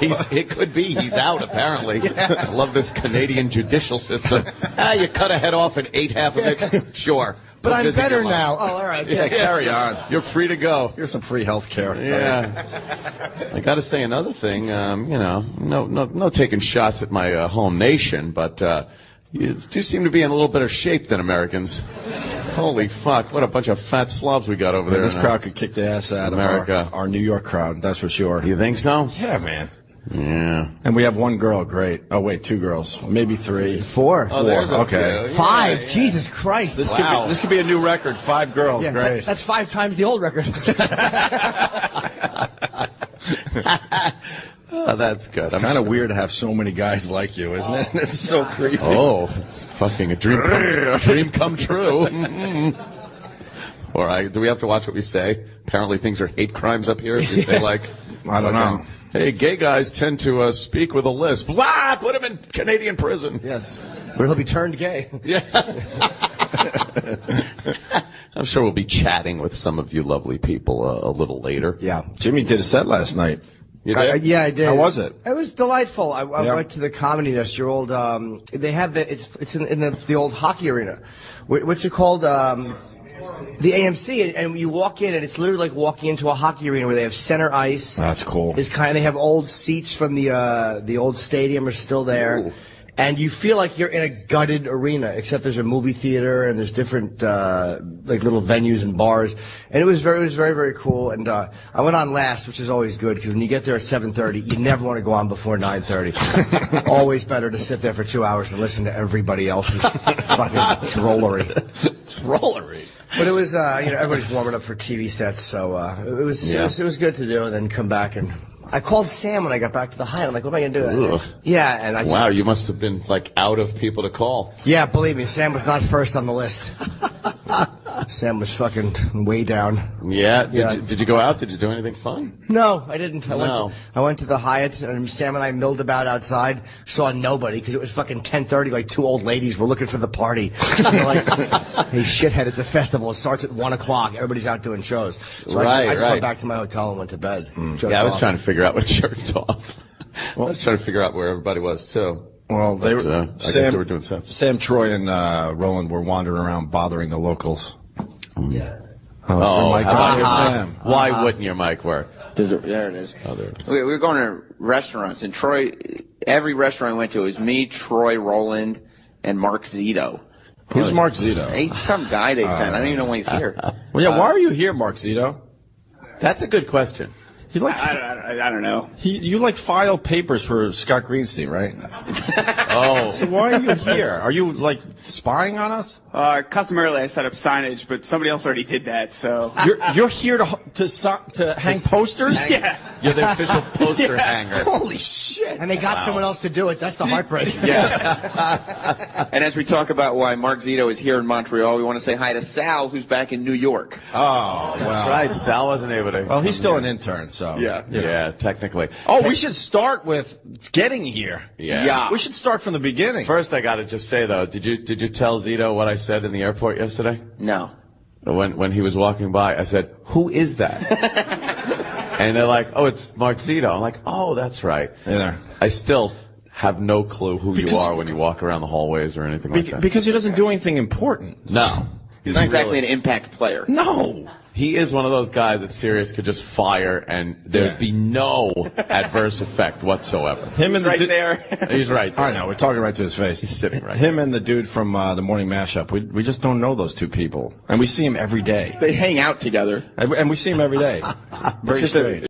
It could be. He's out, apparently. I love this Canadian judicial system. You cut a head off and ate half of it. Sure. But Go I'm visit better your mom. now. Oh, all right. Yeah, carry on. You're free to go. Here's some free health care. Yeah. I got to say another thing. No taking shots at my home nation, but you do seem to be in a little better shape than Americans. Holy fuck! What a bunch of fat slobs we got over there. This crowd could kick the ass out America. of our New York crowd. That's for sure. You think so? Yeah, man. Yeah. And we have one girl. Great. Oh wait, two girls. Maybe three. Four. Oh, there's a Okay. few. Five. Yeah. Jesus Christ. This could be a new record. 5 girls. Yeah, Great. that's 5 times the old record. Oh, that's good. It's kind of weird to have so many guys like you, isn't it? It's so creepy. Oh, it's fucking a dream come true. Do we have to watch what we say? Apparently things are hate crimes up here. If you say like, I don't know. Hey, gay guys tend to speak with a lisp. Blah! Put them in Canadian prison. Yes. But he'll be turned gay. Yeah. I'm sure we'll be chatting with some of you lovely people a little later. Yeah. Jimmy did a set last night. You did? Yeah, I did. How was it? It was delightful. I Yeah. went to the Comedy Nest, your old, they have it's in the old hockey arena. What's it called? The AMC, and you walk in, and it's literally like walking into a hockey arena where they have center ice. That's cool. They have old seats from the old stadium are still there. Ooh. And you feel like you're in a gutted arena, except there's a movie theater and there's different like little venues and bars. And it was very, very cool. And I went on last, which is always good because when you get there at 7:30, you never want to go on before 9:30. Always better to sit there for 2 hours and listen to everybody else's fucking drollery. Drollery. But it was, everybody's warming up for TV sets, so it was good to do, and then come back and. I called Sam when I got back to the Hyatt. I'm like, what am I going to do? Ugh. Yeah, and wow, you must have been like out of people to call. Yeah, believe me, Sam was not first on the list. Sam was fucking way down. Yeah. Did you go out? Did you do anything fun? No, I didn't. I went to the Hyatt, and Sam and I milled about outside. Saw nobody because it was fucking 10:30. Like 2 old ladies were looking for the party. They're like, hey, shithead, it's a festival. It starts at 1 o'clock. Everybody's out doing shows. So I just went back to my hotel and went to bed. Yeah, I was trying to figure out what jerked off. I was trying to figure out where everybody was too. Well, I guess they were doing sets. Sam, Troy, and Roland were wandering around bothering the locals. Yeah. Oh, Mike, Sam. Why wouldn't your mic work? There it is. Oh, there it is. We were going to restaurants, and Troy, every restaurant I went to, it was me, Troy, Roland, and Mark Zito. Who's Mark Zito? He's some guy they sent. I don't even know why he's here. Well, yeah, why are you here, Mark Zito? That's a good question. You like I don't know. You like file papers for Scott Greenstein, right? Oh. So why are you here? Are you like spying on us? Customarily, I set up signage, but somebody else already did that. So you're here to hang posters? Yeah. You're the official poster hanger. Holy shit! And they got someone else to do it. That's the heartbreak. Yeah. And as we talk about why Mark Zito is here in Montreal, we want to say hi to Sal, who's back in New York. Oh, wow. That's right. Sal wasn't able to. Well, he's still an intern, so. Yeah, technically. Oh, we should start with getting here. Yeah. We should start from the beginning. First, I got to just say though, did you tell Zito what I said in the airport yesterday? No. When he was walking by, I said, "Who is that?" And they're like, "Oh, it's Mark Zito." I'm like, "Oh, that's right." Yeah. I still have no clue who you are when you walk around the hallways or anything like that. Because he doesn't do anything important. No. He's not exactly an impact player. No. He is one of those guys that Sirius could just fire and there'd be no adverse effect whatsoever. Him and the right there. He's right there. I know. We're talking right to his face. He's sitting right Him and the dude from the Morning Mashup. We just don't know those two people. And we see him every day. They hang out together. And we see him every day. Very strange.